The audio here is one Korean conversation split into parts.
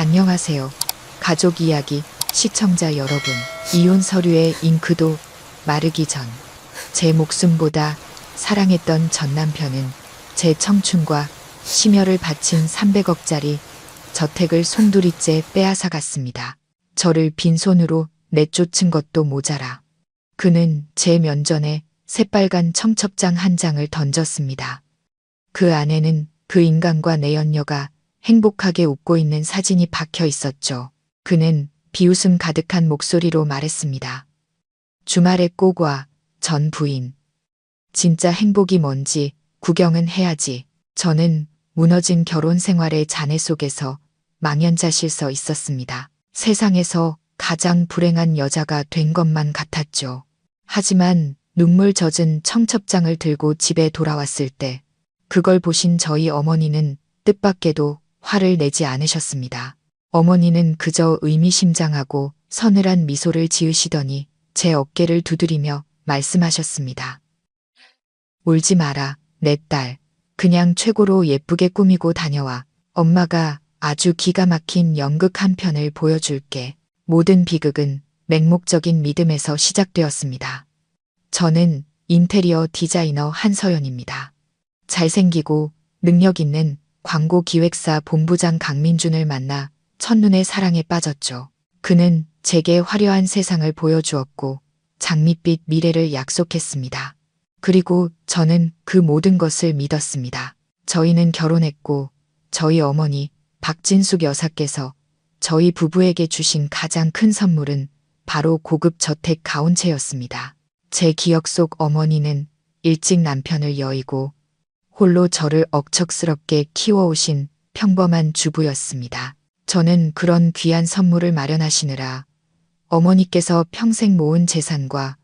안녕하세요. 가족 이야기 시청자 여러분. 이혼 서류의 잉크도 마르기 전 제 목숨보다 사랑했던 전 남편은 제 청춘과 심혈을 바친 300억짜리 저택을 송두리째 빼앗아 갔습니다. 저를 빈손으로 내쫓은 것도 모자라 그는 제 면전에 새빨간 청첩장 한 장을 던졌습니다. 그 안에는 그 인간과 내 연녀가 행복하게 웃고 있는 사진이 박혀 있었죠. 그는 비웃음 가득한 목소리로 말했습니다. 주말에 꼭 와, 전 부인. 진짜 행복이 뭔지 구경은 해야지. 저는 무너진 결혼 생활의 잔해 속에서 망연자실 서 있었습니다. 세상에서 가장 불행한 여자가 된 것만 같았죠. 하지만 눈물 젖은 청첩장을 들고 집에 돌아왔을 때 그걸 보신 저희 어머니는 뜻밖에도 화를 내지 않으셨습니다. 어머니는 그저 의미심장하고 서늘한 미소를 지으시더니 제 어깨를 두드리며 말씀하셨습니다. 울지 마라, 내 딸. 그냥 최고로 예쁘게 꾸미고 다녀와. 엄마가 아주 기가 막힌 연극 한 편을 보여줄게. 모든 비극은 맹목적인 믿음에서 시작되었습니다. 저는 인테리어 디자이너 한서연입니다. 잘생기고 능력 있는 광고 기획사 본부장 강민준을 만나 첫눈에 사랑에 빠졌죠. 그는 제게 화려한 세상을 보여주었고 장밋빛 미래를 약속했습니다. 그리고 저는 그 모든 것을 믿었습니다. 저희는 결혼했고 저희 어머니 박진숙 여사께서 저희 부부에게 주신 가장 큰 선물은 바로 고급 저택 가온채였습니다. 제 기억 속 어머니는 일찍 남편을 여의고 홀로 저를 억척스럽게 키워오신 평범한 주부였습니다. 저는 그런 귀한 선물을 마련하시느라 어머니께서 평생 모은 재산과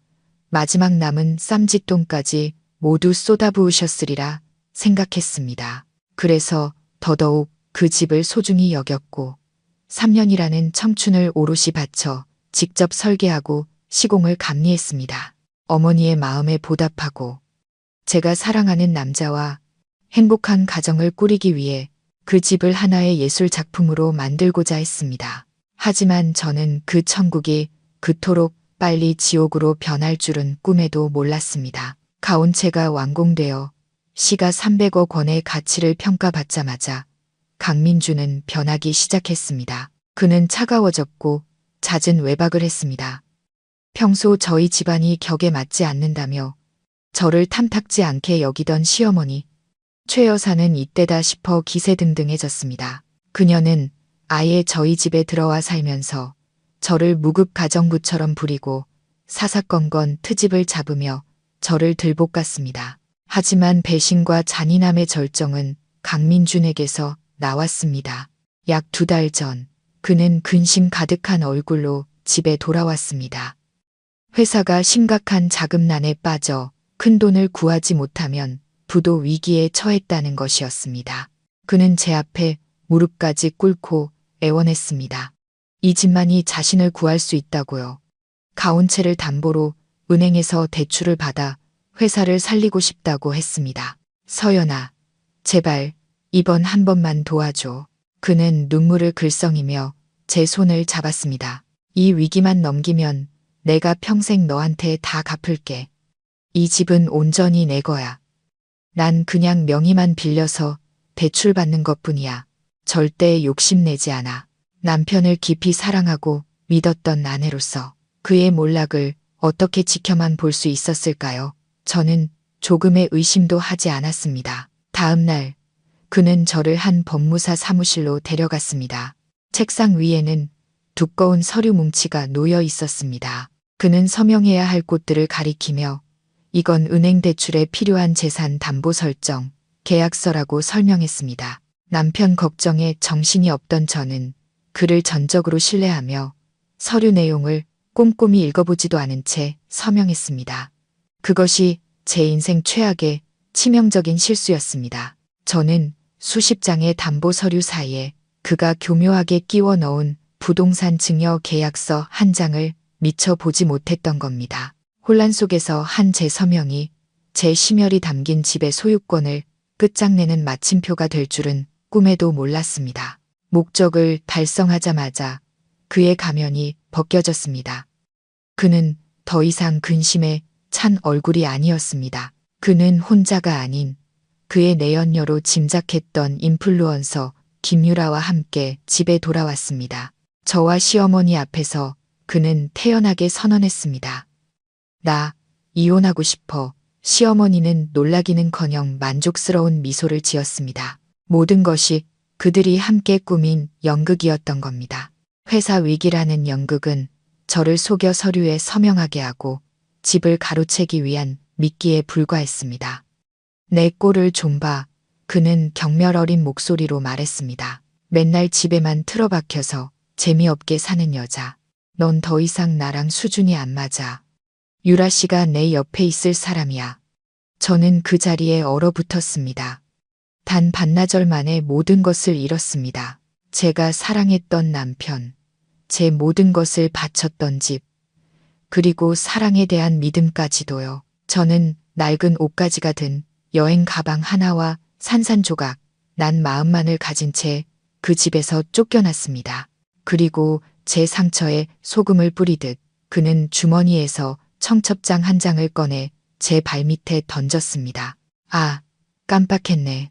마지막 남은 쌈짓돈까지 모두 쏟아부으셨으리라 생각했습니다. 그래서 더더욱 그 집을 소중히 여겼고 3년이라는 청춘을 오롯이 바쳐 직접 설계하고 시공을 감리했습니다. 어머니의 마음에 보답하고 제가 사랑하는 남자와 행복한 가정을 꾸리기 위해 그 집을 하나의 예술 작품으로 만들고자 했습니다. 하지만 저는 그 천국이 그토록 빨리 지옥으로 변할 줄은 꿈에도 몰랐습니다. 가온채가 완공되어 시가 300억 원의 가치를 평가받자마자 강민주는 변하기 시작했습니다. 그는 차가워졌고 잦은 외박을 했습니다. 평소 저희 집안이 격에 맞지 않는다며 저를 탐탁지 않게 여기던 시어머니 최 여사는 이때다 싶어 기세등등해졌습니다. 그녀는 아예 저희 집에 들어와 살면서 저를 무급 가정부처럼 부리고 사사건건 트집을 잡으며 저를 들볶았습니다. 하지만 배신과 잔인함의 절정은 강민준에게서 나왔습니다. 약 2달 전 그는 근심 가득한 얼굴로 집에 돌아왔습니다. 회사가 심각한 자금난에 빠져 큰돈을 구하지 못하면 부도 위기에 처했다는 것이었습니다. 그는 제 앞에 무릎까지 꿇고 애원했습니다. 이 집만이 자신을 구할 수 있다고요. 가온채를 담보로 은행에서 대출을 받아 회사를 살리고 싶다고 했습니다. 서연아, 제발 이번 한 번만 도와줘. 그는 눈물을 글썽이며 제 손을 잡았습니다. 이 위기만 넘기면 내가 평생 너한테 다 갚을게. 이 집은 온전히 내 거야. 난 그냥 명의만 빌려서 대출받는 것뿐이야. 절대 욕심내지 않아. 남편을 깊이 사랑하고 믿었던 아내로서 그의 몰락을 어떻게 지켜만 볼 수 있었을까요? 저는 조금의 의심도 하지 않았습니다. 다음 날 그는 저를 한 법무사 사무실로 데려갔습니다. 책상 위에는 두꺼운 서류 뭉치가 놓여 있었습니다. 그는 서명해야 할 곳들을 가리키며 이건 은행 대출에 필요한 재산 담보 설정, 계약서라고 설명했습니다. 남편 걱정에 정신이 없던 저는 그를 전적으로 신뢰하며 서류 내용을 꼼꼼히 읽어보지도 않은 채 서명했습니다. 그것이 제 인생 최악의 치명적인 실수였습니다. 저는 수십 장의 담보 서류 사이에 그가 교묘하게 끼워 넣은 부동산 증여 계약서 한 장을 미처 보지 못했던 겁니다. 혼란 속에서 한 제 서명이 제 심혈이 담긴 집의 소유권을 끝장내는 마침표가 될 줄은 꿈에도 몰랐습니다. 목적을 달성하자마자 그의 가면이 벗겨졌습니다. 그는 더 이상 근심에 찬 얼굴이 아니었습니다. 그는 혼자가 아닌 그의 내연녀로 짐작했던 인플루언서 김유라와 함께 집에 돌아왔습니다. 저와 시어머니 앞에서 그는 태연하게 선언했습니다. 나 이혼하고 싶어. 시어머니는 놀라기는커녕 만족스러운 미소를 지었습니다. 모든 것이 그들이 함께 꾸민 연극이었던 겁니다. 회사 위기라는 연극은 저를 속여 서류에 서명하게 하고 집을 가로채기 위한 미끼에 불과했습니다. 내 꼴을 좀 봐. 그는 경멸 어린 목소리로 말했습니다. 맨날 집에만 틀어박혀서 재미없게 사는 여자. 넌 더 이상 나랑 수준이 안 맞아. 유라 씨가 내 옆에 있을 사람이야. 저는 그 자리에 얼어붙었습니다. 단 반나절 만에 모든 것을 잃었습니다. 제가 사랑했던 남편, 제 모든 것을 바쳤던 집, 그리고 사랑에 대한 믿음까지도요. 저는 낡은 옷가지가 든 여행 가방 하나와 산산조각 난 마음만을 가진 채 그 집에서 쫓겨났습니다. 그리고 제 상처에 소금을 뿌리듯 그는 주머니에서 청첩장 한 장을 꺼내 제 발밑에 던졌습니다. 아, 깜빡했네.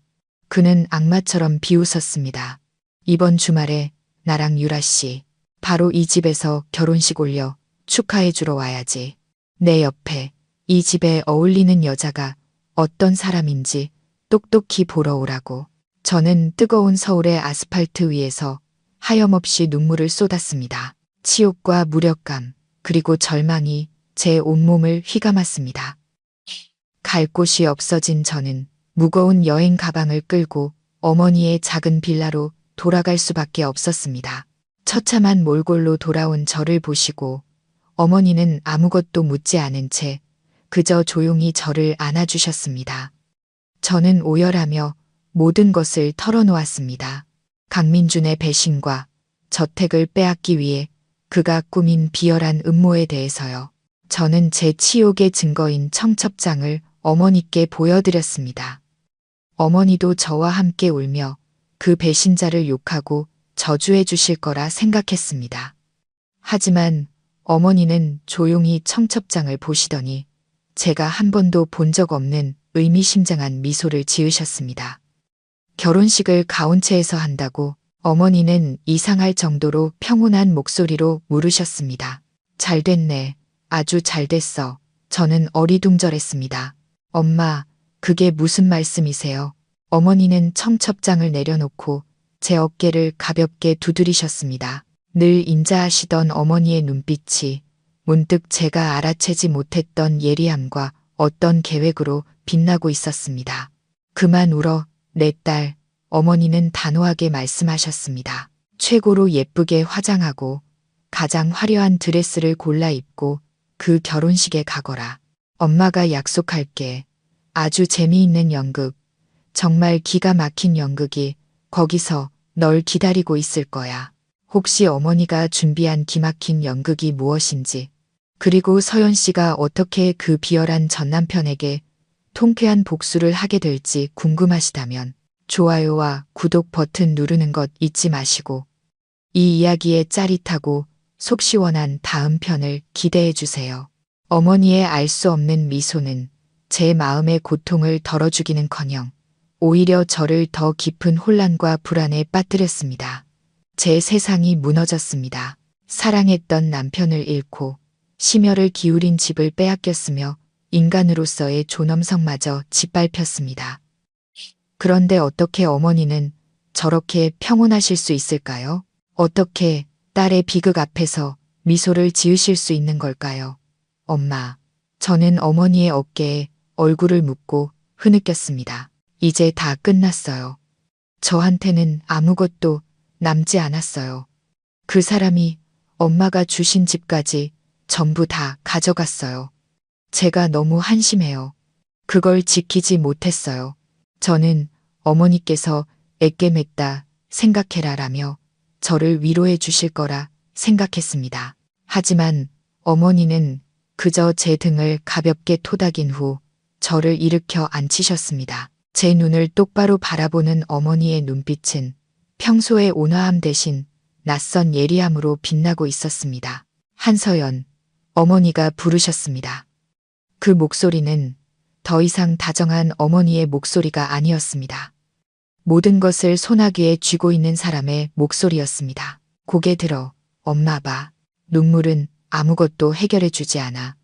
그는 악마처럼 비웃었습니다. 이번 주말에 나랑 유라 씨, 바로 이 집에서 결혼식 올려 축하해 주러 와야지. 내 옆에 이 집에 어울리는 여자가 어떤 사람인지 똑똑히 보러 오라고. 저는 뜨거운 서울의 아스팔트 위에서 하염없이 눈물을 쏟았습니다. 치욕과 무력감, 그리고 절망이 제 온몸을 휘감았습니다. 갈 곳이 없어진 저는 무거운 여행 가방을 끌고 어머니의 작은 빌라로 돌아갈 수밖에 없었습니다. 처참한 몰골로 돌아온 저를 보시고 어머니는 아무것도 묻지 않은 채 그저 조용히 저를 안아주셨습니다. 저는 오열하며 모든 것을 털어놓았습니다. 강민준의 배신과 저택을 빼앗기 위해 그가 꾸민 비열한 음모에 대해서요. 저는 제 치욕의 증거인 청첩장을 어머니께 보여드렸습니다. 어머니도 저와 함께 울며 그 배신자를 욕하고 저주해 주실 거라 생각했습니다. 하지만 어머니는 조용히 청첩장을 보시더니 제가 한 번도 본 적 없는 의미심장한 미소를 지으셨습니다. 결혼식을 가온체에서 한다고 어머니는 이상할 정도로 평온한 목소리로 물으셨습니다. 잘 됐네. 아주 잘 됐어. 저는 어리둥절했습니다. 엄마, 그게 무슨 말씀이세요? 어머니는 청첩장을 내려놓고 제 어깨를 가볍게 두드리셨습니다. 늘 인자하시던 어머니의 눈빛이 문득 제가 알아채지 못했던 예리함과 어떤 계획으로 빛나고 있었습니다. 그만 울어, 내 딸. 어머니는 단호하게 말씀하셨습니다. 최고로 예쁘게 화장하고 가장 화려한 드레스를 골라 입고 그 결혼식에 가거라. 엄마가 약속할게. 아주 재미있는 연극, 정말 기가 막힌 연극이 거기서 널 기다리고 있을 거야. 혹시 어머니가 준비한 기막힌 연극이 무엇인지, 그리고 서연 씨가 어떻게 그 비열한 전남편에게 통쾌한 복수를 하게 될지 궁금하시다면 좋아요와 구독 버튼 누르는 것 잊지 마시고 이 이야기의 짜릿하고 속 시원한 다음 편을 기대해 주세요. 어머니의 알 수 없는 미소는 제 마음의 고통을 덜어주기는커녕 오히려 저를 더 깊은 혼란과 불안에 빠뜨렸습니다. 제 세상이 무너졌습니다. 사랑했던 남편을 잃고 심혈을 기울인 집을 빼앗겼으며 인간으로서의 존엄성마저 짓밟혔습니다. 그런데 어떻게 어머니는 저렇게 평온하실 수 있을까요? 어떻게 딸의 비극 앞에서 미소를 지으실 수 있는 걸까요? 엄마, 저는 어머니의 어깨에 얼굴을 묻고 흐느꼈습니다. 이제 다 끝났어요. 저한테는 아무것도 남지 않았어요. 그 사람이 엄마가 주신 집까지 전부 다 가져갔어요. 제가 너무 한심해요. 그걸 지키지 못했어요. 저는 어머니께서 애꿰했다 생각해라라며 저를 위로해 주실 거라 생각했습니다. 하지만 어머니는 그저 제 등을 가볍게 토닥인 후 저를 일으켜 앉히셨습니다. 제 눈을 똑바로 바라보는 어머니의 눈빛은 평소의 온화함 대신 낯선 예리함으로 빛나고 있었습니다. 한서연, 어머니가 부르셨습니다. 그 목소리는 더 이상 다정한 어머니의 목소리가 아니었습니다. 모든 것을 소나기에 쥐고 있는 사람의 목소리였습니다. 고개 들어, 엄마 봐. 눈물은 아무것도 해결해 주지 않아.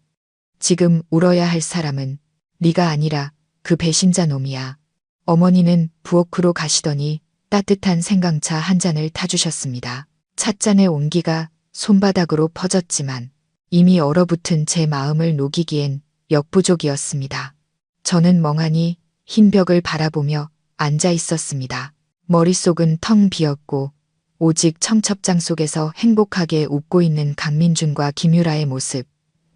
지금 울어야 할 사람은 네가 아니라 그 배신자 놈이야. 어머니는 부엌으로 가시더니 따뜻한 생강차 한 잔을 타주셨습니다. 찻잔의 온기가 손바닥으로 퍼졌지만 이미 얼어붙은 제 마음을 녹이기엔 역부족이었습니다. 저는 멍하니 흰 벽을 바라보며 앉아 있었습니다. 머릿속은 텅 비었고 오직 청첩장 속에서 행복하게 웃고 있는 강민준과 김유라의 모습,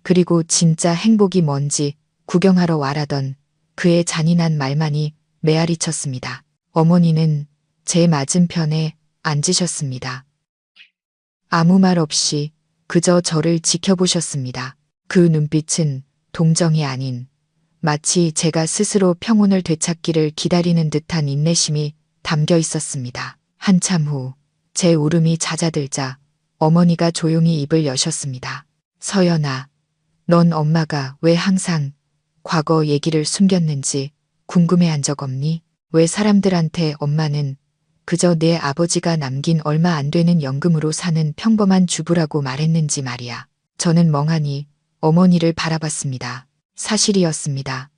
그리고 진짜 행복이 뭔지 구경하러 와라던 그의 잔인한 말만이 메아리 쳤습니다. 어머니는 제 맞은편에 앉으셨습니다. 아무 말 없이 그저 저를 지켜보셨습니다. 그 눈빛은 동정이 아닌 마치 제가 스스로 평온을 되찾기를 기다리는 듯한 인내심이 담겨 있었습니다. 한참 후 제 울음이 잦아들자 어머니가 조용히 입을 여셨습니다. 서연아, 넌 엄마가 왜 항상 과거 얘기를 숨겼는지 궁금해한 적 없니? 왜 사람들한테 엄마는 그저 내 아버지가 남긴 얼마 안 되는 연금으로 사는 평범한 주부라고 말했는지 말이야. 저는 멍하니 어머니를 바라봤습니다. 사실이었습니다.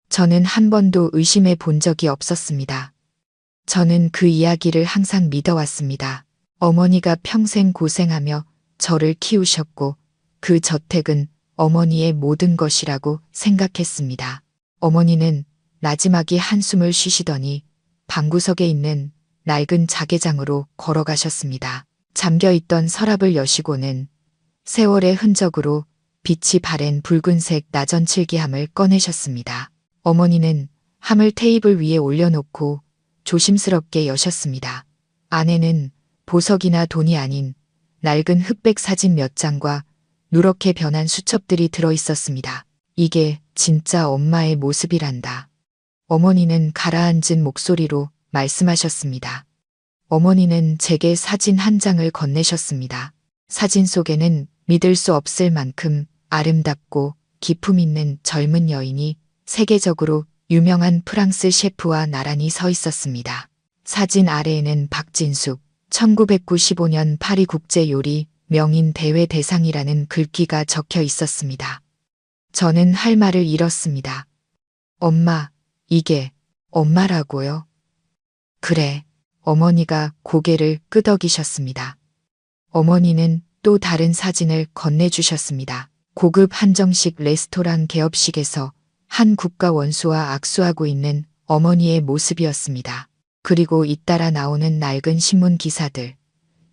저는 한 번도 의심해 본 적이 없었습니다. 저는 그 이야기를 항상 믿어왔습니다. 어머니가 평생 고생하며 저를 키우셨고 그 저택은 어머니의 모든 것이라고 생각했습니다. 어머니는 나지막이 한숨을 쉬시더니 방구석에 있는 낡은 자개장으로 걸어가셨습니다. 잠겨있던 서랍을 여시고는 세월의 흔적으로 빛이 바랜 붉은색 나전 칠기함을 꺼내셨습니다. 어머니는 함을 테이블 위에 올려놓고 조심스럽게 여셨습니다. 안에는 보석이나 돈이 아닌 낡은 흑백 사진 몇 장과 누렇게 변한 수첩들이 들어있었습니다. 이게 진짜 엄마의 모습이란다. 어머니는 가라앉은 목소리로 말씀하셨습니다. 어머니는 제게 사진 한 장을 건네셨습니다. 사진 속에는 믿을 수 없을 만큼 아름답고 기품 있는 젊은 여인이 세계적으로 유명한 프랑스 셰프와 나란히 서 있었습니다. 사진 아래에는 박진숙, 1995년 파리 국제요리 명인 대회 대상이라는 글귀가 적혀 있었습니다. 저는 할 말을 잃었습니다. 엄마, 이게 엄마라고요? 그래, 어머니가 고개를 끄덕이셨습니다. 어머니는 또 다른 사진을 건네주셨습니다. 고급 한정식 레스토랑 개업식에서 한 국가 원수와 악수하고 있는 어머니의 모습이었습니다. 그리고 잇따라 나오는 낡은 신문 기사들,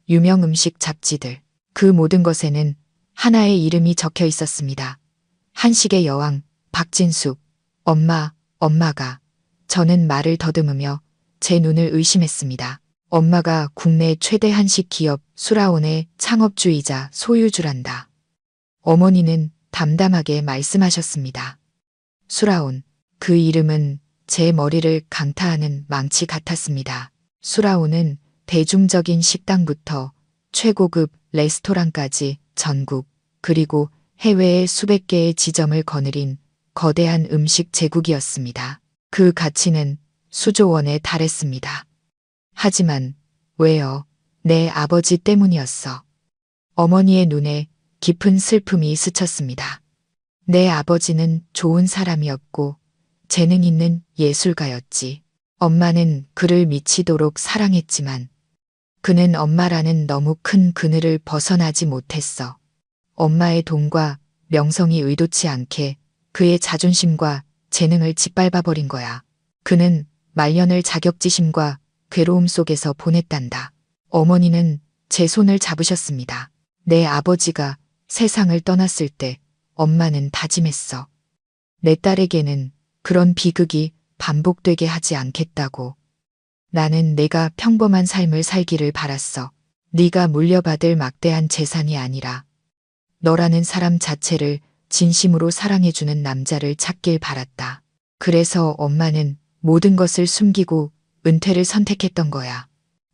유명 음식 잡지들, 그 모든 것에는 하나의 이름이 적혀 있었습니다. 한식의 여왕, 박진숙, 엄마가. 저는 말을 더듬으며 제 눈을 의심했습니다. 엄마가 국내 최대 한식 기업 수라온의 창업주이자 소유주란다. 어머니는 담담하게 말씀하셨습니다. 수라온, 그 이름은 제 머리를 강타하는 망치 같았습니다. 수라온은 대중적인 식당부터 최고급 레스토랑까지 전국 그리고 해외의 수백 개의 지점을 거느린 거대한 음식 제국이었습니다. 그 가치는 수조 원에 달했습니다. 하지만 왜요? 내 아버지 때문이었어. 어머니의 눈에 깊은 슬픔이 스쳤습니다. 내 아버지는 좋은 사람이었고 재능 있는 예술가였지. 엄마는 그를 미치도록 사랑했지만 그는 엄마라는 너무 큰 그늘을 벗어나지 못했어. 엄마의 돈과 명성이 의도치 않게 그의 자존심과 재능을 짓밟아버린 거야. 그는 말년을 자격지심과 괴로움 속에서 보냈단다. 어머니는 제 손을 잡으셨습니다. 내 아버지가 세상을 떠났을 때 엄마는 다짐했어. 내 딸에게는 그런 비극이 반복되게 하지 않겠다고. 나는 내가 평범한 삶을 살기를 바랐어. 네가 물려받을 막대한 재산이 아니라 너라는 사람 자체를 진심으로 사랑해주는 남자를 찾길 바랐다. 그래서 엄마는 모든 것을 숨기고 은퇴를 선택했던 거야.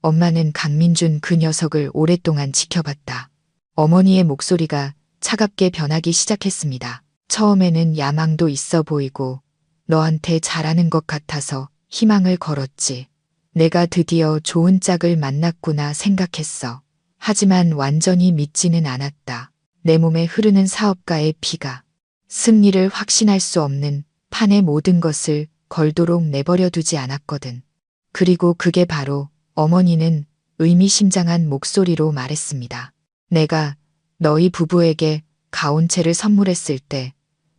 엄마는 강민준 그 녀석을 오랫동안 지켜봤다. 어머니의 목소리가 차갑게 변하기 시작했습니다. 처음에는 야망도 있어 보이고 너한테 잘하는 것 같아서 희망을 걸었지. 내가 드디어 좋은 짝을 만났구나 생각했어. 하지만 완전히 믿지는 않았다. 내 몸에 흐르는 사업가의 피가 승리를 확신할 수 없는 판에 모든 것을 걸도록 내버려 두지 않았거든. 그리고 그게 바로 어머니는 의미심장한 목소리로 말했습니다. 내가 너희 부부에게 가온채를 선물했을 때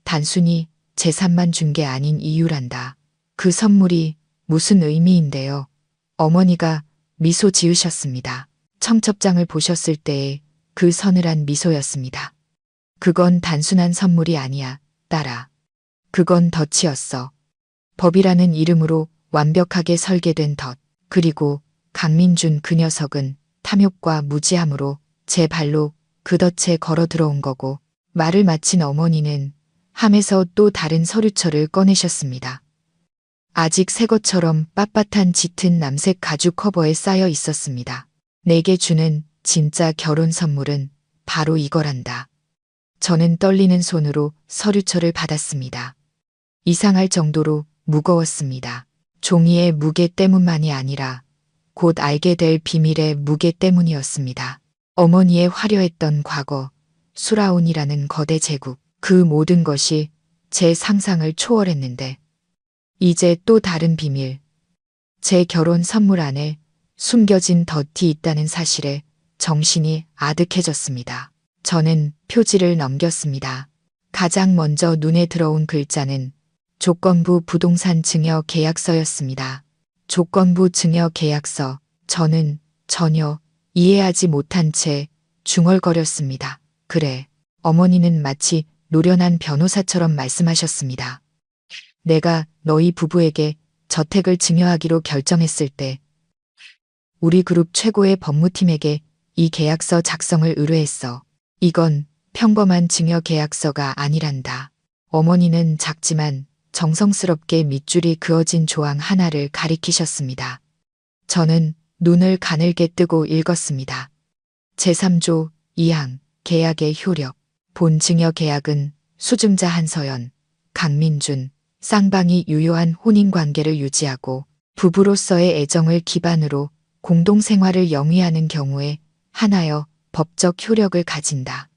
단순히 재산만 준 게 아닌 이유란다. 그 선물이 무슨 의미인데요? 어머니가 미소 지으셨습니다. 청첩장을 보셨을 때의 그 서늘한 미소였습니다. 그건 단순한 선물이 아니야, 딸아. 그건 덫이었어. 법이라는 이름으로 완벽하게 설계된 덫. 그리고 강민준 그 녀석은 탐욕과 무지함으로 제 발로 그 덫에 걸어 들어온 거고, 말을 마친 어머니는 함에서 또 다른 서류철을 꺼내셨습니다. 아직 새 것처럼 빳빳한 짙은 남색 가죽 커버에 쌓여 있었습니다. 내게 주는 진짜 결혼 선물은 바로 이거란다. 저는 떨리는 손으로 서류철을 받았습니다. 이상할 정도로 무거웠습니다. 종이의 무게 때문만이 아니라 곧 알게 될 비밀의 무게 때문이었습니다. 어머니의 화려했던 과거, 수라온이라는 거대 제국, 그 모든 것이 제 상상을 초월했는데 이제 또 다른 비밀, 제 결혼 선물 안에 숨겨진 덫이 있다는 사실에 정신이 아득해졌습니다. 저는 표지를 넘겼습니다. 가장 먼저 눈에 들어온 글자는 조건부 부동산 증여 계약서였습니다. 조건부 증여 계약서. 저는 전혀 이해하지 못한 채 중얼거렸습니다. 그래. 어머니는 마치 노련한 변호사처럼 말씀하셨습니다. 내가 너희 부부에게 저택을 증여하기로 결정했을 때 우리 그룹 최고의 법무팀에게 이 계약서 작성을 의뢰했어. 이건 평범한 증여 계약서가 아니란다. 어머니는 작지만 정성스럽게 밑줄이 그어진 조항 하나를 가리키셨습니다. 저는 눈을 가늘게 뜨고 읽었습니다. 제3조 2항 계약의 효력. 본 증여 계약은 수증자 한서연, 강민준, 쌍방이 유효한 혼인관계를 유지하고 부부로서의 애정을 기반으로 공동생활을 영위하는 경우에 하나여 법적 효력을 가진다.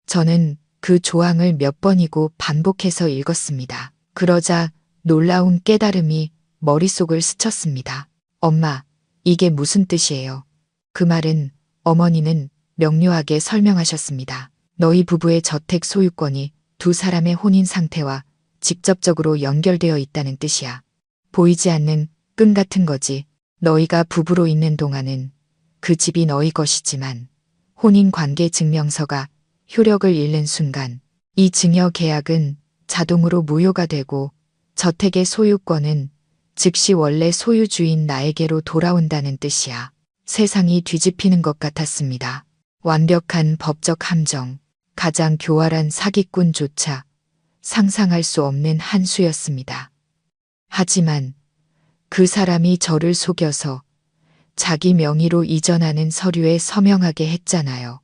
저는 그 조항을 몇 번이고 반복해서 읽었습니다. 그러자 놀라운 깨달음이 머릿속을 스쳤습니다. 엄마, 이게 무슨 뜻이에요? 그 말은 어머니는 명료하게 설명하셨습니다. 너희 부부의 저택 소유권이 두 사람의 혼인 상태와 직접적으로 연결되어 있다는 뜻이야. 보이지 않는 끈 같은 거지. 너희가 부부로 있는 동안은 그 집이 너희 것이지만 혼인관계 증명서가 효력을 잃는 순간 이 증여 계약은 자동으로 무효가 되고 저택의 소유권은 즉시 원래 소유주인 나에게로 돌아온다는 뜻이야. 세상이 뒤집히는 것 같았습니다. 완벽한 법적 함정, 가장 교활한 사기꾼조차 상상할 수 없는 한 수였습니다. 하지만 그 사람이 저를 속여서 자기 명의로 이전하는 서류에 서명하게 했잖아요.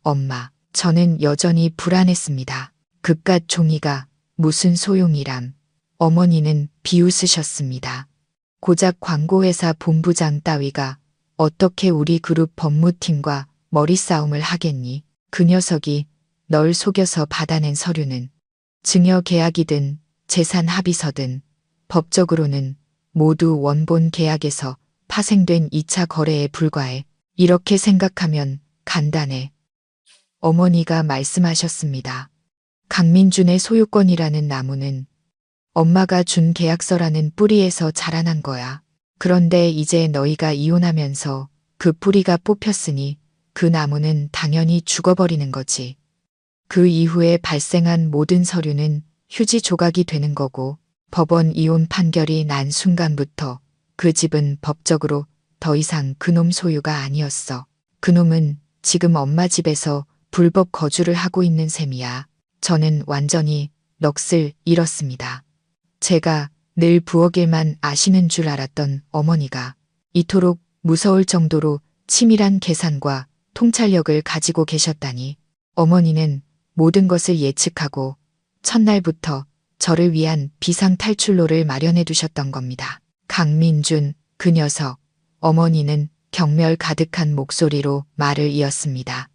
엄마, 저는 여전히 불안했습니다. 그깟 종이가 무슨 소용이람. 어머니는 비웃으셨습니다. 고작 광고회사 본부장 따위가 어떻게 우리 그룹 법무팀과 머리싸움을 하겠니? 그 녀석이 널 속여서 받아낸 서류는 증여 계약이든 재산 합의서든 법적으로는 모두 원본 계약에서 파생된 2차 거래에 불과해. 이렇게 생각하면 간단해. 어머니가 말씀하셨습니다. 강민준의 소유권이라는 나무는 엄마가 준 계약서라는 뿌리에서 자라난 거야. 그런데 이제 너희가 이혼하면서 그 뿌리가 뽑혔으니 그 나무는 당연히 죽어버리는 거지. 그 이후에 발생한 모든 서류는 휴지 조각이 되는 거고 법원 이혼 판결이 난 순간부터 그 집은 법적으로 더 이상 그놈 소유가 아니었어. 그놈은 지금 엄마 집에서 불법 거주를 하고 있는 셈이야. 저는 완전히 넋을 잃었습니다. 제가 늘 부엌 일만 아시는 줄 알았던 어머니가 이토록 무서울 정도로 치밀한 계산과 통찰력을 가지고 계셨다니. 어머니는 모든 것을 예측하고 첫날부터 저를 위한 비상 탈출로를 마련해 두셨던 겁니다. 강민준, 그 녀석. 어머니는 경멸 가득한 목소리로 말을 이었습니다.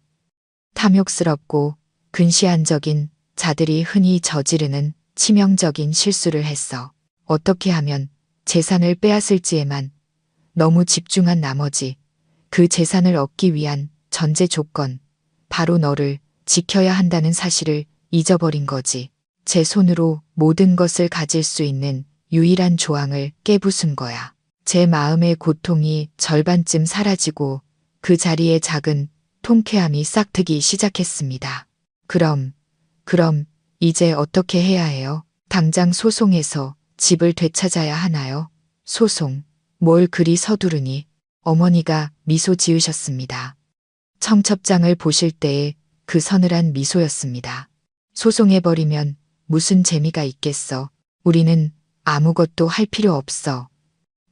탐욕스럽고 근시안적인 자들이 흔히 저지르는 치명적인 실수를 했어. 어떻게 하면 재산을 빼앗을지에만 너무 집중한 나머지 그 재산을 얻기 위한 전제 조건, 바로 너를 지켜야 한다는 사실을 잊어버린 거지. 제 손으로 모든 것을 가질 수 있는 유일한 조항을 깨부순 거야. 제 마음의 고통이 절반쯤 사라지고 그 자리에 작은 통쾌함이 싹트기 시작했습니다. 그럼 이제 어떻게 해야 해요? 당장 소송해서 집을 되찾아야 하나요? 소송, 뭘 그리 서두르니? 어머니가 미소 지으셨습니다. 청첩장을 보실 때의 그 서늘한 미소였습니다. 소송해버리면 무슨 재미가 있겠어. 우리는 아무것도 할 필요 없어.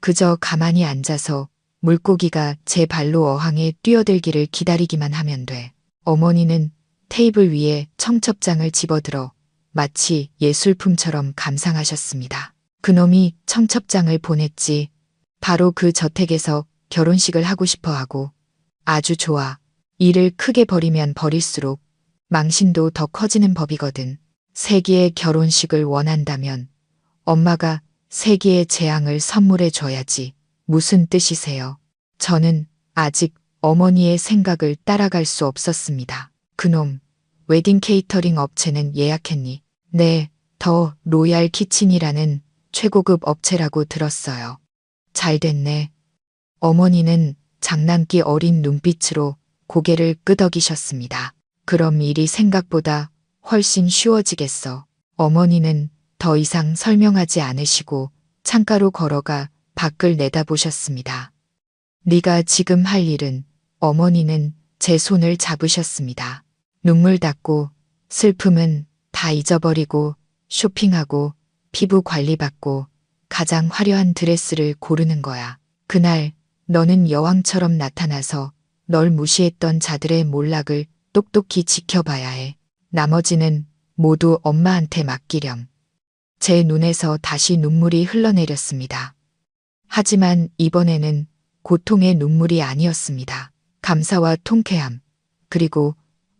그저 가만히 앉아서 물고기가 제 발로 어항에 뛰어들기를 기다리기만 하면 돼. 어머니는 테이블 위에 청첩장을 집어들어 마치 예술품처럼 감상하셨습니다. 그놈이 청첩장을 보냈지. 바로 그 저택에서 결혼식을 하고 싶어 하고. 아주 좋아. 일을 크게 벌이면 벌일수록 망신도 더 커지는 법이거든. 세기의 결혼식을 원한다면 엄마가 세기의 재앙을 선물해 줘야지. 무슨 뜻이세요? 저는 아직 어머니의 생각을 따라갈 수 없었습니다. 그놈, 웨딩 케이터링 업체는 예약했니? 네, 더 로얄 키친이라는 최고급 업체라고 들었어요. 잘 됐네. 어머니는 장난기 어린 눈빛으로 고개를 끄덕이셨습니다. 그럼 일이 생각보다 훨씬 쉬워지겠어. 어머니는 더 이상 설명하지 않으시고 창가로 걸어가 밖을 내다보셨습니다. 네가 지금 할 일은. 어머니는 제 손을 잡으셨습니다. 눈물 닦고 슬픔은 다 잊어버리고 쇼핑하고 피부 관리받고 가장 화려한 드레스를 고르는 거야. 그날 너는 여왕처럼 나타나서 널 무시했던 자들의 몰락을 똑똑히 지켜봐야 해. 나머지는 모두 엄마한테 맡기렴. 제 눈에서 다시 눈물이 흘러내렸습니다. 하지만 이번에는 고통의 눈물이 아니었습니다. 감사와 통쾌함, 그리고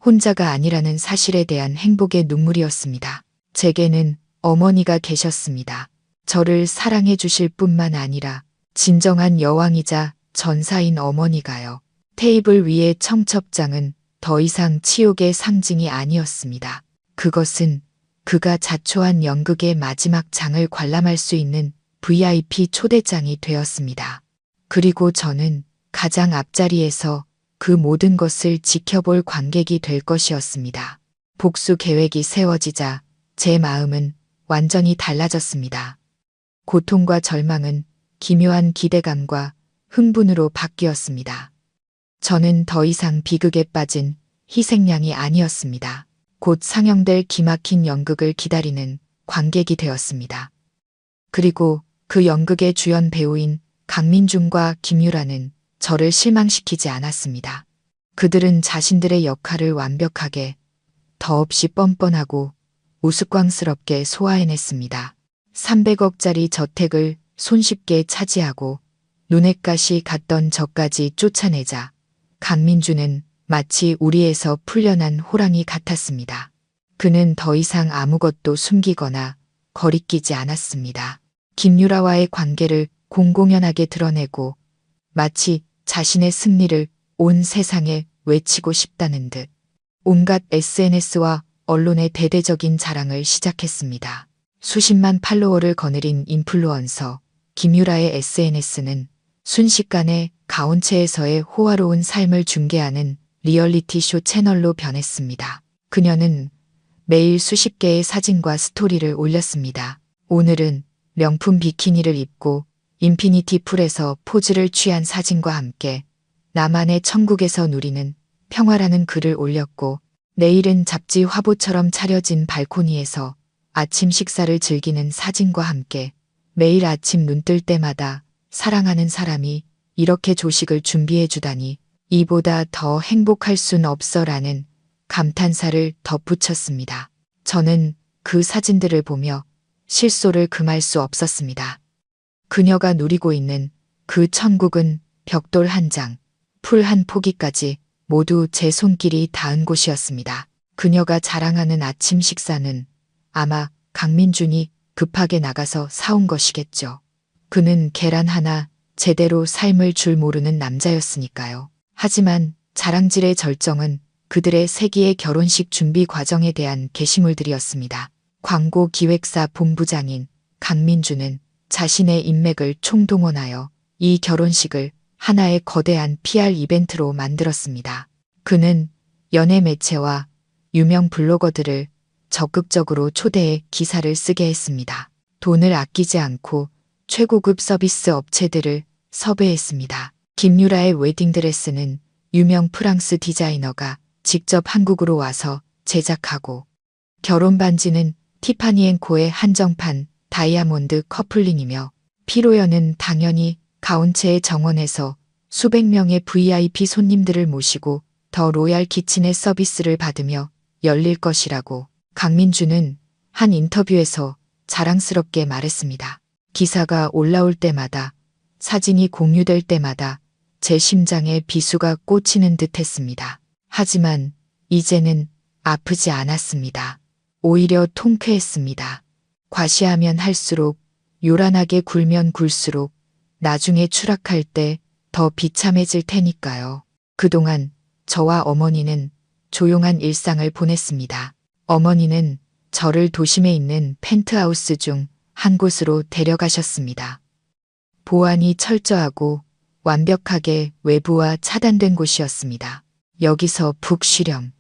혼자가 아니라는 사실에 대한 행복의 눈물이었습니다. 제게는 어머니가 계셨습니다. 저를 사랑해 주실 뿐만 아니라 진정한 여왕이자 전사인 어머니가요. 테이블 위의 청첩장은 더 이상 치욕의 상징이 아니었습니다. 그것은 그가 자초한 연극의 마지막 장을 관람할 수 있는 VIP 초대장이 되었습니다. 그리고 저는 가장 앞자리에서 그 모든 것을 지켜볼 관객이 될 것이었습니다. 복수 계획이 세워지자 제 마음은 완전히 달라졌습니다. 고통과 절망은 기묘한 기대감과 흥분으로 바뀌었습니다. 저는 더 이상 비극에 빠진 희생양이 아니었습니다. 곧 상영될 기막힌 연극을 기다리는 관객이 되었습니다. 그리고 그 연극의 주연 배우인 강민준과 김유라는 저를 실망시키지 않았습니다. 그들은 자신들의 역할을 완벽하게, 더없이 뻔뻔하고 우스꽝스럽게 소화해냈습니다. 300억짜리 저택을 손쉽게 차지하고 눈엣 가시 갔던 저까지 쫓아내자 강민주는 마치 우리에서 풀려난 호랑이 같았습니다. 그는 더 이상 아무것도 숨기거나 거리끼지 않았습니다. 김유라와의 관계를 공공연하게 드러내고 마치 자신의 승리를 온 세상에 외치고 싶다는 듯 온갖 SNS와 언론의 대대적인 자랑을 시작했습니다. 수십만 팔로워를 거느린 인플루언서 김유라의 SNS는 순식간에 가온체에서의 호화로운 삶을 중계하는 리얼리티쇼 채널로 변했습니다. 그녀는 매일 수십 개의 사진과 스토리를 올렸습니다. 오늘은 명품 비키니를 입고 인피니티 풀에서 포즈를 취한 사진과 함께 나만의 천국에서 누리는 평화라는 글을 올렸고, 내일은 잡지 화보처럼 차려진 발코니에서 아침 식사를 즐기는 사진과 함께 매일 아침 눈 뜰 때마다 사랑하는 사람이 이렇게 조식을 준비해 주다니 이보다 더 행복할 순 없어라는 감탄사를 덧붙였습니다. 저는 그 사진들을 보며 실소를 금할 수 없었습니다. 그녀가 누리고 있는 그 천국은 벽돌 한 장, 풀 한 포기까지 모두 제 손길이 닿은 곳이었습니다. 그녀가 자랑하는 아침 식사는 아마 강민준이 급하게 나가서 사온 것이겠죠. 그는 계란 하나 제대로 삶을 줄 모르는 남자였으니까요. 하지만 자랑질의 절정은 그들의 세기의 결혼식 준비 과정에 대한 게시물들이었습니다. 광고 기획사 본부장인 강민주는 자신의 인맥을 총동원하여 이 결혼식을 하나의 거대한 PR 이벤트로 만들었습니다. 그는 연예 매체와 유명 블로거들을 적극적으로 초대해 기사를 쓰게 했습니다. 돈을 아끼지 않고 최고급 서비스 업체들을 섭외했습니다. 김유라의 웨딩드레스는 유명 프랑스 디자이너가 직접 한국으로 와서 제작하고, 결혼 반지는 티파니앤코의 한정판 다이아몬드 커플링이며, 피로연은 당연히 가온체의 정원에서 수백 명의 VIP 손님들을 모시고 더 로얄 키친의 서비스를 받으며 열릴 것이라고 강민주는 한 인터뷰에서 자랑스럽게 말했습니다. 기사가 올라올 때마다, 사진이 공유될 때마다 제 심장에 비수가 꽂히는 듯 했습니다. 하지만 이제는 아프지 않았습니다. 오히려 통쾌했습니다. 과시하면 할수록, 요란하게 굴면 굴수록 나중에 추락할 때 더 비참해질 테니까요. 그동안 저와 어머니는 조용한 일상을 보냈습니다. 어머니는 저를 도심에 있는 펜트하우스 중 한 곳으로 데려가셨습니다. 보안이 철저하고 완벽하게 외부와 차단된 곳이었습니다. 여기서 푹 쉬렴.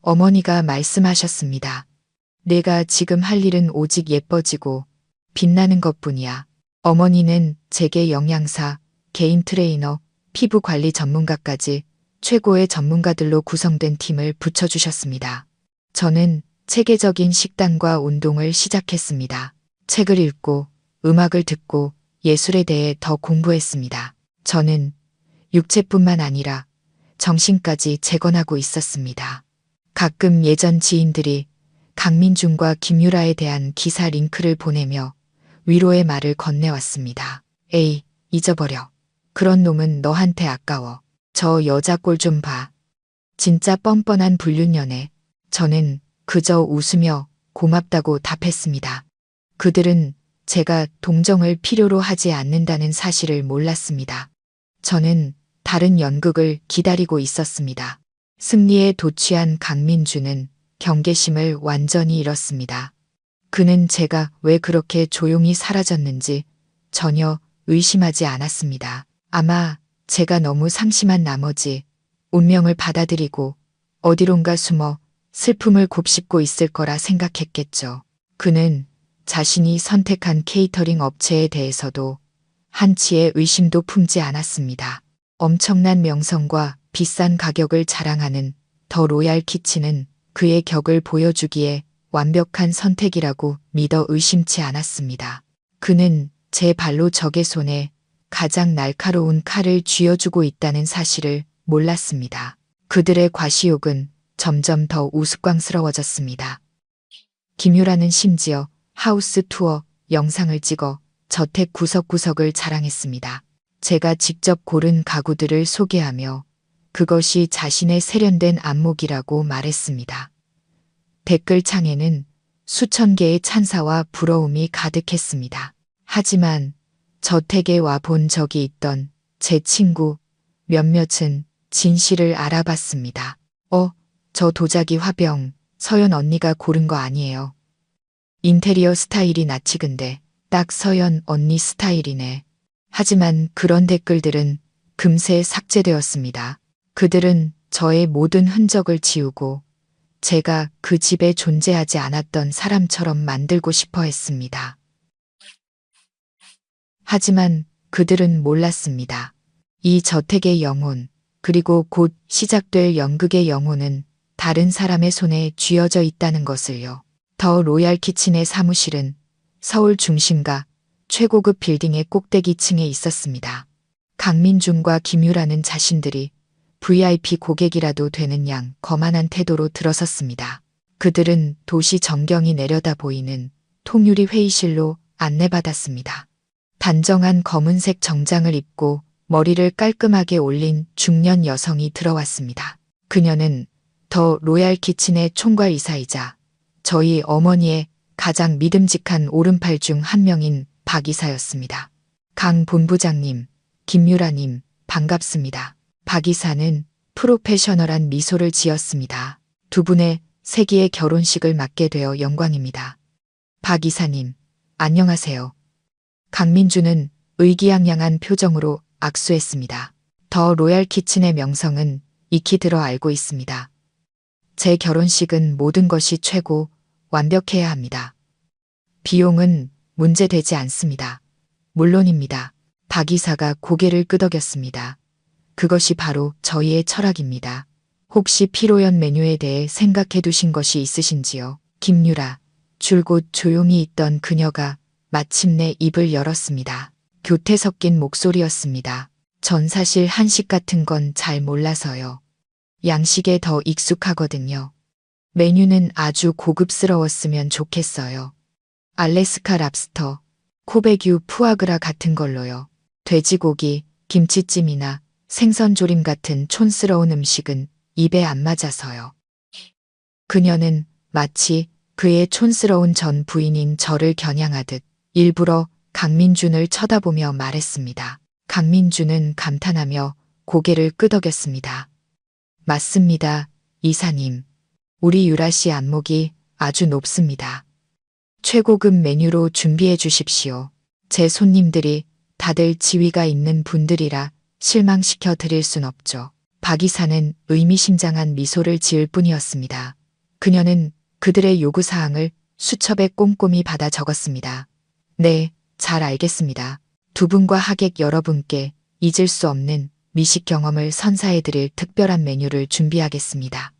어머니가 말씀하셨습니다. 내가 지금 할 일은 오직 예뻐지고 빛나는 것뿐이야. 어머니는 제게 영양사, 개인 트레이너, 피부 관리 전문가까지 최고의 전문가들로 구성된 팀을 붙여주셨습니다. 저는 체계적인 식단과 운동을 시작했습니다. 책을 읽고 음악을 듣고 예술에 대해 더 공부했습니다. 저는 육체뿐만 아니라 정신까지 재건하고 있었습니다. 가끔 예전 지인들이 강민준과 김유라에 대한 기사 링크를 보내며 위로의 말을 건네왔습니다. 에이, 잊어버려. 그런 놈은 너한테 아까워. 저 여자 꼴 좀 봐. 진짜 뻔뻔한 불륜연애. 저는 그저 웃으며 고맙다고 답했습니다. 그들은 제가 동정을 필요로 하지 않는다는 사실을 몰랐습니다. 저는 다른 연극을 기다리고 있었습니다. 승리에 도취한 강민주는 경계심을 완전히 잃었습니다. 그는 제가 왜 그렇게 조용히 사라졌는지 전혀 의심하지 않았습니다. 아마 제가 너무 상심한 나머지 운명을 받아들이고 어디론가 숨어 슬픔을 곱씹고 있을 거라 생각했겠죠. 그는 자신이 선택한 케이터링 업체에 대해서도 한치의 의심도 품지 않았습니다. 엄청난 명성과 비싼 가격을 자랑하는 더 로얄 키친은 그의 격을 보여주기에 완벽한 선택이라고 믿어 의심치 않았습니다. 그는 제 발로 적의 손에 가장 날카로운 칼을 쥐어주고 있다는 사실을 몰랐습니다. 그들의 과시욕은 점점 더 우스꽝스러워졌습니다. 김유라는 심지어 하우스 투어 영상을 찍어 저택 구석구석을 자랑했습니다. 제가 직접 고른 가구들을 소개하며 그것이 자신의 세련된 안목이라고 말했습니다. 댓글창에는 수천 개의 찬사와 부러움이 가득했습니다. 하지만 저택에 와 본 적이 있던 제 친구 몇몇은 진실을 알아봤습니다. 저 도자기 화병 서연 언니가 고른 거 아니에요. 인테리어 스타일이 낯익은데 딱 서연 언니 스타일이네. 하지만 그런 댓글들은 금세 삭제되었습니다. 그들은 저의 모든 흔적을 지우고 제가 그 집에 존재하지 않았던 사람처럼 만들고 싶어 했습니다. 하지만 그들은 몰랐습니다. 이 저택의 영혼, 그리고 곧 시작될 연극의 영혼은 다른 사람의 손에 쥐어져 있다는 것을요. 더 로얄 키친의 사무실은 서울 중심가 최고급 빌딩의 꼭대기층에 있었습니다. 강민준과 김유라는 자신들이 VIP 고객이라도 되는 양 거만한 태도로 들어섰습니다. 그들은 도시 전경이 내려다 보이는 통유리 회의실로 안내받았습니다. 단정한 검은색 정장을 입고 머리를 깔끔하게 올린 중년 여성이 들어왔습니다. 그녀는 더 로얄 키친의 총괄이사이자 저희 어머니의 가장 믿음직한 오른팔 중 한 명인 박 이사였습니다. 강 본부장님, 김유라님, 반갑습니다. 박 이사는 프로페셔널한 미소를 지었습니다. 두 분의 세기의 결혼식을 맡게 되어 영광입니다. 박 이사님, 안녕하세요. 강민주는 의기양양한 표정으로 악수했습니다. 더 로얄 키친의 명성은 익히 들어 알고 있습니다. 제 결혼식은 모든 것이 최고 완벽해야 합니다. 비용은 문제되지 않습니다. 물론입니다. 박 이사가 고개를 끄덕였습니다. 그것이 바로 저희의 철학입니다. 혹시 피로연 메뉴에 대해 생각해 두신 것이 있으신지요? 김유라, 줄곧 조용히 있던 그녀가 마침내 입을 열었습니다. 교태 섞인 목소리였습니다. 전 사실 한식 같은 건 잘 몰라서요. 양식에 더 익숙하거든요. 메뉴는 아주 고급스러웠으면 좋겠어요. 알래스카 랍스터, 코베규 푸아그라 같은 걸로요. 돼지고기, 김치찜이나 생선조림 같은 촌스러운 음식은 입에 안 맞아서요. 그녀는 마치 그의 촌스러운 전 부인인 저를 겨냥하듯 일부러 강민준을 쳐다보며 말했습니다. 강민준은 감탄하며 고개를 끄덕였습니다. 맞습니다, 이사님. 우리 유라 씨 안목이 아주 높습니다. 최고급 메뉴로 준비해 주십시오. 제 손님들이 다들 지위가 있는 분들이라 실망시켜 드릴 순 없죠. 박 이사는 의미심장한 미소를 지을 뿐이었습니다. 그녀는 그들의 요구사항을 수첩에 꼼꼼히 받아 적었습니다. 네, 잘 알겠습니다. 두 분과 하객 여러분께 잊을 수 없는 미식 경험을 선사해드릴 특별한 메뉴를 준비하겠습니다.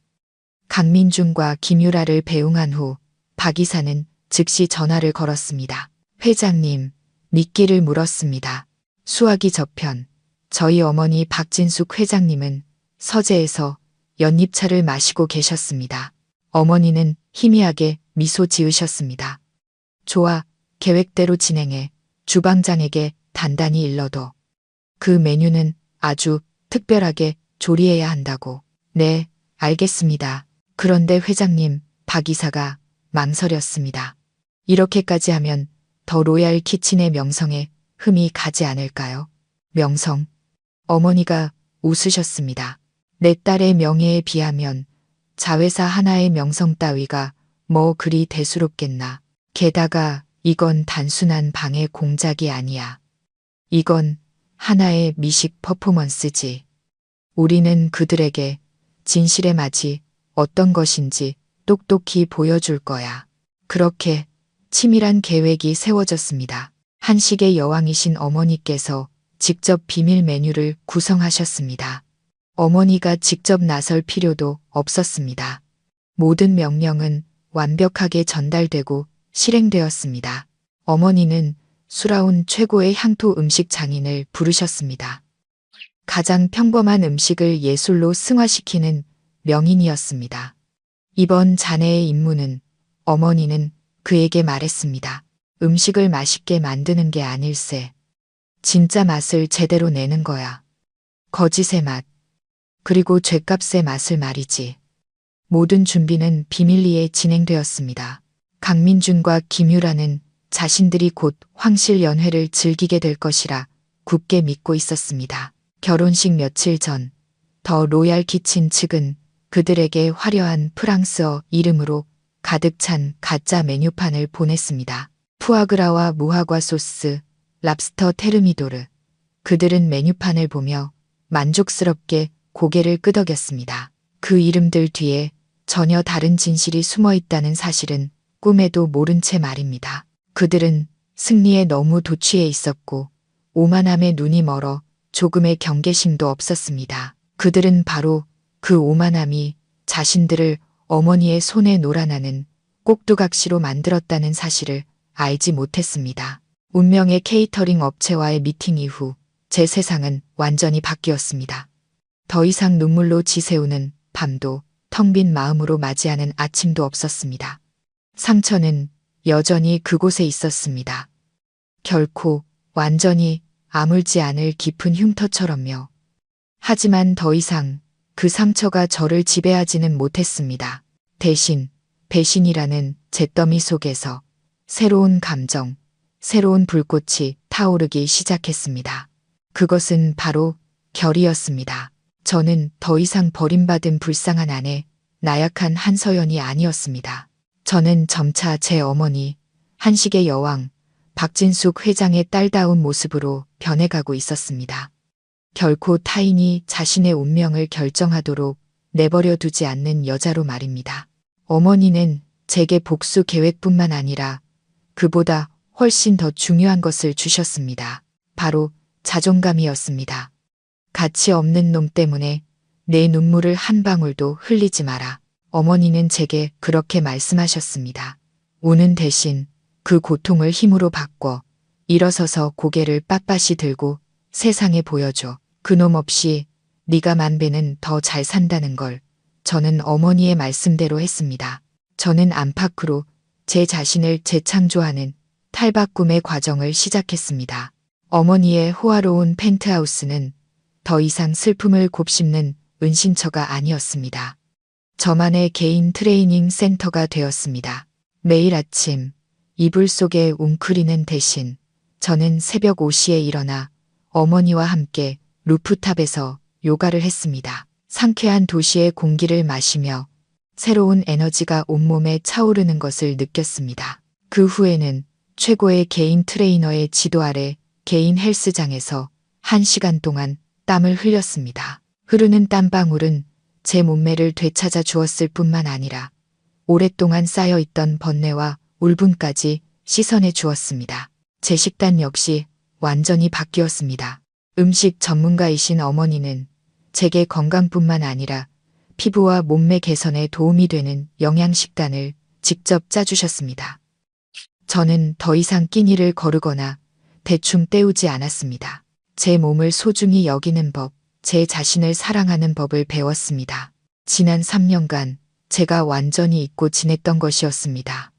강민준과 김유라를 배웅한 후 박 이사는 즉시 전화를 걸었습니다. 회장님, 미끼를 물었습니다. 수화기 저편, 저희 어머니 박진숙 회장님은 서재에서 연잎차를 마시고 계셨습니다. 어머니는 희미하게 미소 지으셨습니다. 좋아, 계획대로 진행해. 주방장에게 단단히 일러둬. 그 메뉴는 아주 특별하게 조리해야 한다고. 네, 알겠습니다. 그런데 회장님, 박 이사가 망설였습니다. 이렇게까지 하면 더 로얄 키친의 명성에 흠이 가지 않을까요? 명성. 어머니가 웃으셨습니다. 내 딸의 명예에 비하면 자회사 하나의 명성 따위가 뭐 그리 대수롭겠나. 게다가 이건 단순한 방해 공작이 아니야. 이건 하나의 미식 퍼포먼스지. 우리는 그들에게 진실의 맛이 어떤 것인지 똑똑히 보여줄 거야. 그렇게 치밀한 계획이 세워졌습니다. 한식의 여왕이신 어머니께서 직접 비밀 메뉴를 구성하셨습니다. 어머니가 직접 나설 필요도 없었습니다. 모든 명령은 완벽하게 전달되고 실행되었습니다. 어머니는 수라운 최고의 향토 음식 장인을 부르셨습니다. 가장 평범한 음식을 예술로 승화시키는 명인이었습니다. 이번 자네의 임무는, 어머니는 그에게 말했습니다. 음식을 맛있게 만드는 게 아닐세. 진짜 맛을 제대로 내는 거야. 거짓의 맛, 그리고 죗값의 맛을 말이지. 모든 준비는 비밀리에 진행되었습니다. 강민준과 김유라는 자신들이 곧 황실 연회를 즐기게 될 것이라 굳게 믿고 있었습니다. 결혼식 며칠 전, 더 로얄 키친 측은 그들에게 화려한 프랑스어 이름으로 가득 찬 가짜 메뉴판을 보냈습니다. 푸아그라와 무화과 소스, 랍스터 테르미도르. 그들은 메뉴판을 보며 만족스럽게 고개를 끄덕였습니다. 그 이름들 뒤에 전혀 다른 진실이 숨어 있다는 사실은 꿈에도 모른 채 말입니다. 그들은 승리에 너무 도취해 있었고 오만함에 눈이 멀어 조금의 경계심도 없었습니다. 그들은 바로 그 오만함이 자신들을 어머니의 손에 놀아나는 꼭두각시로 만들었다는 사실을 알지 못했습니다. 운명의 케이터링 업체와의 미팅 이후 제 세상은 완전히 바뀌었습니다. 더 이상 눈물로 지새우는 밤도 텅 빈 마음으로 맞이하는 아침도 없었습니다. 상처는 여전히 그곳에 있었습니다. 결코 완전히 아물지 않을 깊은 흉터처럼요. 하지만 더 이상 그 상처가 저를 지배하지는 못했습니다. 대신 배신이라는 잿더미 속에서 새로운 감정, 새로운 불꽃이 타오르기 시작했습니다. 그것은 바로 결이었습니다. 저는 더 이상 버림받은 불쌍한 아내, 나약한 한서연이 아니었습니다. 저는 점차 제 어머니, 한식의 여왕, 박진숙 회장의 딸다운 모습으로 변해가고 있었습니다. 결코 타인이 자신의 운명을 결정하도록 내버려 두지 않는 여자로 말입니다. 어머니는 제게 복수 계획뿐만 아니라 그보다 훨씬 더 중요한 것을 주셨습니다. 바로 자존감이었습니다. 가치 없는 놈 때문에 내 눈물을 한 방울도 흘리지 마라. 어머니는 제게 그렇게 말씀하셨습니다. 우는 대신 그 고통을 힘으로 바꿔 일어서서 고개를 빳빳이 들고 세상에 보여줘. 그놈 없이 네가 만 배는 더 잘 산다는 걸. 저는 어머니의 말씀대로 했습니다. 저는 안팎으로 제 자신을 재창조하는 탈바꿈의 과정을 시작했습니다. 어머니의 호화로운 펜트하우스는 더 이상 슬픔을 곱씹는 은신처가 아니었습니다. 저만의 개인 트레이닝 센터가 되었습니다. 매일 아침 이불 속에 웅크리는 대신 저는 새벽 5시에 일어나 어머니와 함께 루프탑에서 요가를 했습니다. 상쾌한 도시의 공기를 마시며 새로운 에너지가 온몸에 차오르는 것을 느꼈습니다. 그 후에는 최고의 개인 트레이너의 지도 아래 개인 헬스장에서 1시간 동안 땀을 흘렸습니다. 흐르는 땀방울은 제 몸매를 되찾아 주었을 뿐만 아니라 오랫동안 쌓여있던 번뇌와 울분까지 씻어내 주었습니다. 제 식단 역시 완전히 바뀌었습니다. 음식 전문가이신 어머니는 제게 건강뿐만 아니라 피부와 몸매 개선에 도움이 되는 영양식단을 직접 짜주셨습니다. 저는 더 이상 끼니를 거르거나 대충 때우지 않았습니다. 제 몸을 소중히 여기는 법, 제 자신을 사랑하는 법을 배웠습니다. 지난 3년간 제가 완전히 잊고 지냈던 것이었습니다.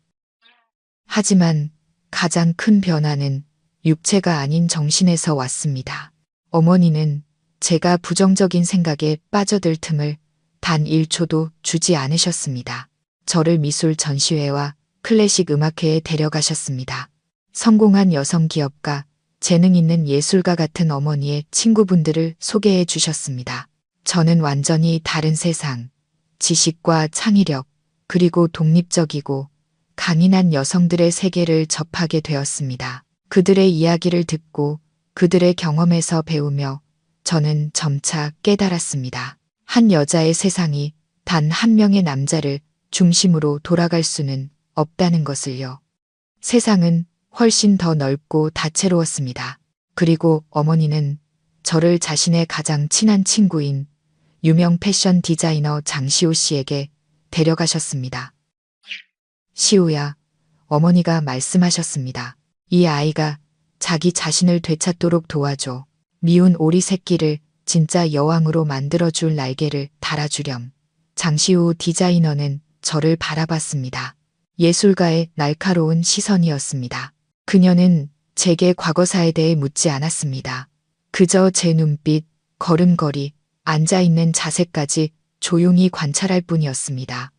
하지만 가장 큰 변화는 육체가 아닌 정신에서 왔습니다. 어머니는 제가 부정적인 생각에 빠져들 틈을 단 1초도 주지 않으셨습니다. 저를 미술 전시회와 클래식 음악회에 데려가셨습니다. 성공한 여성 기업가, 재능 있는 예술가 같은 어머니의 친구분들을 소개해 주셨습니다. 저는 완전히 다른 세상, 지식과 창의력, 그리고 독립적이고 강인한 여성들의 세계를 접하게 되었습니다. 그들의 이야기를 듣고 그들의 경험에서 배우며 저는 점차 깨달았습니다. 한 여자의 세상이 단 한 명의 남자를 중심으로 돌아갈 수는 없다는 것을요. 세상은 훨씬 더 넓고 다채로웠습니다. 그리고 어머니는 저를 자신의 가장 친한 친구인 유명 패션 디자이너 장시호 씨에게 데려가셨습니다. 시호야, 어머니가 말씀하셨습니다. 이 아이가 자기 자신을 되찾도록 도와줘. 미운 오리 새끼를 진짜 여왕으로 만들어줄 날개를 달아주렴. 장시호 디자이너는 저를 바라봤습니다. 예술가의 날카로운 시선이었습니다. 그녀는 제게 과거사에 대해 묻지 않았습니다. 그저 제 눈빛, 걸음걸이, 앉아있는 자세까지 조용히 관찰할 뿐이었습니다.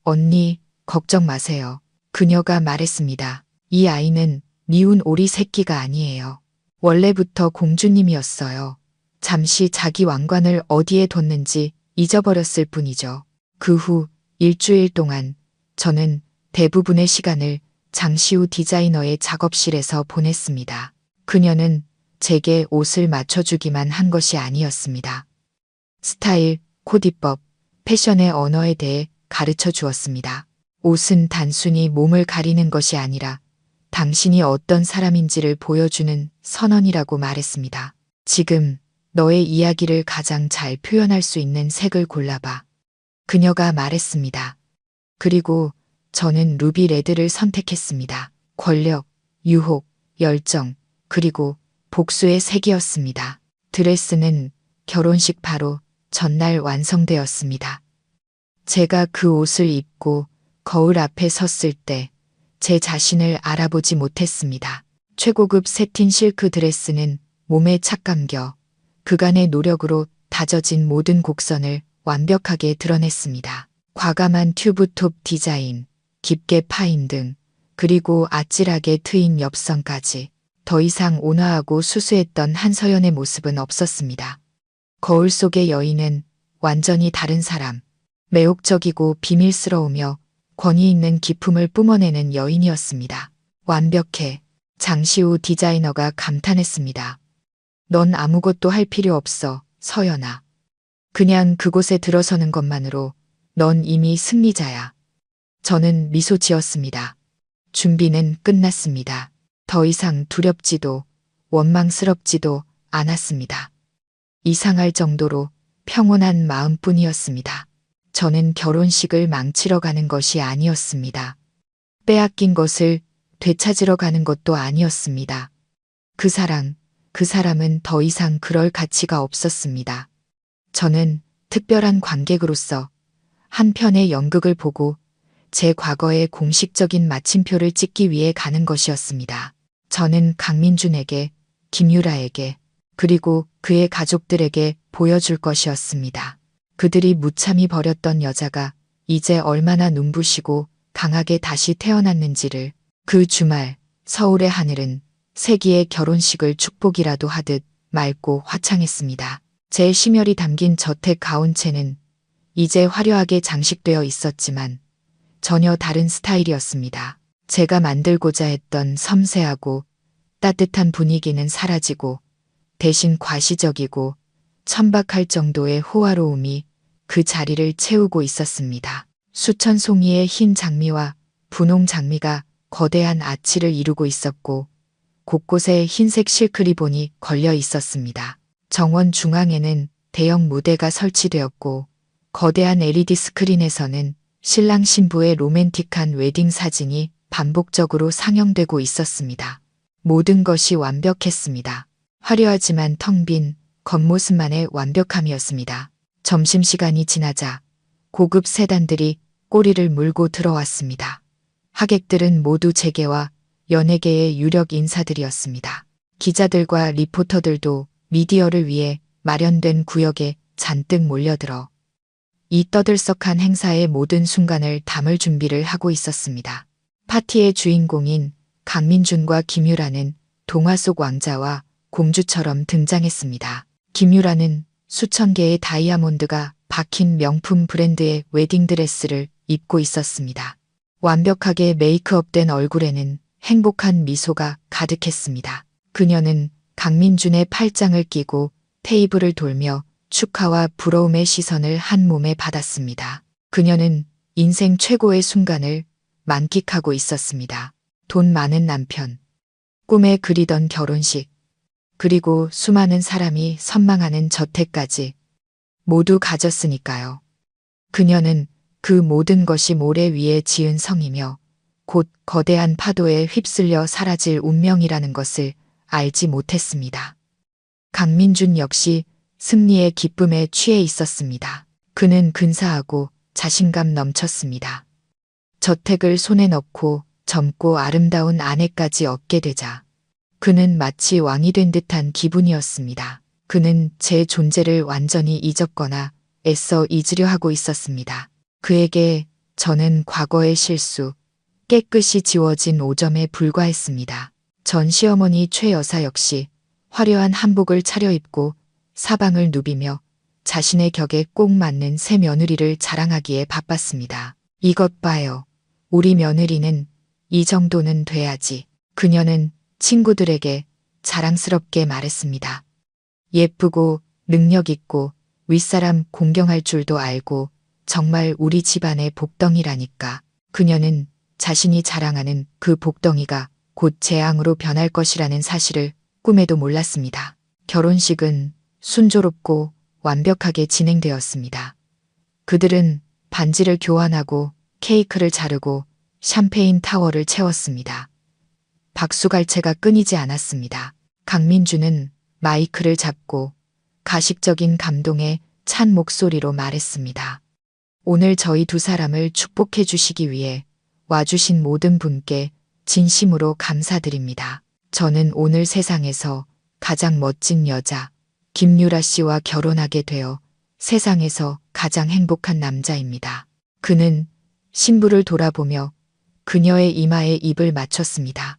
언니, 걱정 마세요. 그녀가 말했습니다. 이 아이는 미운 오리 새끼가 아니에요. 원래부터 공주님이었어요. 잠시 자기 왕관을 어디에 뒀는지 잊어버렸을 뿐이죠. 그 후 일주일 동안 저는 대부분의 시간을 장시우 디자이너의 작업실에서 보냈습니다. 그녀는 제게 옷을 맞춰주기만 한 것이 아니었습니다. 스타일, 코디법, 패션의 언어에 대해 가르쳐 주었습니다. 옷은 단순히 몸을 가리는 것이 아니라 당신이 어떤 사람인지를 보여주는 선언이라고 말했습니다. 지금 너의 이야기를 가장 잘 표현할 수 있는 색을 골라봐. 그녀가 말했습니다. 그리고 저는 루비 레드를 선택했습니다. 권력, 유혹, 열정, 그리고 복수의 색이었습니다. 드레스는 결혼식 바로 전날 완성되었습니다. 제가 그 옷을 입고 거울 앞에 섰을 때 제 자신을 알아보지 못했습니다. 최고급 세틴 실크 드레스는 몸에 착 감겨 그간의 노력으로 다져진 모든 곡선을 완벽하게 드러냈습니다. 과감한 튜브톱 디자인, 깊게 파인 등, 그리고 아찔하게 트인 옆선까지 더 이상 온화하고 수수했던 한서연의 모습은 없었습니다. 거울 속의 여인은 완전히 다른 사람, 매혹적이고 비밀스러우며 권위 있는 기품을 뿜어내는 여인이었습니다. 완벽해. 장시우 디자이너가 감탄했습니다. 넌 아무것도 할 필요 없어, 서연아. 그냥 그곳에 들어서는 것만으로 넌 이미 승리자야. 저는 미소 지었습니다. 준비는 끝났습니다. 더 이상 두렵지도 원망스럽지도 않았습니다. 이상할 정도로 평온한 마음뿐이었습니다. 저는 결혼식을 망치러 가는 것이 아니었습니다. 빼앗긴 것을 되찾으러 가는 것도 아니었습니다. 그 사람은 더 이상 그럴 가치가 없었습니다. 저는 특별한 관객으로서 한 편의 연극을 보고 제 과거의 공식적인 마침표를 찍기 위해 가는 것이었습니다. 저는 강민준에게, 김유라에게, 그리고 그의 가족들에게 보여줄 것이었습니다. 그들이 무참히 버렸던 여자가 이제 얼마나 눈부시고 강하게 다시 태어났는지를. 그 주말 서울의 하늘은 세기의 결혼식을 축복이라도 하듯 맑고 화창했습니다. 제 심혈이 담긴 저택 가운체는 이제 화려하게 장식되어 있었지만 전혀 다른 스타일이었습니다. 제가 만들고자 했던 섬세하고 따뜻한 분위기는 사라지고 대신 과시적이고 천박할 정도의 호화로움이 그 자리를 채우고 있었습니다. 수천 송이의 흰 장미와 분홍 장미가 거대한 아치를 이루고 있었고 곳곳에 흰색 실크 리본이 걸려 있었습니다. 정원 중앙에는 대형 무대가 설치되었고 거대한 LED 스크린에서는 신랑 신부의 로맨틱한 웨딩 사진이 반복적으로 상영되고 있었습니다. 모든 것이 완벽했습니다. 화려하지만 텅 빈 겉모습만의 완벽함이었습니다. 점심시간이 지나자 고급 세단들이 꼬리를 물고 들어왔습니다. 하객들은 모두 재계와 연예계의 유력 인사들이었습니다. 기자들과 리포터들도 미디어를 위해 마련된 구역에 잔뜩 몰려들어 이 떠들썩한 행사의 모든 순간을 담을 준비를 하고 있었습니다. 파티의 주인공인 강민준과 김유라는 동화 속 왕자와 공주처럼 등장했습니다. 김유라는 수천 개의 다이아몬드가 박힌 명품 브랜드의 웨딩드레스를 입고 있었습니다. 완벽하게 메이크업된 얼굴에는 행복한 미소가 가득했습니다. 그녀는 강민준의 팔짱을 끼고 테이블을 돌며 축하와 부러움의 시선을 한 몸에 받았습니다. 그녀는 인생 최고의 순간을 만끽하고 있었습니다. 돈 많은 남편, 꿈에 그리던 결혼식, 그리고 수많은 사람이 선망하는 저택까지 모두 가졌으니까요. 그녀는 그 모든 것이 모래 위에 지은 성이며 곧 거대한 파도에 휩쓸려 사라질 운명이라는 것을 알지 못했습니다. 강민준 역시 승리의 기쁨에 취해 있었습니다. 그는 근사하고 자신감 넘쳤습니다. 저택을 손에 넣고 젊고 아름다운 아내까지 얻게 되자 그는 마치 왕이 된 듯한 기분이었습니다. 그는 제 존재를 완전히 잊었거나 애써 잊으려 하고 있었습니다. 그에게 저는 과거의 실수, 깨끗이 지워진 오점에 불과했습니다. 전 시어머니 최 여사 역시 화려한 한복을 차려입고 사방을 누비며 자신의 격에 꼭 맞는 새 며느리를 자랑하기에 바빴습니다. 이것 봐요. 우리 며느리는 이 정도는 돼야지. 그녀는 친구들에게 자랑스럽게 말했습니다. 예쁘고 능력 있고 윗사람 공경할 줄도 알고 정말 우리 집안의 복덩이라니까. 그녀는 자신이 자랑하는 그 복덩이가 곧 재앙으로 변할 것이라는 사실을 꿈에도 몰랐습니다. 결혼식은 순조롭고 완벽하게 진행되었습니다. 그들은 반지를 교환하고 케이크를 자르고 샴페인 타워를 채웠습니다. 박수갈채가 끊이지 않았습니다. 강민주는 마이크를 잡고 가식적인 감동에 찬 목소리로 말했습니다. 오늘 저희 두 사람을 축복해 주시기 위해 와주신 모든 분께 진심으로 감사드립니다. 저는 오늘 세상에서 가장 멋진 여자 김유라 씨와 결혼하게 되어 세상에서 가장 행복한 남자입니다. 그는 신부를 돌아보며 그녀의 이마에 입을 맞췄습니다.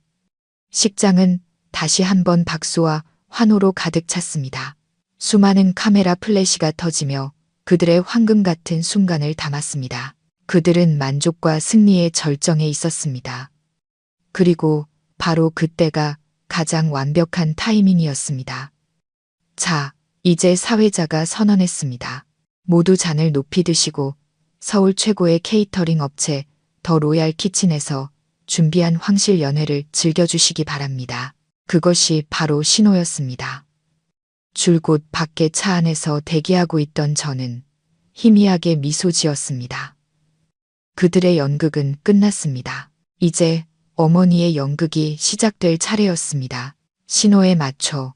식장은 다시 한번 박수와 환호로 가득 찼습니다. 수많은 카메라 플래시가 터지며 그들의 황금 같은 순간을 담았습니다. 그들은 만족과 승리의 절정에 있었습니다. 그리고 바로 그때가 가장 완벽한 타이밍이었습니다. 자, 이제 사회자가 선언했습니다. 모두 잔을 높이 드시고 서울 최고의 케이터링 업체 더 로얄 키친에서 준비한 황실 연회를 즐겨주시기 바랍니다. 그것이 바로 신호였습니다. 줄곧 밖에 차 안에서 대기하고 있던 저는 희미하게 미소 지었습니다. 그들의 연극은 끝났습니다. 이제 어머니의 연극이 시작될 차례였습니다. 신호에 맞춰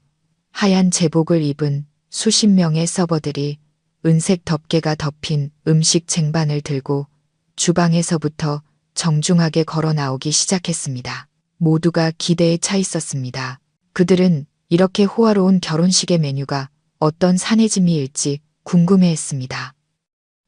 하얀 제복을 입은 수십 명의 서버들이 은색 덮개가 덮인 음식 쟁반을 들고 주방에서부터 정중하게 걸어 나오기 시작했습니다. 모두가 기대에 차 있었습니다. 그들은 이렇게 호화로운 결혼식의 메뉴가 어떤 산해짐이일지 궁금해했습니다.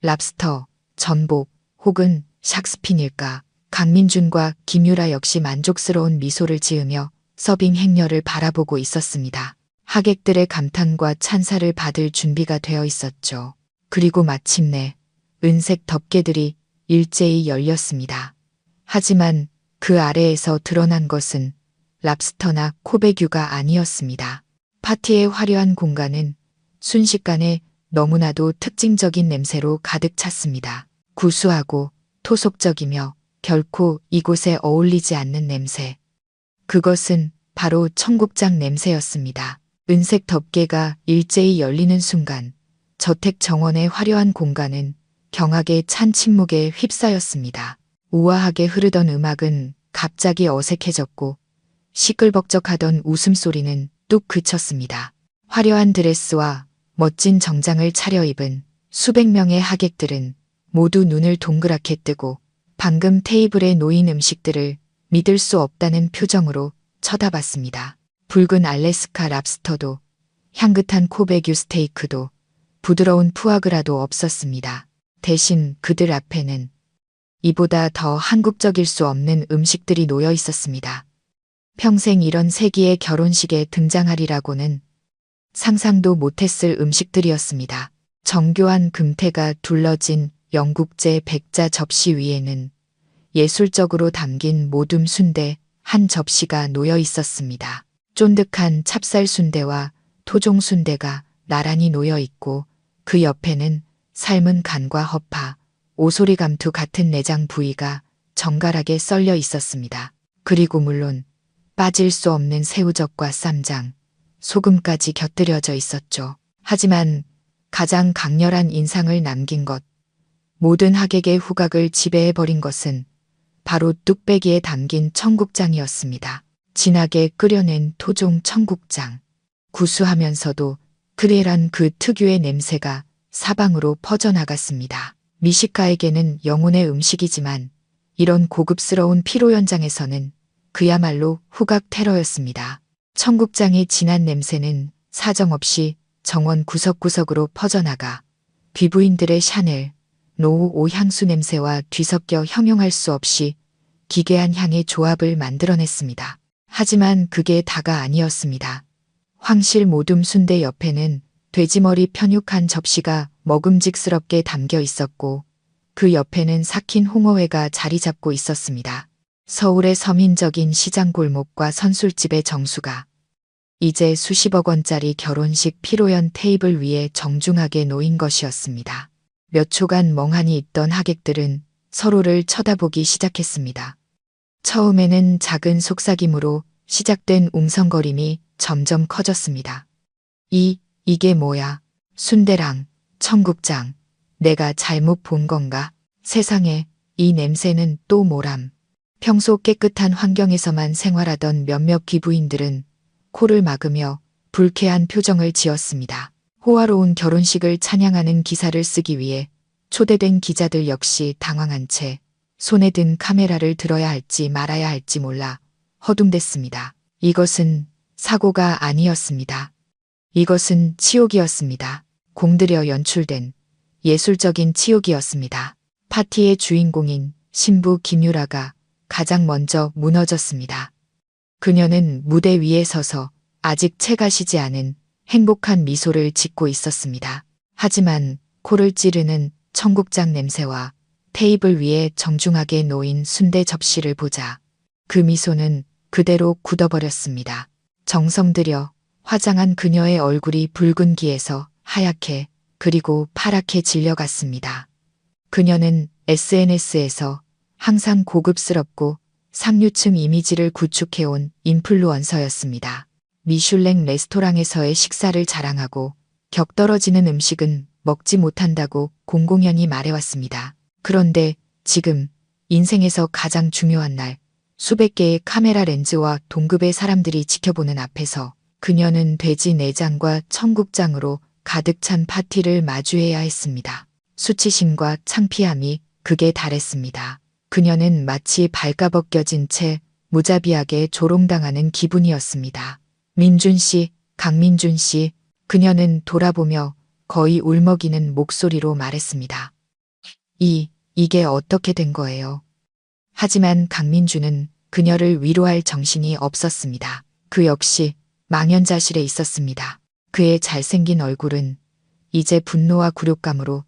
랍스터, 전복, 혹은 샥스핀일까? 강민준과 김유라 역시 만족스러운 미소를 지으며 서빙 행렬을 바라보고 있었습니다. 하객들의 감탄과 찬사를 받을 준비가 되어 있었죠. 그리고 마침내 은색 덮개들이 일제히 열렸습니다. 하지만 그 아래에서 드러난 것은 랍스터나 코베규가 아니었습니다. 파티의 화려한 공간은 순식간에 너무나도 특징적인 냄새로 가득 찼습니다. 구수하고 토속적이며 결코 이곳에 어울리지 않는 냄새. 그것은 바로 청국장 냄새였습니다. 은색 덮개가 일제히 열리는 순간 저택 정원의 화려한 공간은 경악에 찬 침묵에 휩싸였습니다. 우아하게 흐르던 음악은 갑자기 어색해졌고 시끌벅적하던 웃음소리는 뚝 그쳤습니다. 화려한 드레스와 멋진 정장을 차려입은 수백 명의 하객들은 모두 눈을 동그랗게 뜨고 방금 테이블에 놓인 음식들을 믿을 수 없다는 표정으로 쳐다봤습니다. 붉은 알래스카 랍스터도 향긋한 코베규 스테이크도 부드러운 푸아그라도 없었습니다. 대신 그들 앞에는 이보다 더 한국적일 수 없는 음식들이 놓여 있었습니다. 평생 이런 세기의 결혼식에 등장하리라고는 상상도 못했을 음식들이었습니다. 정교한 금태가 둘러진 영국제 백자 접시 위에는 예술적으로 담긴 모둠 순대 한 접시가 놓여 있었습니다. 쫀득한 찹쌀 순대와 토종 순대가 나란히 놓여 있고 그 옆에는 삶은 간과 허파, 오소리감투 같은 내장 부위가 정갈하게 썰려 있었습니다. 그리고 물론 빠질 수 없는 새우젓과 쌈장, 소금까지 곁들여져 있었죠. 하지만 가장 강렬한 인상을 남긴 것, 모든 하객의 후각을 지배해버린 것은 바로 뚝배기에 담긴 청국장이었습니다. 진하게 끓여낸 토종 청국장. 구수하면서도 그레란 그 특유의 냄새가 사방으로 퍼져나갔습니다. 미식가에게는 영혼의 음식이지만 이런 고급스러운 피로 현장에서는 그야말로 후각 테러였습니다. 청국장의 진한 냄새는 사정없이 정원 구석구석으로 퍼져나가 귀부인들의 샤넬, 노후 오 향수 냄새와 뒤섞여 형용할 수 없이 기괴한 향의 조합을 만들어냈습니다. 하지만 그게 다가 아니었습니다. 황실 모둠 순대 옆에는 돼지머리 편육한 접시가 먹음직스럽게 담겨 있었고 그 옆에는 삭힌 홍어회가 자리 잡고 있었습니다. 서울의 서민적인 시장 골목과 선술집의 정수가 이제 수십억 원짜리 결혼식 피로연 테이블 위에 정중하게 놓인 것이었습니다. 몇 초간 멍하니 있던 하객들은 서로를 쳐다보기 시작했습니다. 처음에는 작은 속삭임으로 시작된 웅성거림이 점점 커졌습니다. 이게 뭐야? 순대랑 청국장. 내가 잘못 본 건가? 세상에, 이 냄새는 또 뭐람? 평소 깨끗한 환경에서만 생활하던 몇몇 귀부인들은 코를 막으며 불쾌한 표정을 지었습니다. 호화로운 결혼식을 찬양하는 기사를 쓰기 위해 초대된 기자들 역시 당황한 채 손에 든 카메라를 들어야 할지 말아야 할지 몰라 허둥댔습니다. 이것은 사고가 아니었습니다. 이것은 치욕이었습니다. 공들여 연출된 예술적인 치욕이었습니다. 파티의 주인공인 신부 김유라가 가장 먼저 무너졌습니다. 그녀는 무대 위에 서서 아직 채가 시지 않은 행복한 미소를 짓고 있었습니다. 하지만 코를 찌르는 청국장 냄새와 테이블 위에 정중하게 놓인 순대 접시를 보자 그 미소는 그대로 굳어버렸습니다. 정성 들여 화장한 그녀의 얼굴이 붉은기에서 하얗게 그리고 파랗게 질려갔습니다. 그녀는 SNS에서 항상 고급스럽고 상류층 이미지를 구축해온 인플루언서였습니다. 미슐랭 레스토랑에서의 식사를 자랑하고 격 떨어지는 음식은 먹지 못한다고 공공연히 말해왔습니다. 그런데 지금 인생에서 가장 중요한 날, 수백 개의 카메라 렌즈와 동급의 사람들이 지켜보는 앞에서 그녀는 돼지 내장과 청국장으로 가득 찬 파티를 마주해야 했습니다. 수치심과 창피함이 극에 달했습니다. 그녀는 마치 발가벗겨진 채 무자비하게 조롱당하는 기분이었습니다. 민준 씨, 강민준 씨, 그녀는 돌아보며 거의 울먹이는 목소리로 말했습니다. 이게 어떻게 된 거예요? 하지만 강민주는 그녀를 위로할 정신이 없었습니다. 그 역시 망연자실해 있었습니다. 그의 잘생긴 얼굴은 이제 분노와 굴욕감으로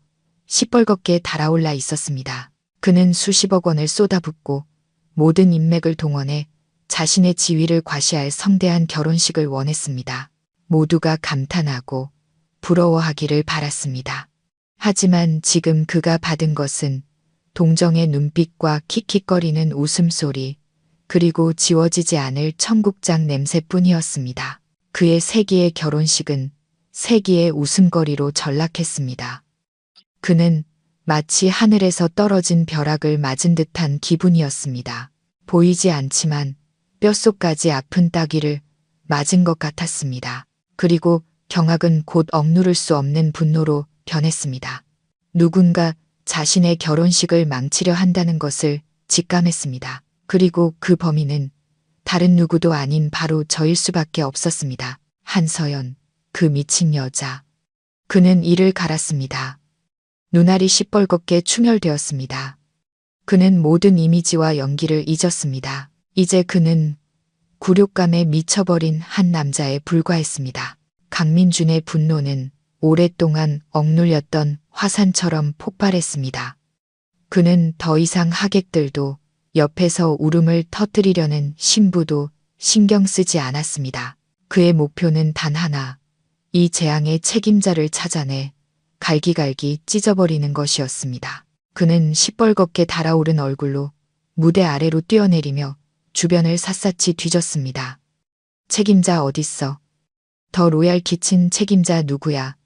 시뻘겋게 달아올라 있었습니다. 그는 수십억 원을 쏟아붓고 모든 인맥을 동원해 자신의 지위를 과시할 성대한 결혼식을 원했습니다. 모두가 감탄하고 부러워하기를 바랐습니다. 하지만 지금 그가 받은 것은 동정의 눈빛과 킥킥거리는 웃음소리, 그리고 지워지지 않을 청국장 냄새뿐이었습니다. 그의 세기의 결혼식은 세기의 웃음거리로 전락했습니다. 그는 마치 하늘에서 떨어진 벼락을 맞은 듯한 기분이었습니다. 보이지 않지만 뼛속까지 아픈 따귀를 맞은 것 같았습니다. 그리고 경악은 곧 억누를 수 없는 분노로 변했습니다. 누군가 자신의 결혼식을 망치려 한다는 것을 직감했습니다. 그리고 그 범인은 다른 누구도 아닌 바로 저일 수밖에 없었습니다. 한서연, 그 미친 여자. 그는 이를 갈았습니다. 눈알이 시뻘겋게 충혈되었습니다. 그는 모든 이미지와 연기를 잊었습니다. 이제 그는 굴욕감에 미쳐버린 한 남자에 불과했습니다. 강민준의 분노는 오랫동안 억눌렸던 화산처럼 폭발했습니다. 그는 더 이상 하객들도 옆에서 울음을 터뜨리려는 신부도 신경 쓰지 않았습니다. 그의 목표는 단 하나, 이 재앙의 책임자를 찾아내 갈기갈기 찢어버리는 것이었습니다. 그는 시뻘겋게 달아오른 얼굴로 무대 아래로 뛰어내리며 주변을 샅샅이 뒤졌습니다. 책임자 어딨어? 더 로얄 키친 책임자 누구야?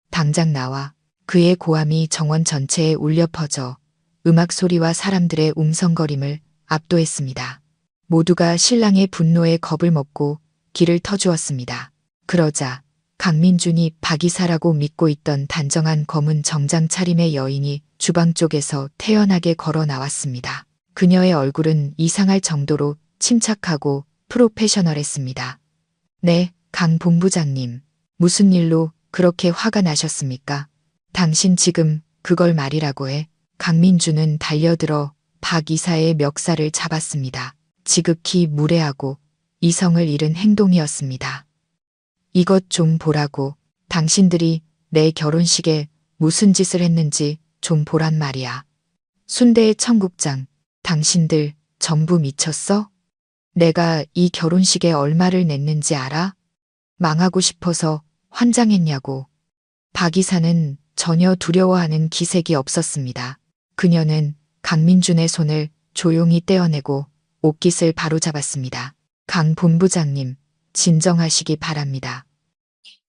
당장 나와. 그의 고함이 정원 전체에 울려 퍼져 음악 소리와 사람들의 웅성거림을 압도했습니다. 모두가 신랑의 분노에 겁을 먹고 길을 터주었습니다. 그러자 강민준이 박이사라고 믿고 있던 단정한 검은 정장 차림의 여인이 주방 쪽에서 태연하게 걸어 나왔습니다. 그녀의 얼굴은 이상할 정도로 침착하고 프로페셔널했습니다. 네, 강 본부장님. 무슨 일로 그렇게 화가 나셨습니까? 당신 지금 그걸 말이라고 해. 강민주는 달려들어 박 이사의 멱살을 잡았습니다. 지극히 무례하고 이성을 잃은 행동이었습니다. 이것 좀 보라고. 당신들이 내 결혼식에 무슨 짓을 했는지 좀 보란 말이야. 순대의 청국장. 당신들 전부 미쳤어? 내가 이 결혼식에 얼마를 냈는지 알아? 망하고 싶어서 환장했냐고. 박 이사는 전혀 두려워하는 기색이 없었습니다. 그녀는 강민준의 손을 조용히 떼어내고 옷깃을 바로잡았습니다. 강 본부장님, 진정하시기 바랍니다.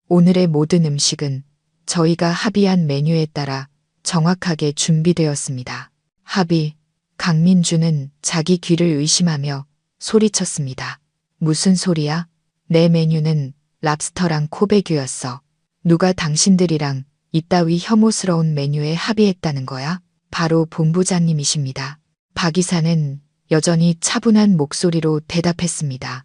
오늘의 모든 음식은 저희가 합의한 메뉴에 따라 정확하게 준비되었습니다. 합의. 강민준은 자기 귀를 의심하며 소리쳤습니다. 무슨 소리야? 내 메뉴는 랍스터랑 코베규였어. 누가 당신들이랑 이따위 혐오스러운 메뉴에 합의했다는 거야? 바로 본부장님이십니다. 박 이사는 여전히 차분한 목소리로 대답했습니다.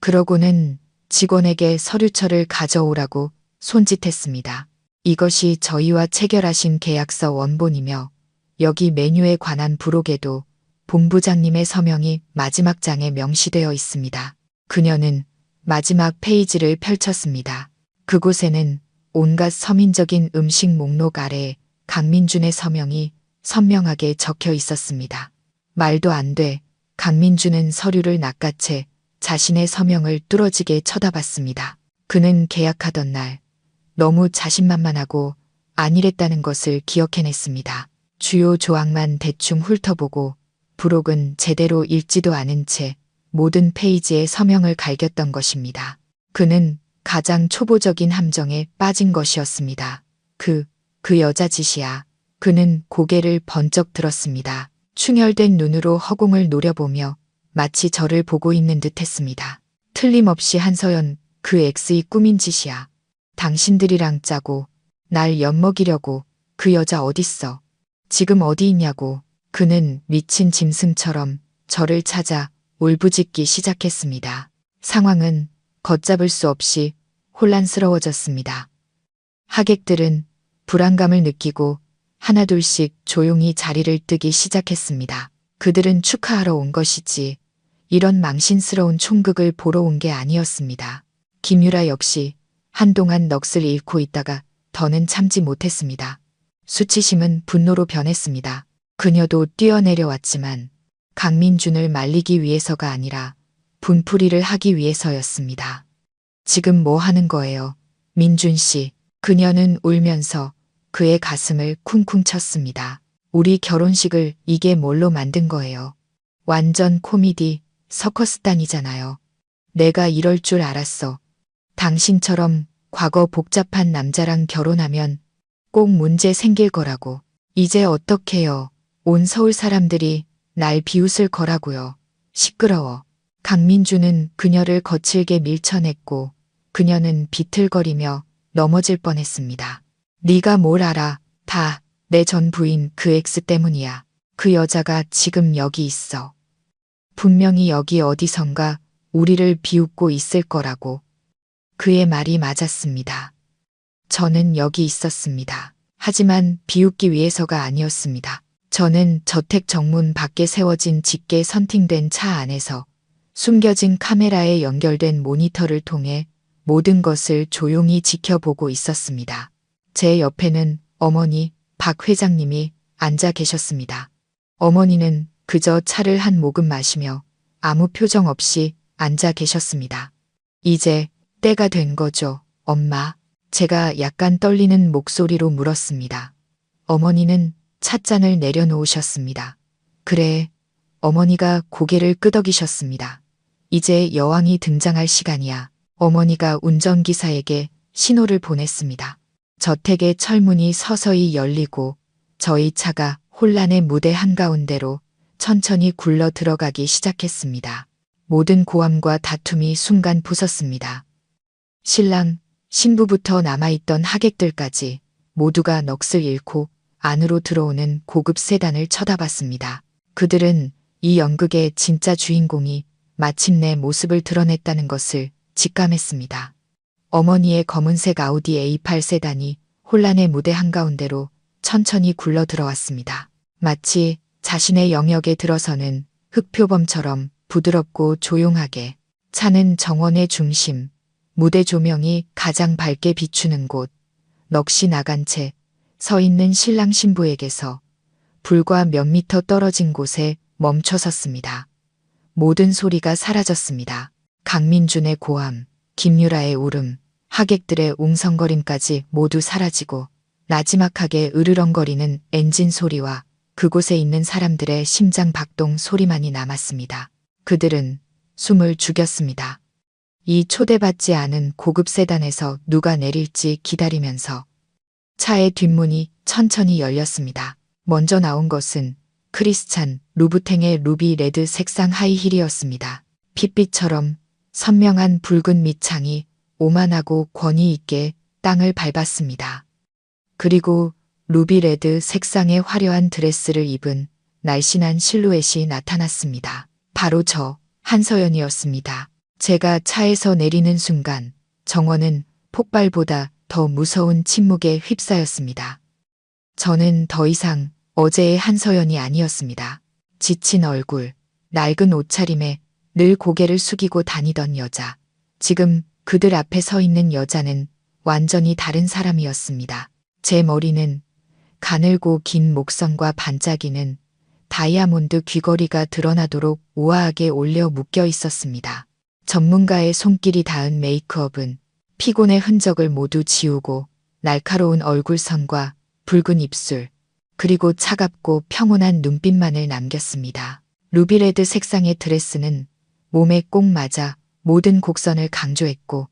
그러고는 직원에게 서류철을 가져오라고 손짓했습니다. 이것이 저희와 체결하신 계약서 원본이며 여기 메뉴에 관한 부록에도 본부장님의 서명이 마지막 장에 명시되어 있습니다. 그녀는 마지막 페이지를 펼쳤습니다. 그곳에는 온갖 서민적인 음식 목록 아래에 강민준의 서명이 선명하게 적혀 있었습니다. 말도 안 돼. 강민준은 서류를 낚아채 자신의 서명을 뚫어지게 쳐다봤습니다. 그는 계약하던 날 너무 자신만만하고 안일했다는 것을 기억해냈습니다. 주요 조항만 대충 훑어보고 부록은 제대로 읽지도 않은 채 모든 페이지에 서명을 갈겼던 것입니다. 그는 가장 초보적인 함정에 빠진 것이었습니다. 그 여자 짓이야. 그는 고개를 번쩍 들었습니다. 충혈된 눈으로 허공을 노려보며 마치 저를 보고 있는 듯 했습니다. 틀림없이 한서연, 그 X이 꾸민 짓이야. 당신들이랑 짜고 날 엿먹이려고. 그 여자 어딨어? 지금 어디 있냐고. 그는 미친 짐승처럼 저를 찾아 울부짖기 시작했습니다. 상황은 걷잡을 수 없이 혼란스러워졌습니다. 하객들은 불안감을 느끼고 하나둘씩 조용히 자리를 뜨기 시작했습니다. 그들은 축하하러 온 것이지 이런 망신스러운 총극을 보러 온 게 아니었습니다. 김유라 역시 한동안 넋을 잃고 있다가 더는 참지 못했습니다. 수치심은 분노로 변했습니다. 그녀도 뛰어내려왔지만 강민준을 말리기 위해서가 아니라 분풀이를 하기 위해서였습니다. 지금 뭐 하는 거예요? 민준 씨. 그녀는 울면서 그의 가슴을 쿵쿵 쳤습니다. 우리 결혼식을 이게 뭘로 만든 거예요? 완전 코미디, 서커스단이잖아요. 내가 이럴 줄 알았어. 당신처럼 과거 복잡한 남자랑 결혼하면 꼭 문제 생길 거라고. 이제 어떡해요? 온 서울 사람들이 날 비웃을 거라고요. 시끄러워. 강민주는 그녀를 거칠게 밀쳐냈고 그녀는 비틀거리며 넘어질 뻔했습니다. 네가 뭘 알아? 다 내 전 부인 그 X 때문이야. 그 여자가 지금 여기 있어. 분명히 여기 어디선가 우리를 비웃고 있을 거라고. 그의 말이 맞았습니다. 저는 여기 있었습니다. 하지만 비웃기 위해서가 아니었습니다. 저는 저택 정문 밖에 세워진 짙게 선팅된 차 안에서 숨겨진 카메라에 연결된 모니터를 통해 모든 것을 조용히 지켜보고 있었습니다. 제 옆에는 어머니 박 회장님이 앉아 계셨습니다. 어머니는 그저 차를 한 모금 마시며 아무 표정 없이 앉아 계셨습니다. 이제 때가 된 거죠, 엄마. 제가 약간 떨리는 목소리로 물었습니다. 어머니는 찻잔을 내려놓으셨습니다. 그래, 어머니가 고개를 끄덕이셨습니다. 이제 여왕이 등장할 시간이야. 어머니가 운전기사에게 신호를 보냈습니다. 저택의 철문이 서서히 열리고 저희 차가 혼란의 무대 한가운데로 천천히 굴러 들어가기 시작했습니다. 모든 고함과 다툼이 순간 부섰습니다. 신랑, 신부부터 남아있던 하객들까지 모두가 넋을 잃고 안으로 들어오는 고급 세단을 쳐다봤습니다. 그들은 이 연극의 진짜 주인공이 마침내 모습을 드러냈다는 것을 직감했습니다. 어머니의 검은색 아우디 A8 세단이 혼란의 무대 한가운데로 천천히 굴러 들어왔습니다. 마치 자신의 영역에 들어서는 흑표범처럼 부드럽고 조용하게. 차는 정원의 중심, 무대 조명이 가장 밝게 비추는 곳, 넋이 나간 채 서 있는 신랑 신부에게서 불과 몇 미터 떨어진 곳에 멈춰 섰습니다. 모든 소리가 사라졌습니다. 강민준의 고함, 김유라의 울음, 하객들의 웅성거림까지 모두 사라지고 나지막하게 으르렁거리는 엔진 소리와 그곳에 있는 사람들의 심장 박동 소리만이 남았습니다. 그들은 숨을 죽였습니다. 이 초대받지 않은 고급 세단에서 누가 내릴지 기다리면서 차의 뒷문이 천천히 열렸습니다. 먼저 나온 것은 크리스찬 루부탱의 루비 레드 색상 하이힐이었습니다. 핏빛처럼 선명한 붉은 밑창이 오만하고 권위 있게 땅을 밟았습니다. 그리고 루비레드 색상의 화려한 드레스를 입은 날씬한 실루엣이 나타났습니다. 바로 저 한서연이었습니다. 제가 차에서 내리는 순간 정원은 폭발보다 더 무서운 침묵에 휩싸였습니다. 저는 더 이상 어제의 한서연이 아니었습니다. 지친 얼굴, 낡은 옷차림에 늘 고개를 숙이고 다니던 여자. 지금 그들 앞에 서 있는 여자는 완전히 다른 사람이었습니다. 제 머리는 가늘고 긴 목선과 반짝이는 다이아몬드 귀걸이가 드러나도록 우아하게 올려 묶여 있었습니다. 전문가의 손길이 닿은 메이크업은 피곤의 흔적을 모두 지우고 날카로운 얼굴선과 붉은 입술, 그리고 차갑고 평온한 눈빛만을 남겼습니다. 루비레드 색상의 드레스는 몸에 꼭 맞아 모든 곡선을 강조했고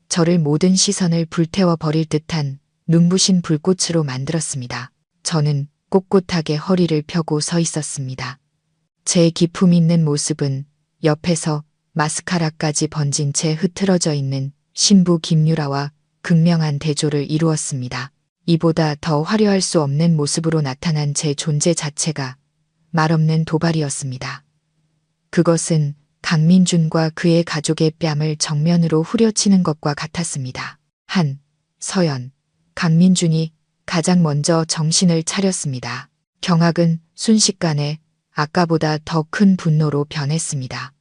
저를 모든 시선을 불태워 버릴 듯한 눈부신 불꽃으로 만들었습니다. 저는 꼿꼿하게 허리를 펴고 서 있었습니다. 제 기품 있는 모습은 옆에서 마스카라까지 번진 채 흐트러져 있는 신부 김유라와 극명한 대조를 이루었습니다. 이보다 더 화려할 수 없는 모습으로 나타난 제 존재 자체가 말없는 도발이었습니다. 그것은 강민준과 그의 가족의 뺨을 정면으로 후려치는 것과 같았습니다. 서연, 강민준이 가장 먼저 정신을 차렸습니다. 경악은 순식간에 아까보다 더 큰 분노로 변했습니다.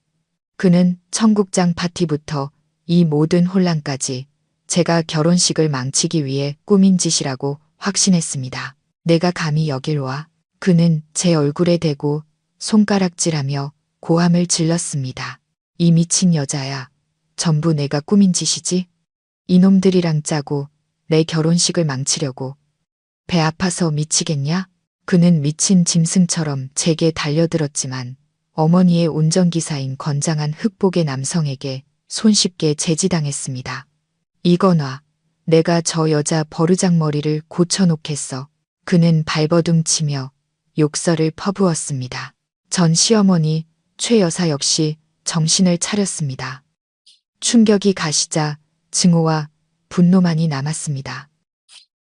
그는 청국장 파티부터 이 모든 혼란까지 제가 결혼식을 망치기 위해 꾸민 짓이라고 확신했습니다. 내가 감히 여길 와? 그는 제 얼굴에 대고 손가락질하며 고함을 질렀습니다. 이 미친 여자야. 전부 내가 꾸민 짓이지? 이놈들이랑 짜고 내 결혼식을 망치려고. 배 아파서 미치겠냐? 그는 미친 짐승처럼 제게 달려들었지만 어머니의 운전기사인 건장한 흑복의 남성에게 손쉽게 제지당했습니다. 이거 놔. 내가 저 여자 버르장머리를 고쳐놓겠어. 그는 발버둥 치며 욕설을 퍼부었습니다. 전 시어머니 최 여사 역시 정신을 차렸습니다. 충격이 가시자 증오와 분노만이 남았습니다.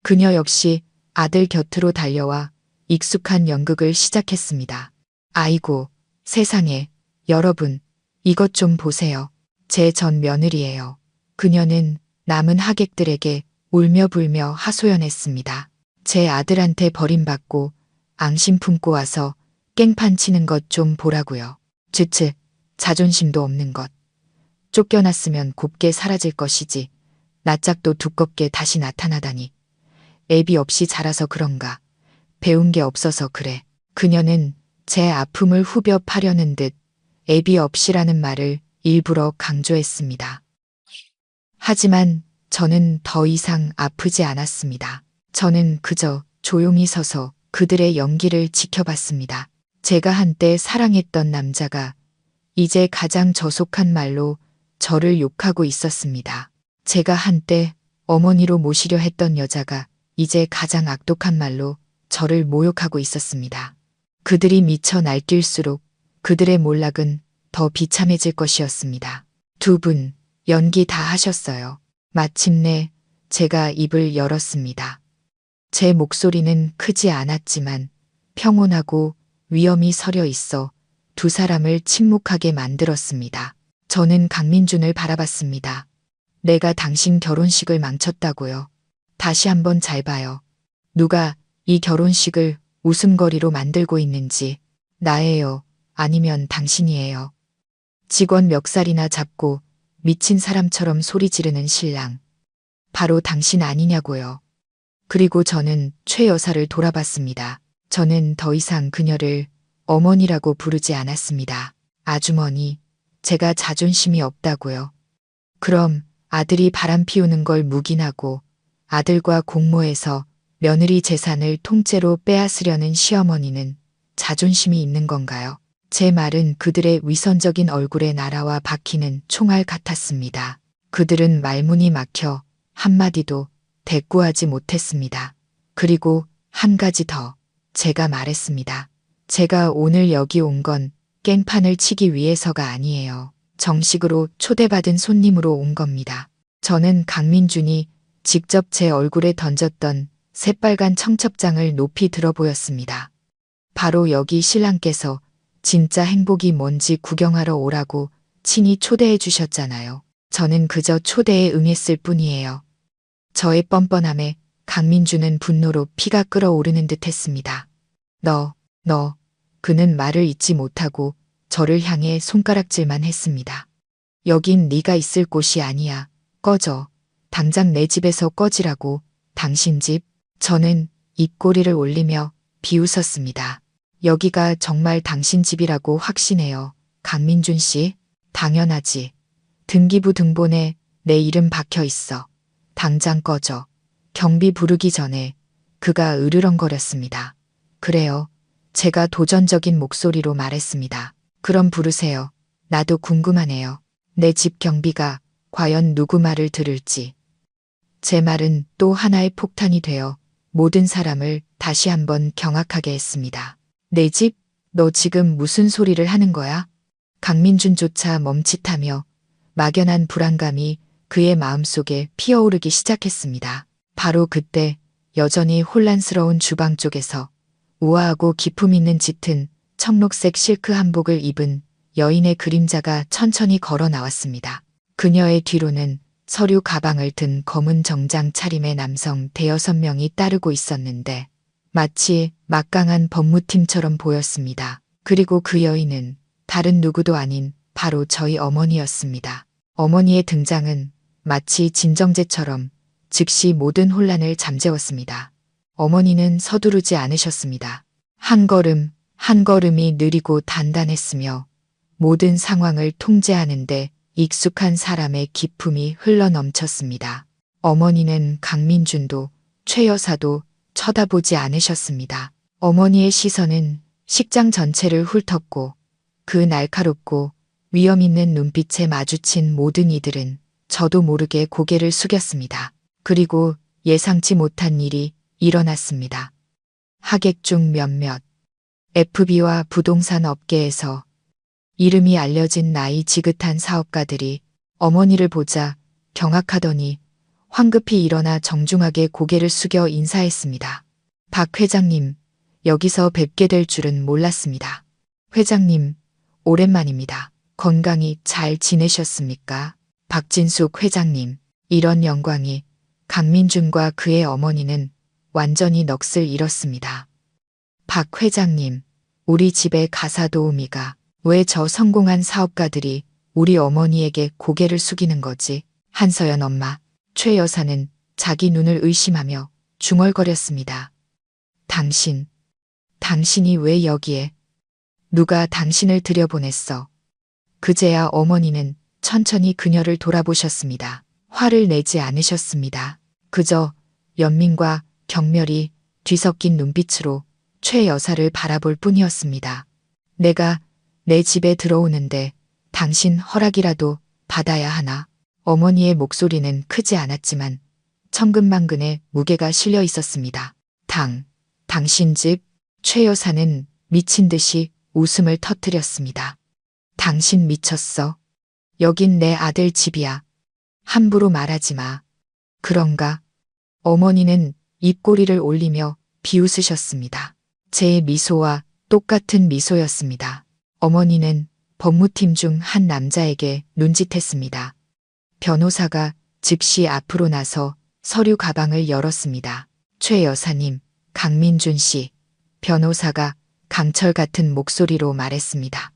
그녀 역시 아들 곁으로 달려와 익숙한 연극을 시작했습니다. 아이고, 세상에, 여러분, 이것 좀 보세요. 제 전 며느리예요. 그녀는 남은 하객들에게 울며 불며 하소연했습니다. 제 아들한테 버림받고 앙심 품고 와서 깽판 치는 것 좀 보라고요. 쯧쯧, 자존심도 없는 것. 쫓겨났으면 곱게 사라질 것이지. 낯짝도 두껍게 다시 나타나다니. 애비 없이 자라서 그런가. 배운 게 없어서 그래. 그녀는 제 아픔을 후벼 파려는 듯 애비 없이라는 말을 일부러 강조했습니다. 하지만 저는 더 이상 아프지 않았습니다. 저는 그저 조용히 서서 그들의 연기를 지켜봤습니다. 제가 한때 사랑했던 남자가 이제 가장 저속한 말로 저를 욕하고 있었습니다. 제가 한때 어머니로 모시려 했던 여자가 이제 가장 악독한 말로 저를 모욕하고 있었습니다. 그들이 미쳐 날뛸수록 그들의 몰락은 더 비참해질 것이었습니다. 두 분 연기 다 하셨어요. 마침내 제가 입을 열었습니다. 제 목소리는 크지 않았지만 평온하고 위엄이 서려 있어 두 사람을 침묵하게 만들었습니다. 저는 강민준을 바라봤습니다. 내가 당신 결혼식을 망쳤다고요. 다시 한번 잘 봐요. 누가 이 결혼식을 웃음거리로 만들고 있는지. 나예요. 아니면 당신이에요. 직원 멱살이나 잡고 미친 사람처럼 소리 지르는 신랑. 바로 당신 아니냐고요. 그리고 저는 최 여사를 돌아봤습니다. 저는 더 이상 그녀를 어머니라고 부르지 않았습니다. 아주머니, 제가 자존심이 없다고요. 그럼 아들이 바람 피우는 걸 묵인하고 아들과 공모해서 며느리 재산을 통째로 빼앗으려는 시어머니는 자존심이 있는 건가요? 제 말은 그들의 위선적인 얼굴에 날아와 박히는 총알 같았습니다. 그들은 말문이 막혀 한마디도 대꾸하지 못했습니다. 그리고 한 가지 더, 제가 말했습니다. 제가 오늘 여기 온 건 깽판을 치기 위해서가 아니에요. 정식으로 초대받은 손님으로 온 겁니다. 저는 강민준이 직접 제 얼굴에 던졌던 새빨간 청첩장을 높이 들어 보였습니다. 바로 여기 신랑께서 진짜 행복이 뭔지 구경하러 오라고 친히 초대해 주셨잖아요. 저는 그저 초대에 응했을 뿐이에요. 저의 뻔뻔함에 강민주는 분노로 피가 끓어오르는 듯 했습니다. 너, 그는 말을 잇지 못하고 저를 향해 손가락질만 했습니다. 여긴 네가 있을 곳이 아니야. 꺼져. 당장 내 집에서 꺼지라고. 당신 집. 저는 입꼬리를 올리며 비웃었습니다. 여기가 정말 당신 집이라고 확신해요. 강민준 씨? 당연하지. 등기부 등본에 내 이름 박혀 있어. 당장 꺼져. 경비 부르기 전에 그가 으르렁거렸습니다. 그래요. 제가 도전적인 목소리로 말했습니다. 그럼 부르세요. 나도 궁금하네요. 내 집 경비가 과연 누구 말을 들을지. 제 말은 또 하나의 폭탄이 되어 모든 사람을 다시 한번 경악하게 했습니다. 내 집? 너 지금 무슨 소리를 하는 거야? 강민준조차 멈칫하며 막연한 불안감이 그의 마음속에 피어오르기 시작했습니다. 바로 그때 여전히 혼란스러운 주방 쪽에서 우아하고 기품 있는 짙은 청록색 실크 한복을 입은 여인의 그림자가 천천히 걸어 나왔습니다. 그녀의 뒤로는 서류 가방을 든 검은 정장 차림의 남성 대여섯 명이 따르고 있었는데 마치 막강한 법무팀처럼 보였습니다. 그리고 그 여인은 다른 누구도 아닌 바로 저희 어머니였습니다. 어머니의 등장은 마치 진정제처럼 즉시 모든 혼란을 잠재웠습니다. 어머니는 서두르지 않으셨습니다. 한 걸음, 한 걸음이 느리고 단단했으며 모든 상황을 통제하는데 익숙한 사람의 기품이 흘러넘쳤습니다. 어머니는 강민준도 최 여사도 쳐다보지 않으셨습니다. 어머니의 시선은 식장 전체를 훑었고 그 날카롭고 위험 있는 눈빛에 마주친 모든 이들은 저도 모르게 고개를 숙였습니다. 그리고 예상치 못한 일이 일어났습니다. 하객 중 몇몇 FB와 부동산 업계에서 이름이 알려진 나이 지긋한 사업가들이 어머니를 보자 경악하더니 황급히 일어나 정중하게 고개를 숙여 인사했습니다. 박 회장님, 여기서 뵙게 될 줄은 몰랐습니다. 회장님, 오랜만입니다. 건강히 잘 지내셨습니까? 박진숙 회장님, 이런 영광이. 강민준과 그의 어머니는 완전히 넋을 잃었습니다. 박 회장님, 우리 집의 가사 도우미가 왜 저 성공한 사업가들이 우리 어머니에게 고개를 숙이는 거지? 한서연 엄마, 최 여사는 자기 눈을 의심하며 중얼거렸습니다. 당신이 왜 여기에? 누가 당신을 들여보냈어? 그제야 어머니는 천천히 그녀를 돌아보셨습니다. 화를 내지 않으셨습니다. 그저 연민과 경멸이 뒤섞인 눈빛으로 최 여사를 바라볼 뿐이었습니다. 내가 내 집에 들어오는데 당신 허락이라도 받아야 하나? 어머니의 목소리는 크지 않았지만 천근만근의 무게가 실려 있었습니다. 당신 집? 최 여사는 미친 듯이 웃음을 터뜨렸습니다. 당신 미쳤어? 여긴 내 아들 집이야. 함부로 말하지 마. 그런가? 어머니는 입꼬리를 올리며 비웃으셨습니다. 제 미소와 똑같은 미소였습니다. 어머니는 법무팀 중 한 남자에게 눈짓했습니다. 변호사가 즉시 앞으로 나서 서류 가방을 열었습니다. 최 여사님, 강민준 씨, 변호사가 강철 같은 목소리로 말했습니다.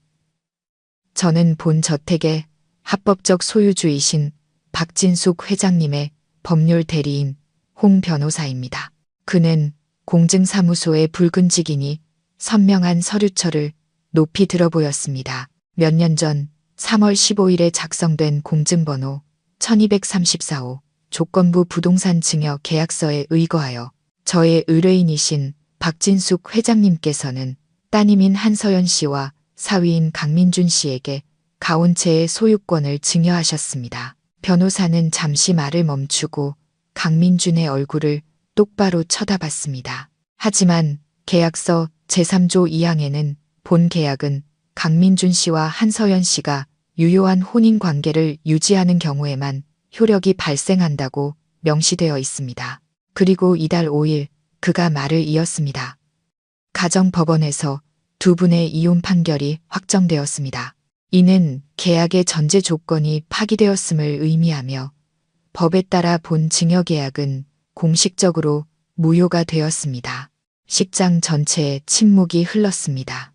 저는 본 저택의 합법적 소유주이신 박진숙 회장님의 법률 대리인 홍 변호사입니다. 그는 공증사무소의 붉은 직인이 선명한 서류철을 높이 들어 보였습니다. 몇 년 전 3월 15일에 작성된 공증번호 1234호 조건부 부동산 증여 계약서에 의거하여 저의 의뢰인이신 박진숙 회장님께서는 따님인 한서연 씨와 사위인 강민준 씨에게 가온채의 소유권을 증여하셨습니다. 변호사는 잠시 말을 멈추고 강민준의 얼굴을 똑바로 쳐다봤습니다. 하지만 계약서 제3조 2항에는 본 계약은 강민준 씨와 한서연 씨가 유효한 혼인 관계를 유지하는 경우에만 효력이 발생한다고 명시되어 있습니다. 그리고 이달 5일 그가 말을 이었습니다. 가정법원에서 두 분의 이혼 판결이 확정되었습니다. 이는 계약의 전제 조건이 파기되었음을 의미하며 법에 따라 본 증여계약은 공식적으로 무효가 되었습니다. 식장 전체에 침묵이 흘렀습니다.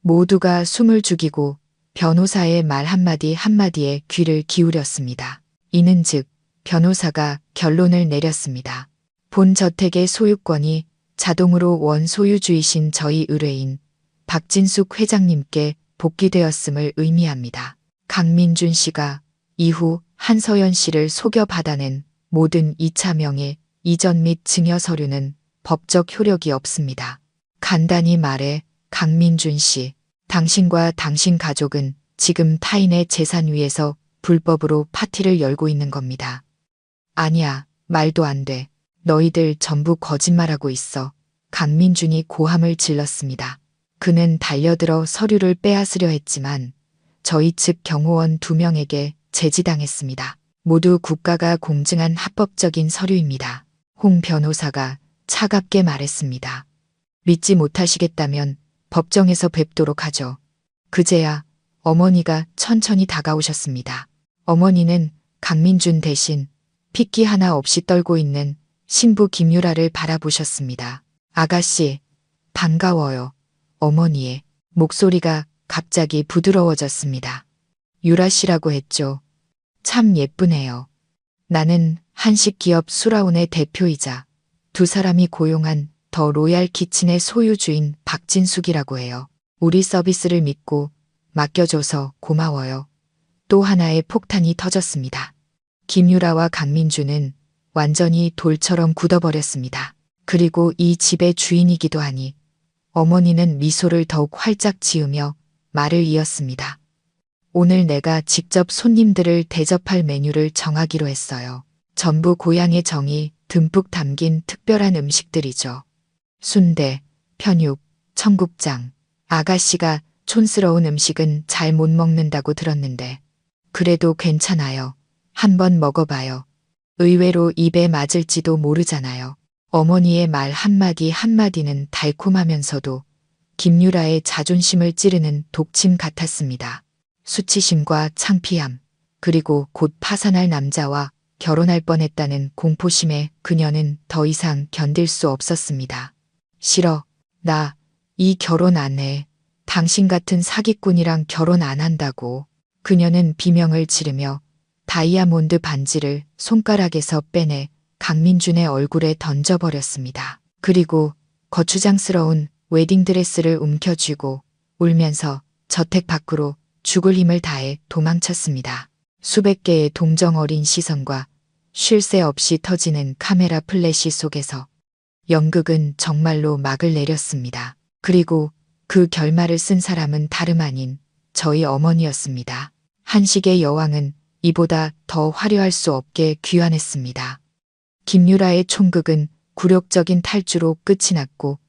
모두가 숨을 죽이고 변호사의 말 한마디 한마디에 귀를 기울였습니다. 이는 즉 변호사가 결론을 내렸습니다. 본 저택의 소유권이 자동으로 원소유주이신 저희 의뢰인 박진숙 회장님께 복귀되었음을 의미합니다. 강민준 씨가 이후 한서연 씨를 속여 받아낸 모든 2차 명의 이전 및 증여 서류는 법적 효력이 없습니다. 간단히 말해 강민준 씨, 당신과 당신 가족은 지금 타인의 재산 위에서 불법으로 파티를 열고 있는 겁니다. 아니야, 말도 안 돼. 너희들 전부 거짓말하고 있어. 강민준이 고함을 질렀습니다. 그는 달려들어 서류를 빼앗으려 했지만 저희 측 경호원 2명에게 제지당했습니다. 모두 국가가 공증한 합법적인 서류입니다. 홍 변호사가 차갑게 말했습니다. 믿지 못하시겠다면 법정에서 뵙도록 하죠. 그제야 어머니가 천천히 다가오셨습니다. 어머니는 강민준 대신 핏기 하나 없이 떨고 있는 신부 김유라를 바라보셨습니다. 아가씨, 반가워요. 어머니의 목소리가 갑자기 부드러워졌습니다. 유라 씨라고 했죠. 참 예쁘네요. 나는 한식기업 수라운의 대표이자 두 사람이 고용한 더 로얄 키친의 소유주인 박진숙이라고 해요. 우리 서비스를 믿고 맡겨줘서 고마워요. 또 하나의 폭탄이 터졌습니다. 김유라와 강민주는 완전히 돌처럼 굳어버렸습니다. 그리고 이 집의 주인이기도 하니 어머니는 미소를 더욱 활짝 지으며 말을 이었습니다. 오늘 내가 직접 손님들을 대접할 메뉴를 정하기로 했어요. 전부 고향의 정이 듬뿍 담긴 특별한 음식들이죠. 순대, 편육, 청국장. 아가씨가 촌스러운 음식은 잘 못 먹는다고 들었는데 그래도 괜찮아요. 한번 먹어봐요. 의외로 입에 맞을지도 모르잖아요. 어머니의 말 한마디 한마디는 달콤하면서도 김유라의 자존심을 찌르는 독침 같았습니다. 수치심과 창피함, 그리고 곧 파산할 남자와 결혼할 뻔했다는 공포심에 그녀는 더 이상 견딜 수 없었습니다. 싫어. 나 이 결혼 안 해. 당신 같은 사기꾼이랑 결혼 안 한다고. 그녀는 비명을 지르며 다이아몬드 반지를 손가락에서 빼내 강민준의 얼굴에 던져버렸습니다. 그리고 거추장스러운 웨딩드레스를 움켜쥐고 울면서 저택 밖으로 죽을 힘을 다해 도망쳤습니다. 수백 개의 동정 어린 시선과 쉴 새 없이 터지는 카메라 플래시 속에서 연극은 정말로 막을 내렸습니다. 그리고 그 결말을 쓴 사람은 다름 아닌 저희 어머니였습니다. 한식의 여왕은 이보다 더 화려할 수 없게 귀환했습니다. 김유라의 총극은 굴욕적인 탈주로 끝이 났고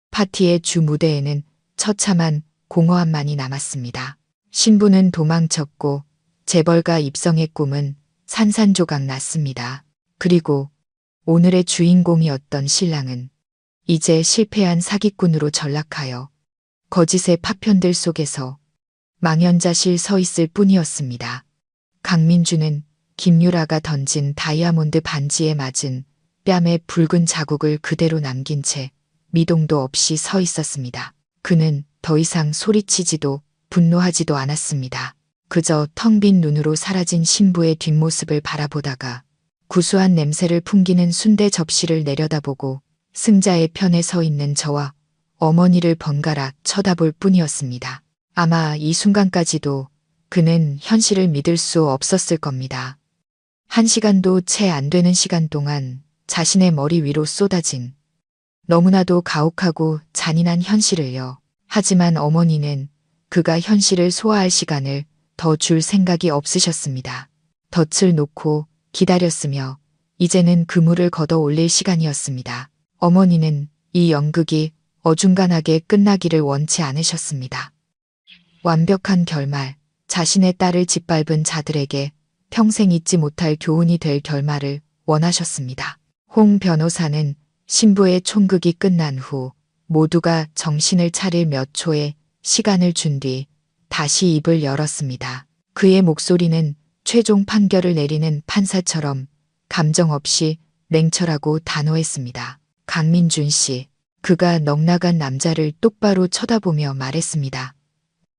파티의 주 무대에는 처참한 공허함만이 남았습니다. 신부는 도망쳤고 재벌가 입성의 꿈은 산산조각 났습니다. 그리고 오늘의 주인공이었던 신랑은 이제 실패한 사기꾼으로 전락하여 거짓의 파편들 속에서 망연자실 서 있을 뿐이었습니다. 강민주는 김유라가 던진 다이아몬드 반지에 맞은 뺨에 붉은 자국을 그대로 남긴 채 미동도 없이 서 있었습니다. 그는 더 이상 소리치지도 분노하지도 않았습니다. 그저 텅 빈 눈으로 사라진 신부의 뒷모습을 바라보다가 구수한 냄새를 풍기는 순대 접시를 내려다보고 승자의 편에 서 있는 저와 어머니를 번갈아 쳐다볼 뿐이었습니다. 아마 이 순간까지도 그는 현실을 믿을 수 없었을 겁니다. 1시간도 채 안 되는 시간 동안 자신의 머리 위로 쏟아진 너무나도 가혹하고 잔인한 현실을요. 하지만 어머니는 그가 현실을 소화할 시간을 더 줄 생각이 없으셨습니다. 덫을 놓고 기다렸으며 이제는 그물을 걷어 올릴 시간이었습니다. 어머니는 이 연극이 어중간하게 끝나기를 원치 않으셨습니다. 완벽한 결말, 자신의 딸을 짓밟은 자들에게 평생 잊지 못할 교훈이 될 결말을 원하셨습니다. 홍 변호사는 신부의 총극이 끝난 후 모두가 정신을 차릴 몇 초의 시간을 준 뒤 다시 입을 열었습니다. 그의 목소리는 최종 판결을 내리는 판사처럼 감정 없이 냉철하고 단호했습니다. 강민준 씨, 그가 넉나간 남자를 똑바로 쳐다보며 말했습니다.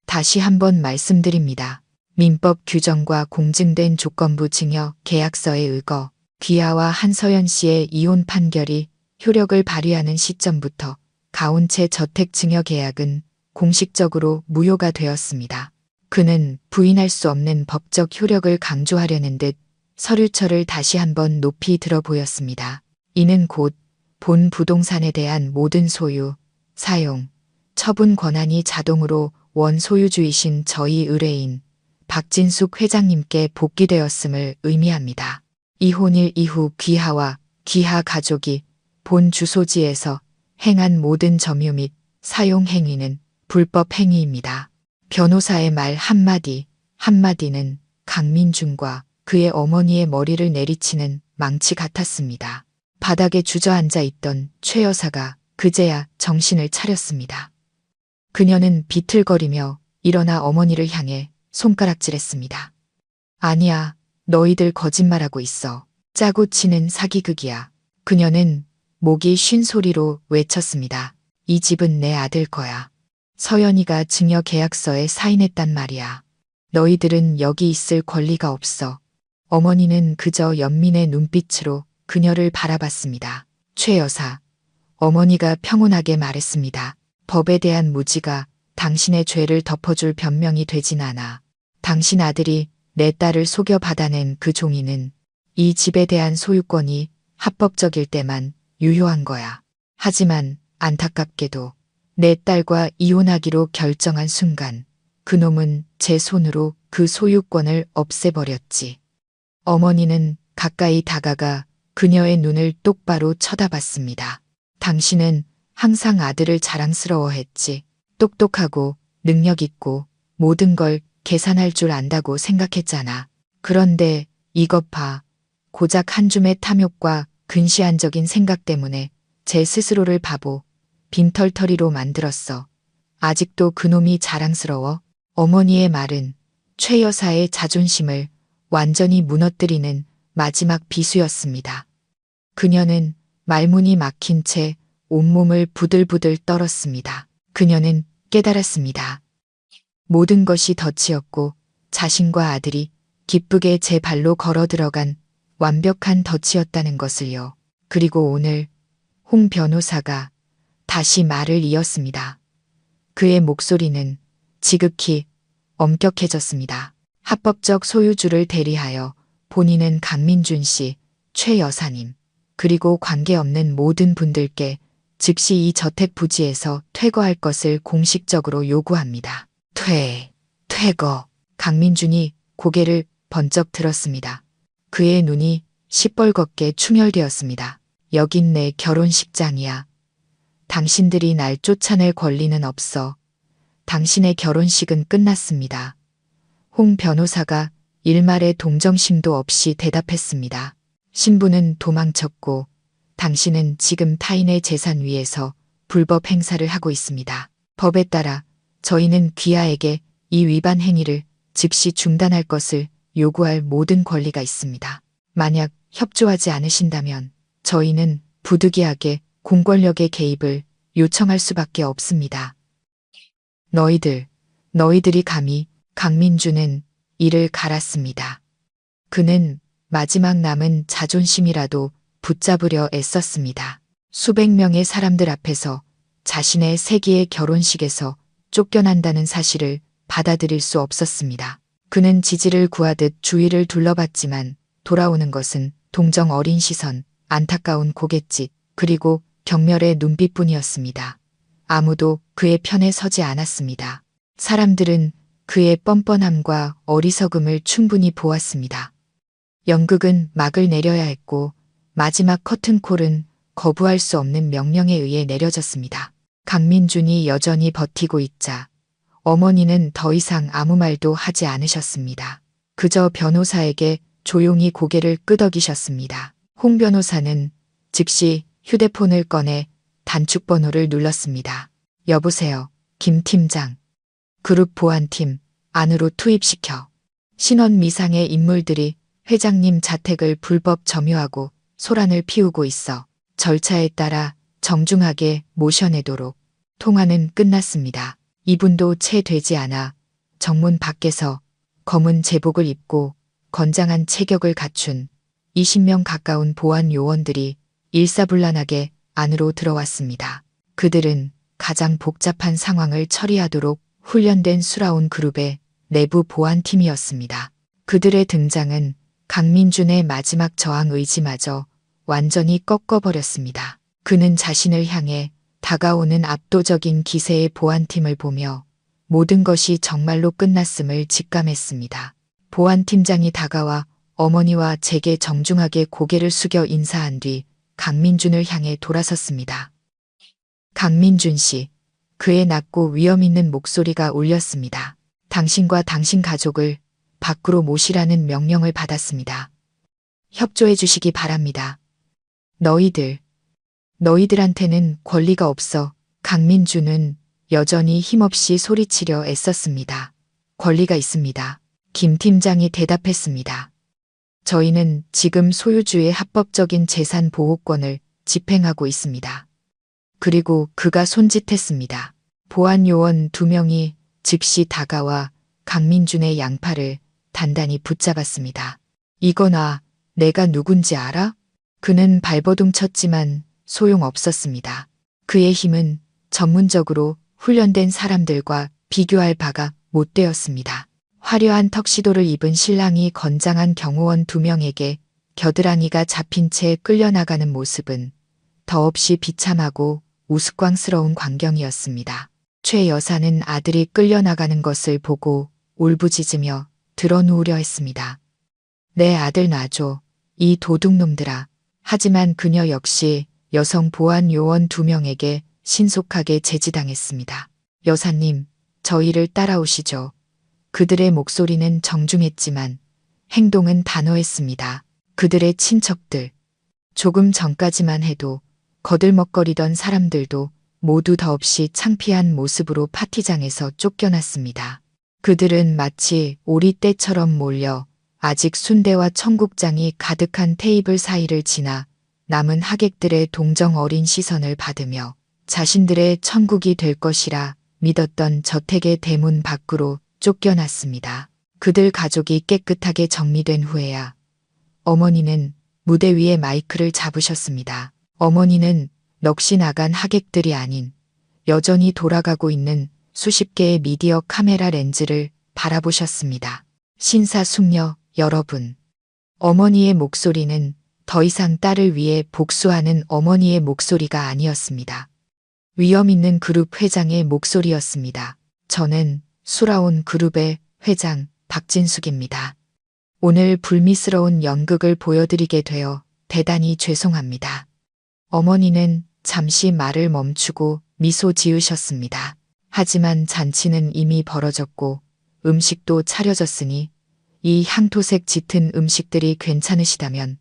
다시 한번 말씀드립니다. 민법 규정과 공증된 조건부 증여 계약서에 의거 귀하와 한서연 씨의 이혼 판결이 효력을 발휘하는 시점부터 가온채 저택 증여 계약은 공식적으로 무효가 되었습니다. 그는 부인할 수 없는 법적 효력을 강조하려는 듯 서류철을 다시 한번 높이 들어 보였습니다. 이는 곧 본 부동산에 대한 모든 소유, 사용, 처분 권한이 자동으로 원소유주이신 저희 의뢰인 박진숙 회장님께 복귀되었음을 의미합니다. 이혼일 이후 귀하와 귀하 가족이 본 주소지에서 행한 모든 점유 및 사용 행위는 불법 행위입니다. 변호사의 말 한마디 한마디는 강민준과 그의 어머니의 머리를 내리치는 망치 같았습니다. 바닥에 주저앉아 있던 최 여사가 그제야 정신을 차렸습니다. 그녀는 비틀거리며 일어나 어머니를 향해 손가락질했습니다. 아니야, 너희들 거짓말하고 있어. 짜고 치는 사기극이야. 그녀는 목이 쉰 소리로 외쳤습니다. 이 집은 내 아들 거야. 서연이가 증여 계약서에 사인했단 말이야. 너희들은 여기 있을 권리가 없어. 어머니는 그저 연민의 눈빛으로 그녀를 바라봤습니다. 최 여사, 어머니가 평온하게 말했습니다. 법에 대한 무지가 당신의 죄를 덮어줄 변명이 되진 않아. 당신 아들이 내 딸을 속여 받아낸 그 종이는 이 집에 대한 소유권이 합법적일 때만 유효한 거야. 하지만 안타깝게도 내 딸과 이혼하기로 결정한 순간 그놈은 제 손으로 그 소유권을 없애버렸지. 어머니는 가까이 다가가 그녀의 눈을 똑바로 쳐다봤습니다. 당신은 항상 아들을 자랑스러워했지. 똑똑하고 능력 있고 모든 걸 계산할 줄 안다고 생각했잖아. 그런데 이것 봐. 고작 한 줌의 탐욕과 근시안적인 생각 때문에 제 스스로를 바보, 빈털터리로 만들었어. 아직도 그놈이 자랑스러워? 어머니의 말은 최 여사의 자존심을 완전히 무너뜨리는 마지막 비수였습니다. 그녀는 말문이 막힌 채 온몸을 부들부들 떨었습니다. 그녀는 깨달았습니다. 모든 것이 덫이었고 자신과 아들이 기쁘게 제 발로 걸어 들어간 완벽한 덫이었다는 것을요. 그리고 오늘 홍 변호사가 다시 말을 이었습니다. 그의 목소리는 지극히 엄격해졌습니다. 합법적 소유주를 대리하여 본인은 강민준 씨, 최 여사님, 그리고 관계없는 모든 분들께 즉시 이 저택 부지에서 퇴거할 것을 공식적으로 요구합니다. 퇴거. 강민준이 고개를 번쩍 들었습니다. 그의 눈이 시뻘겋게 충혈되었습니다. 여긴 내 결혼식장이야. 당신들이 날 쫓아낼 권리는 없어. 당신의 결혼식은 끝났습니다. 홍 변호사가 일말의 동정심도 없이 대답했습니다. 신부는 도망쳤고 당신은 지금 타인의 재산 위에서 불법 행사를 하고 있습니다. 법에 따라 저희는 귀하에게 이 위반 행위를 즉시 중단할 것을 요구할 모든 권리가 있습니다. 만약 협조하지 않으신다면 저희는 부득이하게 공권력의 개입을 요청할 수밖에 없습니다. 너희들이 감히. 강민준은 이를 갈았습니다. 그는 마지막 남은 자존심이라도 붙잡으려 애썼습니다. 수백 명의 사람들 앞에서 자신의 세기의 결혼식에서 쫓겨난다는 사실을 받아들일 수 없었습니다. 그는 지지를 구하듯 주위를 둘러봤지만 돌아오는 것은 동정 어린 시선, 안타까운 고갯짓, 그리고 경멸의 눈빛뿐이었습니다. 아무도 그의 편에 서지 않았습니다. 사람들은 그의 뻔뻔함과 어리석음을 충분히 보았습니다. 연극은 막을 내려야 했고 마지막 커튼콜은 거부할 수 없는 명령에 의해 내려졌습니다. 강민준이 여전히 버티고 있자 어머니는 더 이상 아무 말도 하지 않으셨습니다. 그저 변호사에게 조용히 고개를 끄덕이셨습니다. 홍 변호사는 즉시 휴대폰을 꺼내 단축번호를 눌렀습니다. 여보세요, 김 팀장. 그룹 보안팀 안으로 투입시켜. 신원 미상의 인물들이 회장님 자택을 불법 점유하고 소란을 피우고 있어. 절차에 따라 정중하게 모셔내도록. 통화는 끝났습니다. 이분도 채 되지 않아 정문 밖에서 검은 제복을 입고 건장한 체격을 갖춘 20명 가까운 보안 요원들이 일사불란하게 안으로 들어왔습니다. 그들은 가장 복잡한 상황을 처리하도록 훈련된 수라온 그룹의 내부 보안팀이었습니다. 그들의 등장은 강민준의 마지막 저항 의지마저 완전히 꺾어버렸습니다. 그는 자신을 향해 다가오는 압도적인 기세의 보안팀을 보며 모든 것이 정말로 끝났음을 직감했습니다. 보안팀장이 다가와 어머니와 제게 정중하게 고개를 숙여 인사한 뒤 강민준을 향해 돌아섰습니다. 강민준 씨, 그의 낮고 위험 있는 목소리가 울렸습니다. 당신과 당신 가족을 밖으로 모시라는 명령을 받았습니다. 협조해 주시기 바랍니다. 너희들한테는 권리가 없어. 강민준은 여전히 힘없이 소리치려 애썼습니다. 권리가 있습니다. 김 팀장이 대답했습니다. 저희는 지금 소유주의 합법적인 재산 보호권을 집행하고 있습니다. 그리고 그가 손짓했습니다. 보안 요원 2명이 즉시 다가와 강민준의 양팔을 단단히 붙잡았습니다. 이거 놔, 내가 누군지 알아? 그는 발버둥 쳤지만 소용없었습니다. 그의 힘은 전문적으로 훈련된 사람들과 비교할 바가 못 되었습니다. 화려한 턱시도를 입은 신랑이 건장한 경호원 2명에게 겨드랑이가 잡힌 채 끌려나가는 모습은 더없이 비참하고 우스꽝스러운 광경이었습니다. 최 여사는 아들이 끌려나가는 것을 보고 울부짖으며 드러누우려 했습니다. 내 아들 놔줘, 이 도둑놈들아. 하지만 그녀 역시 여성 보안 요원 2명에게 신속하게 제지당했습니다. 여사님, 저희를 따라오시죠. 그들의 목소리는 정중했지만 행동은 단호했습니다. 그들의 친척들, 조금 전까지만 해도 거들먹거리던 사람들도 모두 더없이 창피한 모습으로 파티장에서 쫓겨났습니다. 그들은 마치 오리떼처럼 몰려 아직 순대와 청국장이 가득한 테이블 사이를 지나 남은 하객들의 동정 어린 시선을 받으며 자신들의 천국이 될 것이라 믿었던 저택의 대문 밖으로 쫓겨났습니다. 그들 가족이 깨끗하게 정리된 후에야 어머니는 무대 위에 마이크를 잡으셨습니다. 어머니는 넋이 나간 하객들이 아닌 여전히 돌아가고 있는 수십 개의 미디어 카메라 렌즈를 바라보셨습니다. 신사숙녀 여러분, 어머니의 목소리는 더 이상 딸을 위해 복수하는 어머니의 목소리가 아니었습니다. 위험 있는 그룹 회장의 목소리였습니다. 저는 수라온 그룹의 회장 박진숙입니다. 오늘 불미스러운 연극을 보여드리게 되어 대단히 죄송합니다. 어머니는 잠시 말을 멈추고 미소 지으셨습니다. 하지만 잔치는 이미 벌어졌고 음식도 차려졌으니 이 향토색 짙은 음식들이 괜찮으시다면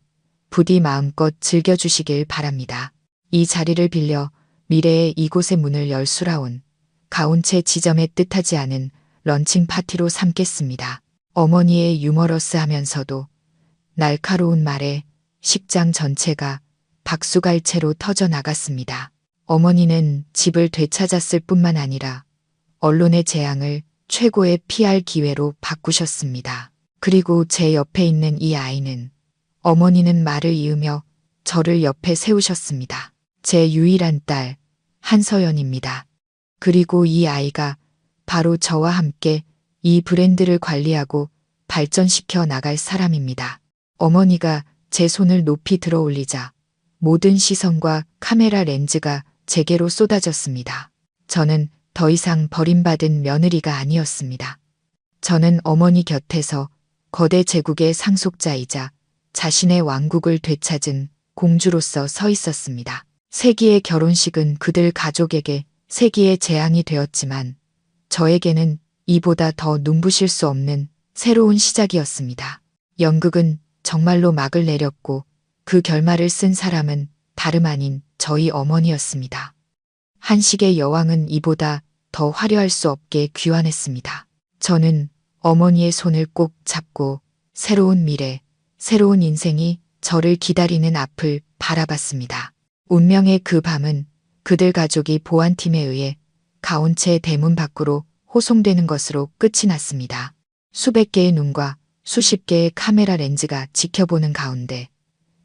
부디 마음껏 즐겨주시길 바랍니다. 이 자리를 빌려 미래의 이곳의 문을 열 수라온 가온체 지점에 뜻하지 않은 런칭 파티로 삼겠습니다. 어머니의 유머러스하면서도 날카로운 말에 식장 전체가 박수갈채로 터져나갔습니다. 어머니는 집을 되찾았을 뿐만 아니라 언론의 재앙을 최고의 PR 기회로 바꾸셨습니다. 그리고 제 옆에 있는 이 아이는 어머니는 말을 이으며 저를 옆에 세우셨습니다. 제 유일한 딸 한서연입니다. 그리고 이 아이가 바로 저와 함께 이 브랜드를 관리하고 발전시켜 나갈 사람입니다. 어머니가 제 손을 높이 들어 올리자 모든 시선과 카메라 렌즈가 제게로 쏟아졌습니다. 저는 더 이상 버림받은 며느리가 아니었습니다. 저는 어머니 곁에서 거대 제국의 상속자이자 자신의 왕국을 되찾은 공주로서 서 있었습니다. 세기의 결혼식은 그들 가족에게 세기의 재앙이 되었지만 저에게는 이보다 더 눈부실 수 없는 새로운 시작이었습니다. 연극은 정말로 막을 내렸고 그 결말을 쓴 사람은 다름 아닌 저희 어머니였습니다. 한식의 여왕은 이보다 더 화려할 수 없게 귀환했습니다. 저는 어머니의 손을 꼭 잡고 새로운 미래, 새로운 인생이 저를 기다리는 앞을 바라봤습니다. 운명의 그 밤은 그들 가족이 보안팀에 의해 가온채 대문 밖으로 호송되는 것으로 끝이 났습니다. 수백 개의 눈과 수십 개의 카메라 렌즈가 지켜보는 가운데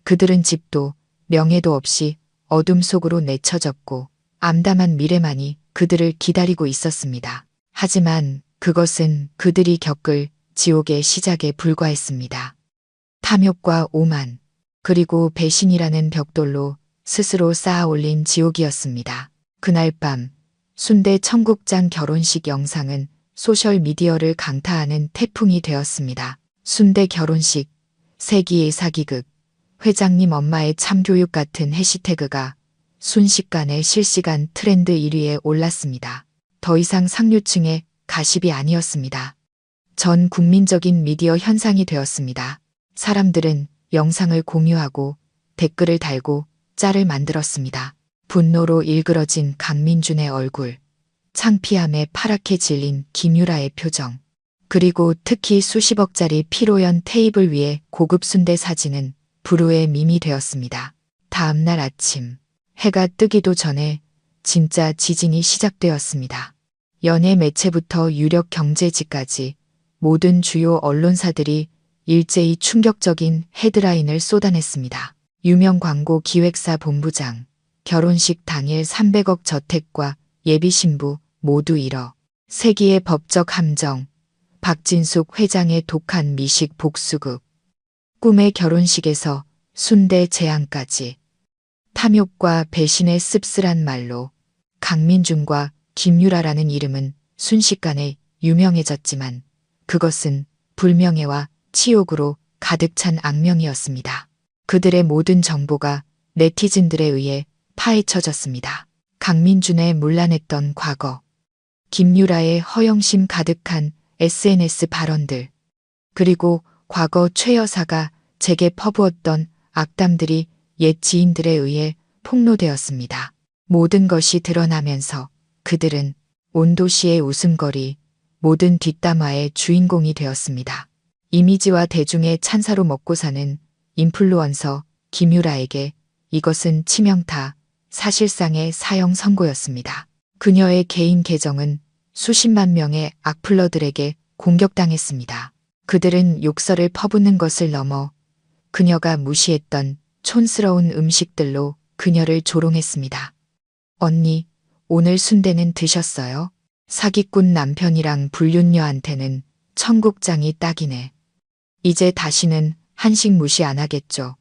그들은 집도 명예도 없이 어둠 속으로 내쳐졌고 암담한 미래만이 그들을 기다리고 있었습니다. 하지만 그것은 그들이 겪을 지옥의 시작에 불과했습니다. 탐욕과 오만, 그리고 배신이라는 벽돌로 스스로 쌓아 올린 지옥이었습니다. 그날 밤 순대 청국장 결혼식 영상은 소셜미디어를 강타하는 태풍이 되었습니다. 순대 결혼식, 세기의 사기극, 회장님 엄마의 참교육 같은 해시태그가 순식간에 실시간 트렌드 1위에 올랐습니다. 더 이상 상류층의 가십이 아니었습니다. 전 국민적인 미디어 현상이 되었습니다. 사람들은 영상을 공유하고 댓글을 달고 짤을 만들었습니다. 분노로 일그러진 강민준의 얼굴, 창피함에 파랗게 질린 김유라의 표정, 그리고 특히 수십억짜리 피로연 테이블 위에 고급 순대 사진은 불후의 밈이 되었습니다. 다음 날 아침, 해가 뜨기도 전에 진짜 지진이 시작되었습니다. 연예 매체부터 유력 경제지까지 모든 주요 언론사들이 일제히 충격적인 헤드라인을 쏟아냈습니다. 유명 광고 기획사 본부장, 결혼식 당일 300억 저택과 예비 신부 모두 잃어, 세기의 법적 함정, 박진숙 회장의 독한 미식 복수극, 꿈의 결혼식에서 순대 제안까지, 탐욕과 배신의 씁쓸한 말로 강민준과 김유라라는 이름은 순식간에 유명해졌지만 그것은 불명예와 치욕으로 가득 찬 악명이었습니다. 그들의 모든 정보가 네티즌들에 의해 파헤쳐졌습니다. 강민준의 문란했던 과거, 김유라의 허영심 가득한 SNS 발언들, 그리고 과거 최 여사가 제게 퍼부었던 악담들이 옛 지인들에 의해 폭로되었습니다. 모든 것이 드러나면서 그들은 온 도시의 웃음거리, 모든 뒷담화의 주인공이 되었습니다. 이미지와 대중의 찬사로 먹고 사는 인플루언서 김유라에게 이것은 치명타, 사실상의 사형 선고였습니다. 그녀의 개인 계정은 수십만 명의 악플러들에게 공격당했습니다. 그들은 욕설을 퍼붓는 것을 넘어 그녀가 무시했던 촌스러운 음식들로 그녀를 조롱했습니다. 언니, 오늘 순대는 드셨어요? 사기꾼 남편이랑 불륜녀한테는 청국장이 딱이네. 이제 다시는 한식 무시 안 하겠죠.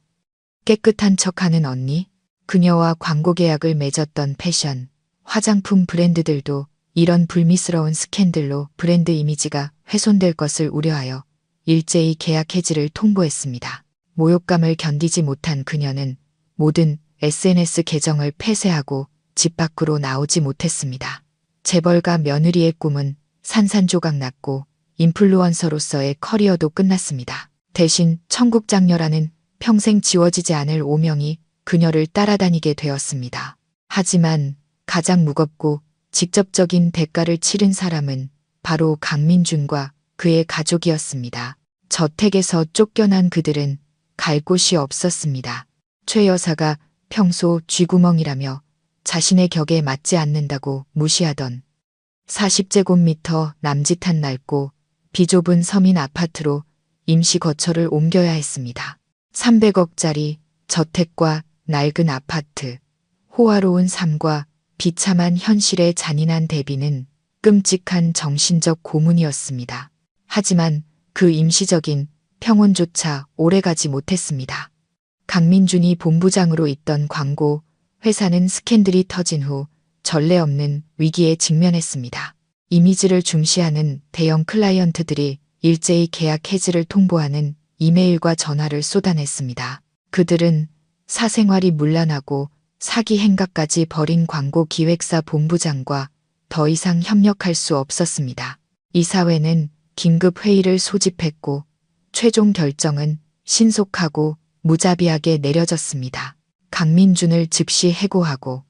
깨끗한 척하는 언니? 그녀와 광고 계약을 맺었던 패션, 화장품 브랜드들도 이런 불미스러운 스캔들로 브랜드 이미지가 훼손될 것을 우려하여 일제히 계약 해지를 통보했습니다. 모욕감을 견디지 못한 그녀는 모든 SNS 계정을 폐쇄하고 집 밖으로 나오지 못했습니다. 재벌가 며느리의 꿈은 산산조각 났고 인플루언서로서의 커리어도 끝났습니다. 대신 청국장녀라는 평생 지워지지 않을 오명이 그녀를 따라다니게 되었습니다. 하지만 가장 무겁고 직접적인 대가를 치른 사람은 바로 강민준과 그의 가족이었습니다. 저택에서 쫓겨난 그들은 갈 곳이 없었습니다. 최 여사가 평소 쥐구멍이라며 자신의 격에 맞지 않는다고 무시하던 40제곱미터 남짓한 낡고 비좁은 서민 아파트로 임시 거처를 옮겨야 했습니다. 300억짜리 저택과 낡은 아파트, 호화로운 삶과 비참한 현실의 잔인한 대비는 끔찍한 정신적 고문이었습니다. 하지만 그 임시적인 평온조차 오래가지 못했습니다. 강민준이 본부장으로 있던 광고 회사는 스캔들이 터진 후 전례 없는 위기에 직면했습니다. 이미지를 중시하는 대형 클라이언트들이 일제히 계약 해지를 통보하는 이메일과 전화를 쏟아냈습니다. 그들은 사생활이 문란하고 사기 행각까지 벌인 광고 기획사 본부장과 더 이상 협력할 수 없었습니다. 이사회는 긴급 회의를 소집했고 최종 결정은 신속하고 무자비하게 내려졌습니다. 강민준을 즉시 해고하고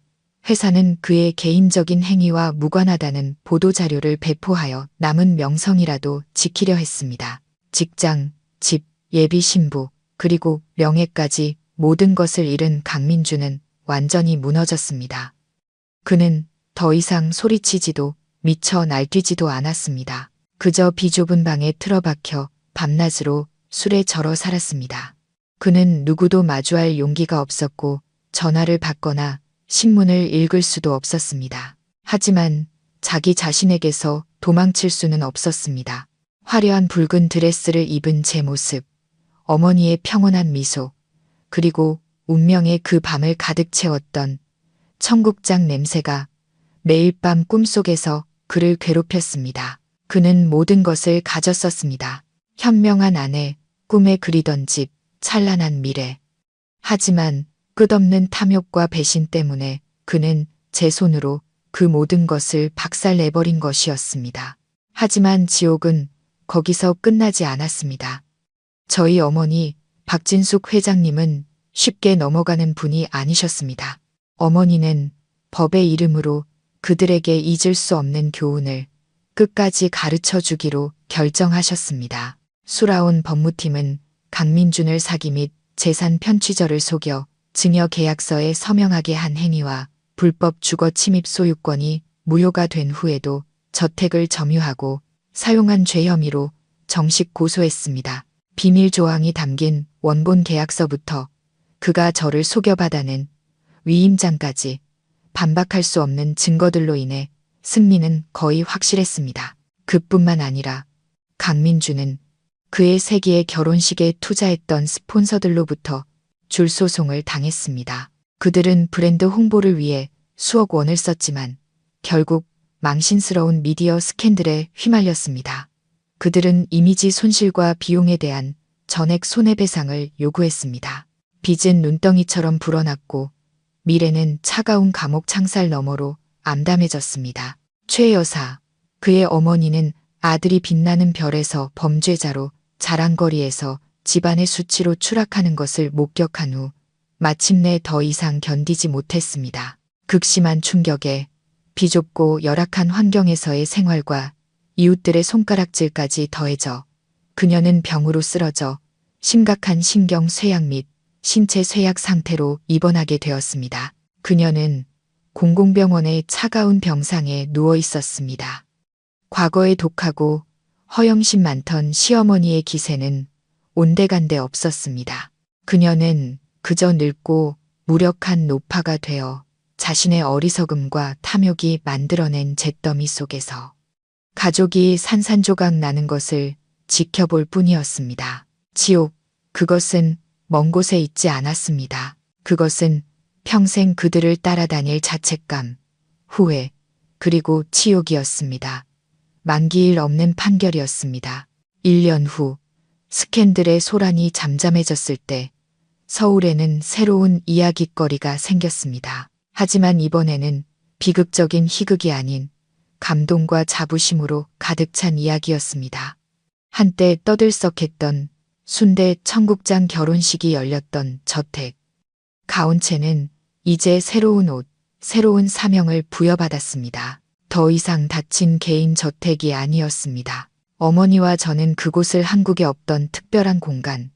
회사는 그의 개인적인 행위와 무관하다는 보도자료를 배포하여 남은 명성이라도 지키려 했습니다. 직장, 집, 예비 신부, 그리고 명예까지 모든 것을 잃은 강민준은 완전히 무너졌습니다. 그는 더 이상 소리치지도 미쳐 날뛰지도 않았습니다. 그저 비좁은 방에 틀어박혀 밤낮으로 술에 절어 살았습니다. 그는 누구도 마주할 용기가 없었고 전화를 받거나 신문을 읽을 수도 없었습니다. 하지만 자기 자신에게서 도망칠 수는 없었습니다. 화려한 붉은 드레스를 입은 제 모습, 어머니의 평온한 미소, 그리고 운명의 그 밤을 가득 채웠던 청국장 냄새가 매일 밤 꿈속에서 그를 괴롭혔습니다. 그는 모든 것을 가졌었습니다. 현명한 아내, 꿈에 그리던 집, 찬란한 미래. 하지만 끝없는 탐욕과 배신 때문에 그는 제 손으로 그 모든 것을 박살내버린 것이었습니다. 하지만 지옥은 거기서 끝나지 않았습니다. 저희 어머니 박진숙 회장님은 쉽게 넘어가는 분이 아니셨습니다. 어머니는 법의 이름으로 그들에게 잊을 수 없는 교훈을 끝까지 가르쳐 주기로 결정하셨습니다. 수라온 법무팀은 강민준을 사기 및 재산 편취절을 속여 증여 계약서에 서명하게 한 행위와 불법 주거 침입 소유권이 무효가 된 후에도 저택을 점유하고 사용한 죄 혐의로 정식 고소했습니다. 비밀 조항이 담긴 원본 계약서부터 그가 저를 속여받아낸 위임장까지 반박할 수 없는 증거들로 인해 승리는 거의 확실했습니다. 그뿐만 아니라 강민준은 그의 세기의 결혼식에 투자했던 스폰서들로부터 줄소송을 당했습니다. 그들은 브랜드 홍보를 위해 수억 원을 썼지만 결국 망신스러운 미디어 스캔들에 휘말렸습니다. 그들은 이미지 손실과 비용에 대한 전액 손해배상을 요구했습니다. 빚은 눈덩이처럼 불어났고 미래는 차가운 감옥 창살 너머로 암담해졌습니다. 최 여사, 그의 어머니는 아들이 빛나는 별에서 범죄자로 자랑거리에서 집안의 수치로 추락하는 것을 목격한 후 마침내 더 이상 견디지 못했습니다. 극심한 충격에 비좁고 열악한 환경에서의 생활과 이웃들의 손가락질까지 더해져 그녀는 병으로 쓰러져 심각한 신경 쇠약 및 신체 쇠약 상태로 입원하게 되었습니다. 그녀는 공공병원의 차가운 병상에 누워 있었습니다. 과거에 독하고 허영심 많던 시어머니의 기세는 온데간데 없었습니다. 그녀는 그저 늙고 무력한 노파가 되어 자신의 어리석음과 탐욕이 만들어낸 잿더미 속에서 가족이 산산조각 나는 것을 지켜볼 뿐이었습니다. 지옥, 그것은 먼 곳에 있지 않았습니다. 그것은 평생 그들을 따라다닐 자책감, 후회, 그리고 치욕이었습니다. 만기일 없는 판결이었습니다. 1년 후 스캔들의 소란이 잠잠해졌을 때 서울에는 새로운 이야깃거리가 생겼습니다. 하지만 이번에는 비극적인 희극이 아닌 감동과 자부심으로 가득 찬 이야기였습니다. 한때 떠들썩했던 순대 청국장 결혼식이 열렸던 저택. 가온채는 이제 새로운 옷, 새로운 사명을 부여받았습니다. 더 이상 닫힌 개인 저택이 아니었습니다. 어머니와 저는 그곳을 한국에 없던 특별한 공간,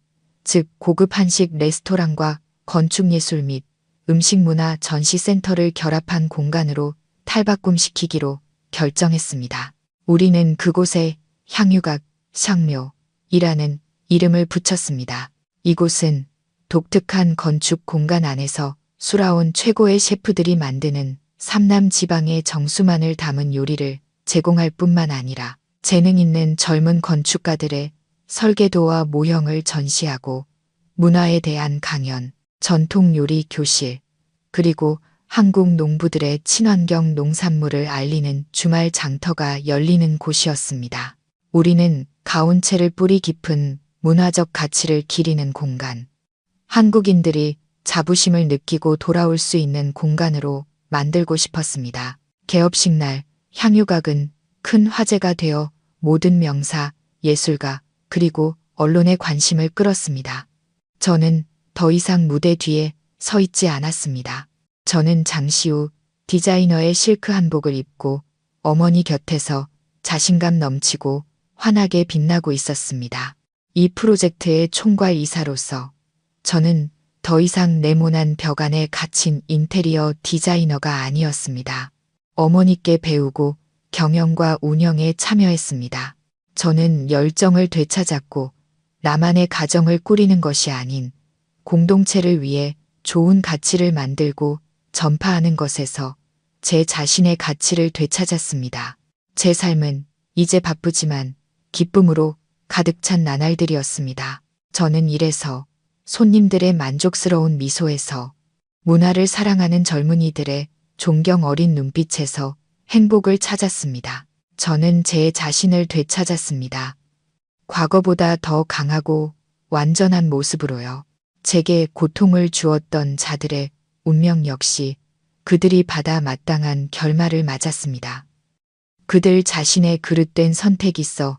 즉 고급 한식 레스토랑과 건축예술 및 음식문화 전시센터를 결합한 공간으로 탈바꿈시키기로 결정했습니다. 우리는 그곳에 향유각, 샹묘이라는 이름을 붙였습니다. 이곳은 독특한 건축 공간 안에서 수라온 최고의 셰프들이 만드는 삼남 지방의 정수만을 담은 요리를 제공할 뿐만 아니라 재능 있는 젊은 건축가들의 설계도와 모형을 전시하고 문화에 대한 강연, 전통 요리 교실, 그리고 한국 농부들의 친환경 농산물을 알리는 주말 장터가 열리는 곳이었습니다. 우리는 가온채를 뿌리 깊은 문화적 가치를 기리는 공간, 한국인들이 자부심을 느끼고 돌아올 수 있는 공간으로 만들고 싶었습니다. 개업식 날 향유각은 큰 화제가 되어 모든 명사, 예술가, 그리고 언론의 관심을 끌었습니다. 저는 더 이상 무대 뒤에 서 있지 않았습니다. 저는 잠시 후 디자이너의 실크 한복을 입고 어머니 곁에서 자신감 넘치고 환하게 빛나고 있었습니다. 이 프로젝트의 총괄 이사로서 저는 더 이상 네모난 벽 안에 갇힌 인테리어 디자이너가 아니었습니다. 어머니께 배우고 경영과 운영에 참여했습니다. 저는 열정을 되찾았고 나만의 가정을 꾸리는 것이 아닌 공동체를 위해 좋은 가치를 만들고 전파하는 것에서 제 자신의 가치를 되찾았습니다. 제 삶은 이제 바쁘지만 기쁨으로 가득 찬 나날들이었습니다. 저는 이래서 손님들의 만족스러운 미소에서 문화를 사랑하는 젊은이들의 존경 어린 눈빛에서 행복을 찾았습니다. 저는 제 자신을 되찾았습니다. 과거보다 더 강하고 완전한 모습으로요. 제게 고통을 주었던 자들의 운명 역시 그들이 받아 마땅한 결말을 맞았습니다. 그들 자신의 그릇된 선택이 있어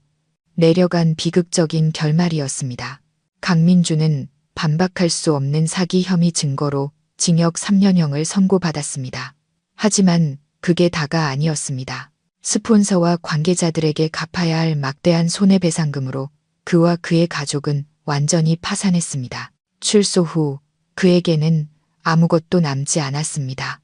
내려간 비극적인 결말이었습니다. 강민주는 반박할 수 없는 사기 혐의 증거로 징역 3년형을 선고받았습니다. 하지만 그게 다가 아니었습니다. 스폰서와 관계자들에게 갚아야 할 막대한 손해배상금으로 그와 그의 가족은 완전히 파산했습니다. 출소 후 그에게는 아무것도 남지 않았습니다.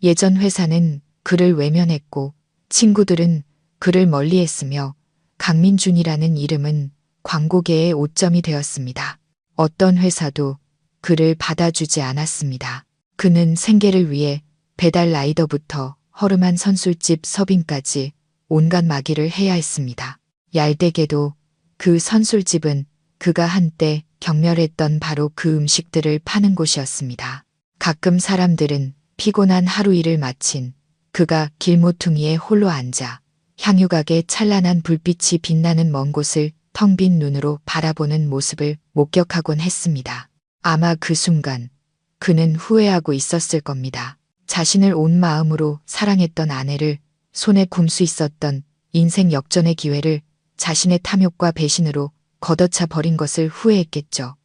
예전 회사는 그를 외면했고 친구들은 그를 멀리했으며 강민준이라는 이름은 광고계의 오점이 되었습니다. 어떤 회사도 그를 받아주지 않았습니다. 그는 생계를 위해 배달 라이더부터 허름한 선술집 서빙까지 온갖 마기를 해야 했습니다. 얄되게도 그 선술집은 그가 한때 경멸했던 바로 그 음식들을 파는 곳이었습니다. 가끔 사람들은 피곤한 하루 일을 마친 그가 길모퉁이에 홀로 앉아 향유각의 찬란한 불빛이 빛나는 먼 곳을 텅 빈 눈으로 바라보는 모습을 목격하곤 했습니다. 아마 그 순간 그는 후회하고 있었을 겁니다. 자신을 온 마음으로 사랑했던 아내를 손에 굼 수 있었던 인생 역전의 기회를 자신의 탐욕과 배신으로 걷어차 버린 것을 후회했겠죠.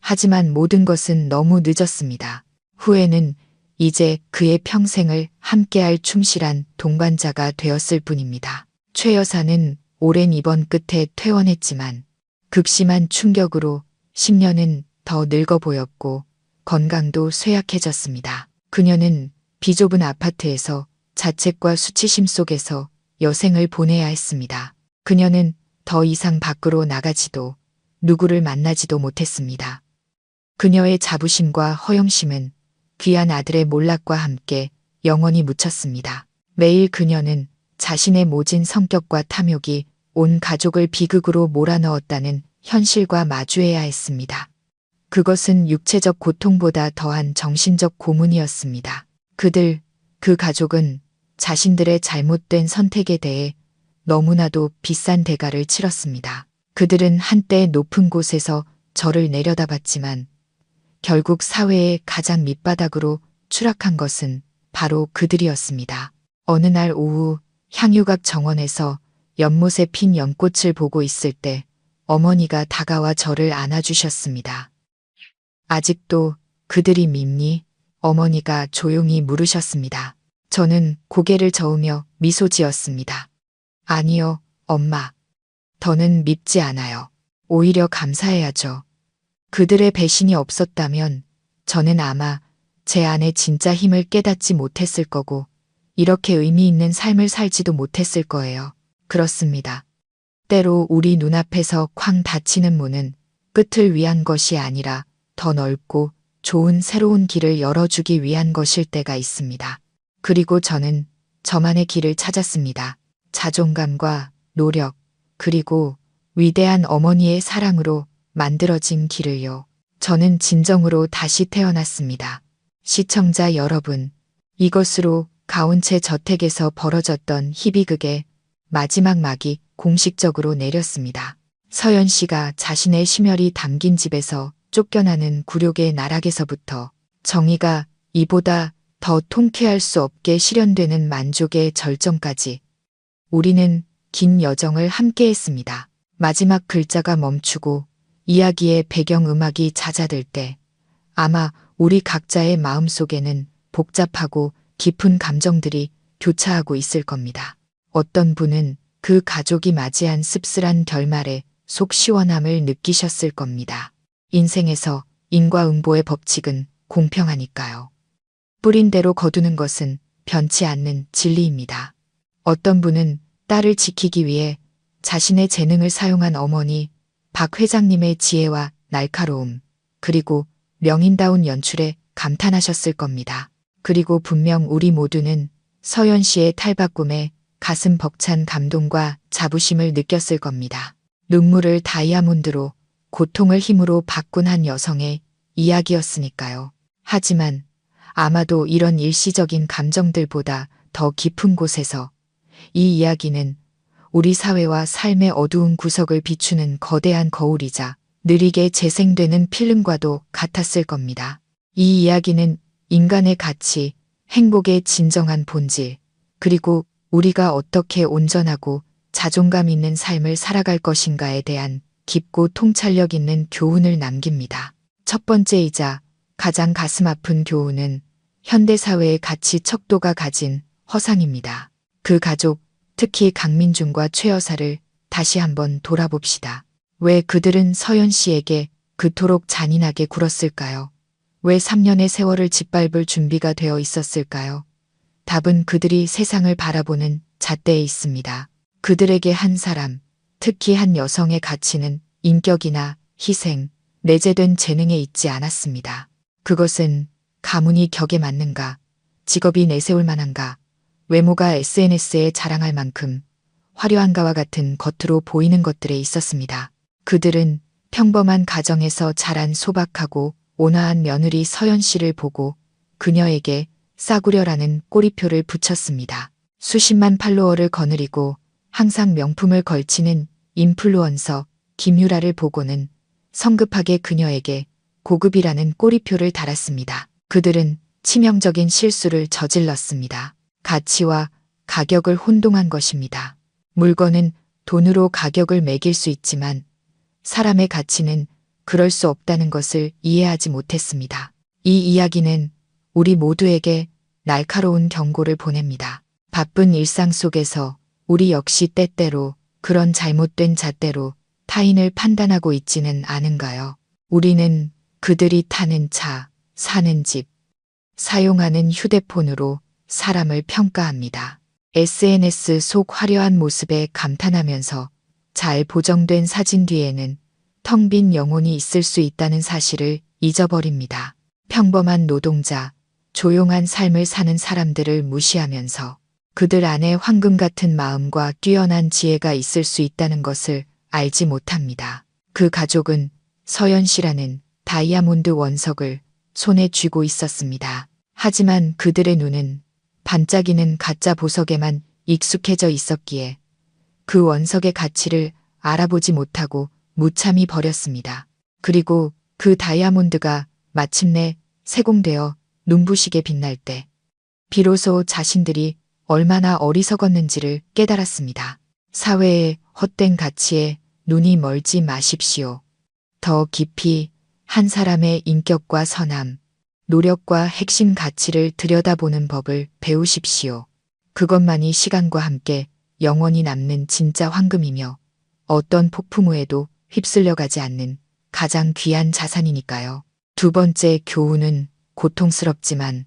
하지만 모든 것은 너무 늦었습니다. 후회는 이제 그의 평생을 함께할 충실한 동반자가 되었을 뿐입니다. 최 여사는 오랜 입원 끝에 퇴원했지만 극심한 충격으로 10년은 더 늙어 보였고 건강도 쇠약해졌습니다. 그녀는 비좁은 아파트에서 자책과 수치심 속에서 여생을 보내야 했습니다. 그녀는 더 이상 밖으로 나가지도 누구를 만나지도 못했습니다. 그녀의 자부심과 허영심은 귀한 아들의 몰락과 함께 영원히 묻혔습니다. 매일 그녀는 자신의 모진 성격과 탐욕이 온 가족을 비극으로 몰아넣었다는 현실과 마주해야 했습니다. 그것은 육체적 고통보다 더한 정신적 고문이었습니다. 그 가족은 자신들의 잘못된 선택에 대해 너무나도 비싼 대가를 치렀습니다. 그들은 한때 높은 곳에서 저를 내려다봤지만 결국 사회의 가장 밑바닥으로 추락한 것은 바로 그들이었습니다. 어느 날 오후 향유각 정원에서 연못에 핀 연꽃을 보고 있을 때 어머니가 다가와 저를 안아주셨습니다. 아직도 그들이 밉니? 어머니가 조용히 물으셨습니다. 저는 고개를 저으며 미소 지었습니다. 아니요, 엄마. 더는 밉지 않아요. 오히려 감사해야죠. 그들의 배신이 없었다면 저는 아마 제 안의 진짜 힘을 깨닫지 못했을 거고 이렇게 의미 있는 삶을 살지도 못했을 거예요. 그렇습니다. 때로 우리 눈앞에서 쾅 닫히는 문은 끝을 위한 것이 아니라 더 넓고 좋은 새로운 길을 열어주기 위한 것일 때가 있습니다. 그리고 저는 저만의 길을 찾았습니다. 자존감과 노력, 그리고 위대한 어머니의 사랑으로 만들어진 길을요. 저는 진정으로 다시 태어났습니다. 시청자 여러분, 이것으로 가온체 저택에서 벌어졌던 희비극의 마지막 막이 공식적으로 내렸습니다. 서연 씨가 자신의 심혈이 담긴 집에서 쫓겨나는 굴욕의 나락에서부터 정의가 이보다 더 통쾌할 수 없게 실현되는 만족의 절정까지 우리는 긴 여정을 함께 했습니다. 마지막 글자가 멈추고 이야기의 배경음악이 잦아들 때 아마 우리 각자의 마음속에는 복잡하고 깊은 감정들이 교차하고 있을 겁니다. 어떤 분은 그 가족이 맞이한 씁쓸한 결말에 속 시원함을 느끼셨을 겁니다. 인생에서 인과응보의 법칙은 공평하니까요. 뿌린 대로 거두는 것은 변치 않는 진리입니다. 어떤 분은 딸을 지키기 위해 자신의 재능을 사용한 어머니 박 회장님의 지혜와 날카로움, 그리고 명인다운 연출에 감탄하셨을 겁니다. 그리고 분명 우리 모두는 서연 씨의 탈바꿈에 가슴 벅찬 감동과 자부심을 느꼈을 겁니다. 눈물을 다이아몬드로, 고통을 힘으로 바꾼 한 여성의 이야기였으니까요. 하지만 아마도 이런 일시적인 감정들보다 더 깊은 곳에서 이 이야기는 우리 사회와 삶의 어두운 구석을 비추는 거대한 거울이자 느리게 재생되는 필름과도 같았을 겁니다. 이 이야기는 인간의 가치, 행복의 진정한 본질, 그리고 우리가 어떻게 온전하고 자존감 있는 삶을 살아갈 것인가에 대한 깊고 통찰력 있는 교훈을 남깁니다. 첫 번째이자 가장 가슴 아픈 교훈은 현대사회의 가치 척도가 가진 허상입니다. 그 가족, 특히 강민준과 최 여사를 다시 한번 돌아봅시다. 왜 그들은 서연 씨에게 그토록 잔인하게 굴었을까요? 왜 3년의 세월을 짓밟을 준비가 되어 있었을까요? 답은 그들이 세상을 바라보는 잣대에 있습니다. 그들에게 한 사람, 특히 한 여성의 가치는 인격이나 희생, 내재된 재능에 있지 않았습니다. 그것은 가문이 격에 맞는가, 직업이 내세울 만한가, 외모가 SNS에 자랑할 만큼 화려한가와 같은 겉으로 보이는 것들에 있었습니다. 그들은 평범한 가정에서 자란 소박하고 온화한 며느리 서연 씨를 보고 그녀에게 싸구려라는 꼬리표를 붙였습니다. 수십만 팔로워를 거느리고 항상 명품을 걸치는 인플루언서 김유라를 보고는 성급하게 그녀에게 고급이라는 꼬리표를 달았습니다. 그들은 치명적인 실수를 저질렀습니다. 가치와 가격을 혼동한 것입니다. 물건은 돈으로 가격을 매길 수 있지만 사람의 가치는 그럴 수 없다는 것을 이해하지 못했습니다. 이 이야기는 우리 모두에게 날카로운 경고를 보냅니다. 바쁜 일상 속에서 우리 역시 때때로 그런 잘못된 잣대로 타인을 판단하고 있지는 않은가요? 우리는 그들이 타는 차, 사는 집, 사용하는 휴대폰으로 사람을 평가합니다. SNS 속 화려한 모습에 감탄하면서 잘 보정된 사진 뒤에는 텅 빈 영혼이 있을 수 있다는 사실을 잊어버립니다. 평범한 노동자, 조용한 삶을 사는 사람들을 무시하면서 그들 안에 황금 같은 마음과 뛰어난 지혜가 있을 수 있다는 것을 알지 못합니다. 그 가족은 서연 씨라는 다이아몬드 원석을 손에 쥐고 있었습니다. 하지만 그들의 눈은 반짝이는 가짜 보석에만 익숙해져 있었기에 그 원석의 가치를 알아보지 못하고 무참히 버렸습니다. 그리고 그 다이아몬드가 마침내 세공되어 눈부시게 빛날 때 비로소 자신들이 얼마나 어리석었는지를 깨달았습니다. 사회의 헛된 가치에 눈이 멀지 마십시오. 더 깊이 한 사람의 인격과 선함, 노력과 핵심 가치를 들여다보는 법을 배우십시오. 그것만이 시간과 함께 영원히 남는 진짜 황금이며 어떤 폭풍우에도 휩쓸려가지 않는 가장 귀한 자산이니까요. 두 번째 교훈은 고통스럽지만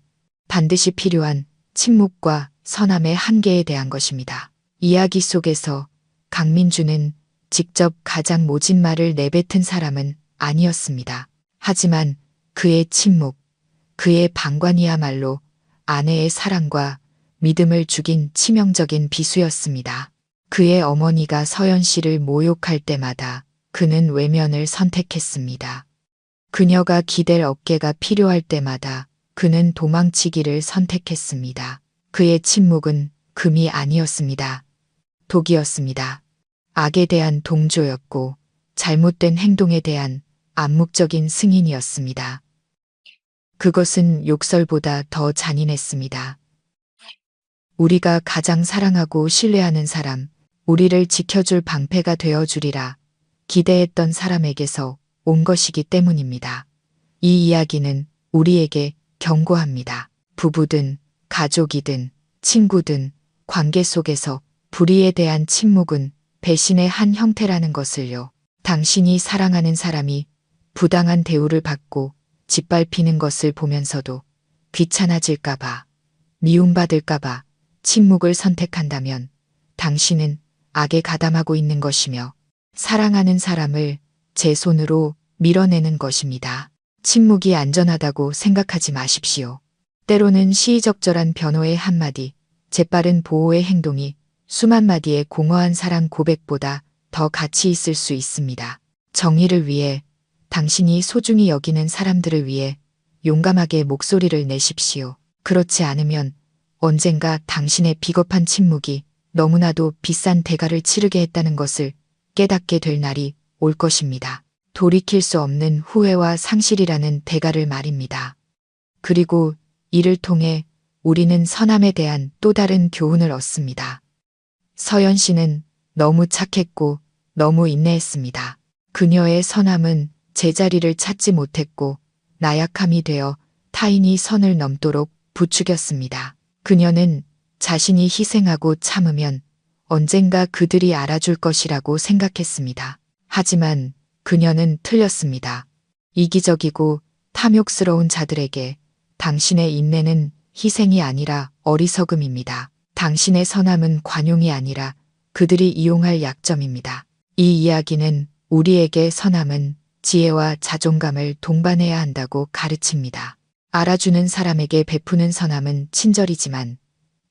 반드시 필요한 침묵과 선함의 한계에 대한 것입니다. 이야기 속에서 강민주는 직접 가장 모진 말을 내뱉은 사람은 아니었습니다. 하지만 그의 침묵, 그의 방관이야말로 아내의 사랑과 믿음을 죽인 치명적인 비수였습니다. 그의 어머니가 서연 씨를 모욕할 때마다 그는 외면을 선택했습니다. 그녀가 기댈 어깨가 필요할 때마다 그는 도망치기를 선택했습니다. 그의 침묵은 금이 아니었습니다. 독이었습니다. 악에 대한 동조였고 잘못된 행동에 대한 암묵적인 승인이었습니다. 그것은 욕설보다 더 잔인했습니다. 우리가 가장 사랑하고 신뢰하는 사람, 우리를 지켜줄 방패가 되어주리라 기대했던 사람에게서 온 것이기 때문입니다. 이 이야기는 우리에게 경고합니다. 부부든 가족이든 친구든 관계 속에서 불의에 대한 침묵은 배신의 한 형태라는 것을요. 당신이 사랑하는 사람이 부당한 대우를 받고 짓밟히는 것을 보면서도 귀찮아질까봐, 미움받을까봐 침묵을 선택한다면 당신은 악에 가담하고 있는 것이며 사랑하는 사람을 제 손으로 밀어내는 것입니다. 침묵이 안전하다고 생각하지 마십시오. 때로는 시의적절한 변호의 한마디, 재빠른 보호의 행동이 수만 마디의 공허한 사랑 고백보다 더 가치 있을 수 있습니다. 정의를 위해, 당신이 소중히 여기는 사람들을 위해 용감하게 목소리를 내십시오. 그렇지 않으면 언젠가 당신의 비겁한 침묵이 너무나도 비싼 대가를 치르게 했다는 것을 깨닫게 될 날이 올 것입니다. 돌이킬 수 없는 후회와 상실이라는 대가를 말입니다. 그리고 이를 통해 우리는 선함에 대한 또 다른 교훈을 얻습니다. 서연 씨는 너무 착했고 너무 인내했습니다. 그녀의 선함은 제자리를 찾지 못했고 나약함이 되어 타인이 선을 넘도록 부추겼습니다. 그녀는 자신이 희생하고 참으면 언젠가 그들이 알아줄 것이라고 생각했습니다. 하지만 그녀는 틀렸습니다. 이기적이고 탐욕스러운 자들에게 당신의 인내는 희생이 아니라 어리석음입니다. 당신의 선함은 관용이 아니라 그들이 이용할 약점입니다. 이 이야기는 우리에게 선함은 지혜와 자존감을 동반해야 한다고 가르칩니다. 알아주는 사람에게 베푸는 선함은 친절이지만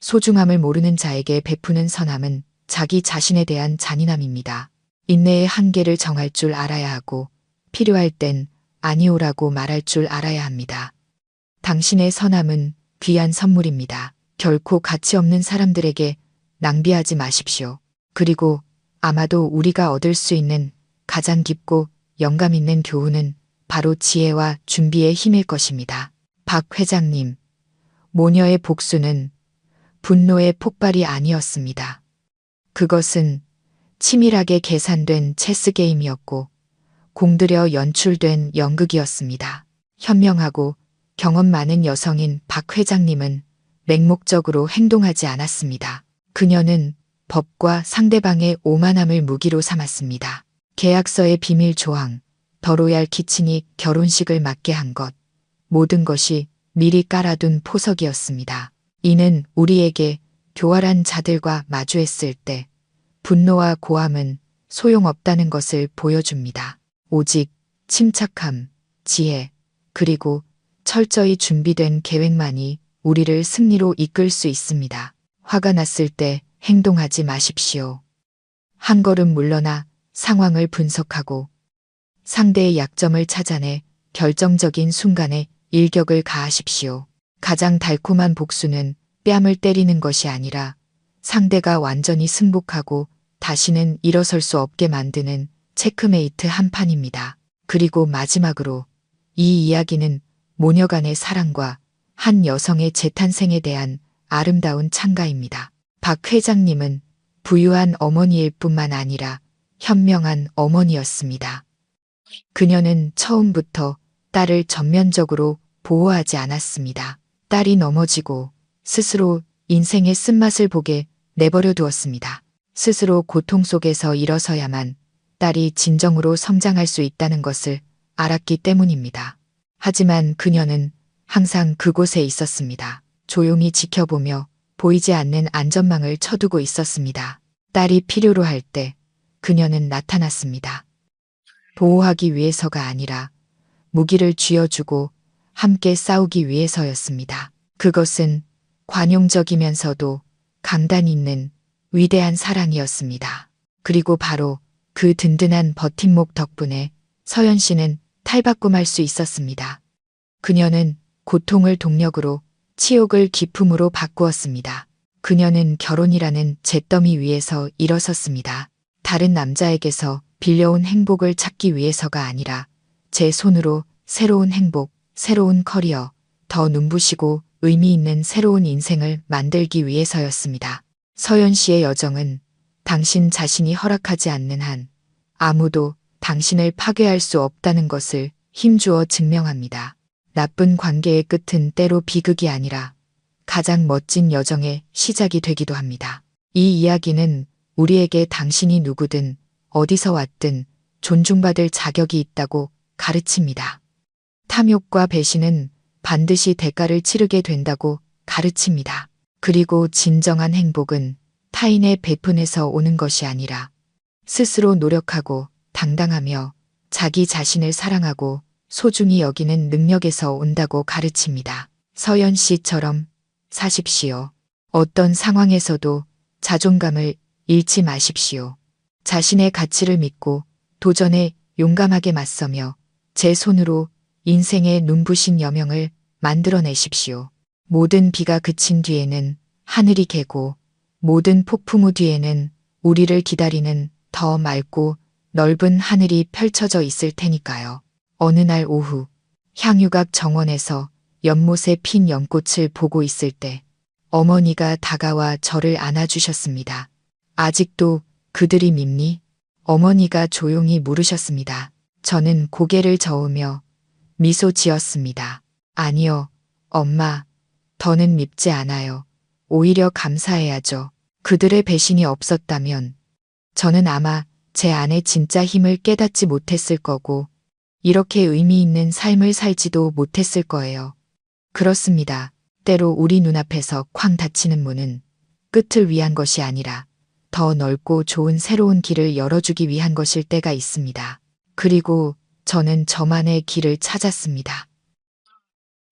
소중함을 모르는 자에게 베푸는 선함은 자기 자신에 대한 잔인함입니다. 인내의 한계를 정할 줄 알아야 하고 필요할 땐 아니오라고 말할 줄 알아야 합니다. 당신의 선함은 귀한 선물입니다. 결코 가치 없는 사람들에게 낭비하지 마십시오. 그리고 아마도 우리가 얻을 수 있는 가장 깊고 영감 있는 교훈은 바로 지혜와 준비의 힘일 것입니다. 박 회장님, 모녀의 복수는 분노의 폭발이 아니었습니다. 그것은 치밀하게 계산된 체스 게임이었고 공들여 연출된 연극이었습니다. 현명하고 경험 많은 여성인 박 회장님은 맹목적으로 행동하지 않았습니다. 그녀는 법과 상대방의 오만함을 무기로 삼았습니다. 계약서의 비밀 조항, 더 로얄 키친이 결혼식을 맞게 한 것, 모든 것이 미리 깔아둔 포석이었습니다. 이는 우리에게 교활한 자들과 마주했을 때 분노와 고함은 소용없다는 것을 보여줍니다. 오직 침착함, 지혜, 그리고 철저히 준비된 계획만이 우리를 승리로 이끌 수 있습니다. 화가 났을 때 행동하지 마십시오. 한 걸음 물러나 상황을 분석하고 상대의 약점을 찾아내 결정적인 순간에 일격을 가하십시오. 가장 달콤한 복수는 뺨을 때리는 것이 아니라 상대가 완전히 승복하고 다시는 일어설 수 없게 만드는 체크메이트 한 판입니다. 그리고 마지막으로 이 이야기는 모녀 간의 사랑과 한 여성의 재탄생에 대한 아름다운 찬가입니다. 박 회장님은 부유한 어머니일 뿐만 아니라 현명한 어머니였습니다. 그녀는 처음부터 딸을 전면적으로 보호하지 않았습니다. 딸이 넘어지고 스스로 인생의 쓴맛을 보게 내버려 두었습니다. 스스로 고통 속에서 일어서야만 딸이 진정으로 성장할 수 있다는 것을 알았기 때문입니다. 하지만 그녀는 항상 그곳에 있었습니다. 조용히 지켜보며 보이지 않는 안전망을 쳐두고 있었습니다. 딸이 필요로 할 때 그녀는 나타났습니다. 보호하기 위해서가 아니라 무기를 쥐어주고 함께 싸우기 위해서였습니다. 그것은 관용적이면서도 강단 있는 위대한 사랑이었습니다. 그리고 바로 그 든든한 버팀목 덕분에 서연 씨는 탈바꿈할 수 있었습니다. 그녀는 고통을 동력으로, 치욕을 기품으로 바꾸었습니다. 그녀는 결혼이라는 잿더미 위에서 일어섰습니다. 다른 남자에게서 빌려온 행복을 찾기 위해서가 아니라 제 손으로 새로운 행복, 새로운 커리어, 더 눈부시고 의미 있는 새로운 인생을 만들기 위해서였습니다. 서연 씨의 여정은 당신 자신이 허락하지 않는 한 아무도 당신을 파괴할 수 없다는 것을 힘주어 증명합니다. 나쁜 관계의 끝은 때로 비극이 아니라 가장 멋진 여정의 시작이 되기도 합니다. 이 이야기는 우리에게 당신이 누구든 어디서 왔든 존중받을 자격이 있다고 가르칩니다. 탐욕과 배신은 반드시 대가를 치르게 된다고 가르칩니다. 그리고 진정한 행복은 타인의 베푼에서 오는 것이 아니라 스스로 노력하고 당당하며 자기 자신을 사랑하고 소중히 여기는 능력에서 온다고 가르칩니다. 서연 씨처럼 사십시오. 어떤 상황에서도 자존감을 잃지 마십시오. 자신의 가치를 믿고 도전에 용감하게 맞서며 제 손으로 인생의 눈부신 여명을 만들어내십시오. 모든 비가 그친 뒤에는 하늘이 개고 모든 폭풍우 뒤에는 우리를 기다리는 더 맑고 넓은 하늘이 펼쳐져 있을 테니까요. 어느 날 오후 향유각 정원에서 연못에 핀 연꽃을 보고 있을 때 어머니가 다가와 저를 안아주셨습니다. 아직도 그들이 밉니? 어머니가 조용히 물으셨습니다. 저는 고개를 저으며 미소 지었습니다. 아니요, 엄마. 더는 밉지 않아요. 오히려 감사해야죠. 그들의 배신이 없었다면 저는 아마 제 안의 진짜 힘을 깨닫지 못했을 거고 이렇게 의미 있는 삶을 살지도 못했을 거예요. 그렇습니다. 때로 우리 눈앞에서 쾅 닫히는 문은 끝을 위한 것이 아니라 더 넓고 좋은 새로운 길을 열어주기 위한 것일 때가 있습니다. 그리고 저는 저만의 길을 찾았습니다.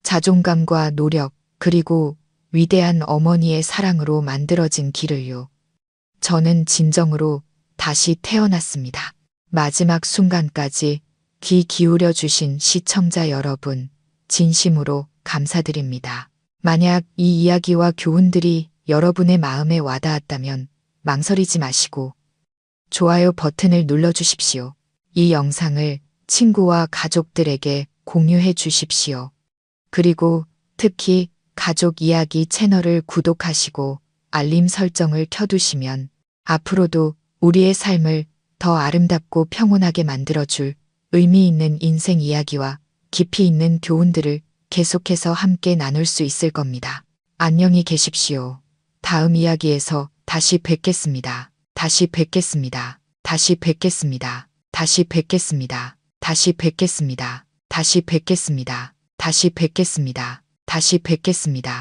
자존감과 노력, 그리고 위대한 어머니의 사랑으로 만들어진 길을요. 저는 진정으로 다시 태어났습니다. 마지막 순간까지 귀 기울여 주신 시청자 여러분, 진심으로 감사드립니다. 만약 이 이야기와 교훈들이 여러분의 마음에 와닿았다면 망설이지 마시고 좋아요 버튼을 눌러주십시오. 이 영상을 친구와 가족들에게 공유해 주십시오. 그리고 특히 가족 이야기 채널을 구독하시고 알림 설정을 켜두시면 앞으로도 우리의 삶을 더 아름답고 평온하게 만들어줄 의미 있는 인생 이야기와 깊이 있는 교훈들을 계속해서 함께 나눌 수 있을 겁니다. 안녕히 계십시오. 다음 이야기에서 다시 뵙겠습니다. 다시 뵙겠습니다. 다시 뵙겠습니다. 다시 뵙겠습니다. 다시 뵙겠습니다. 다시 뵙겠습니다. 다시 뵙겠습니다. 다시 뵙겠습니다.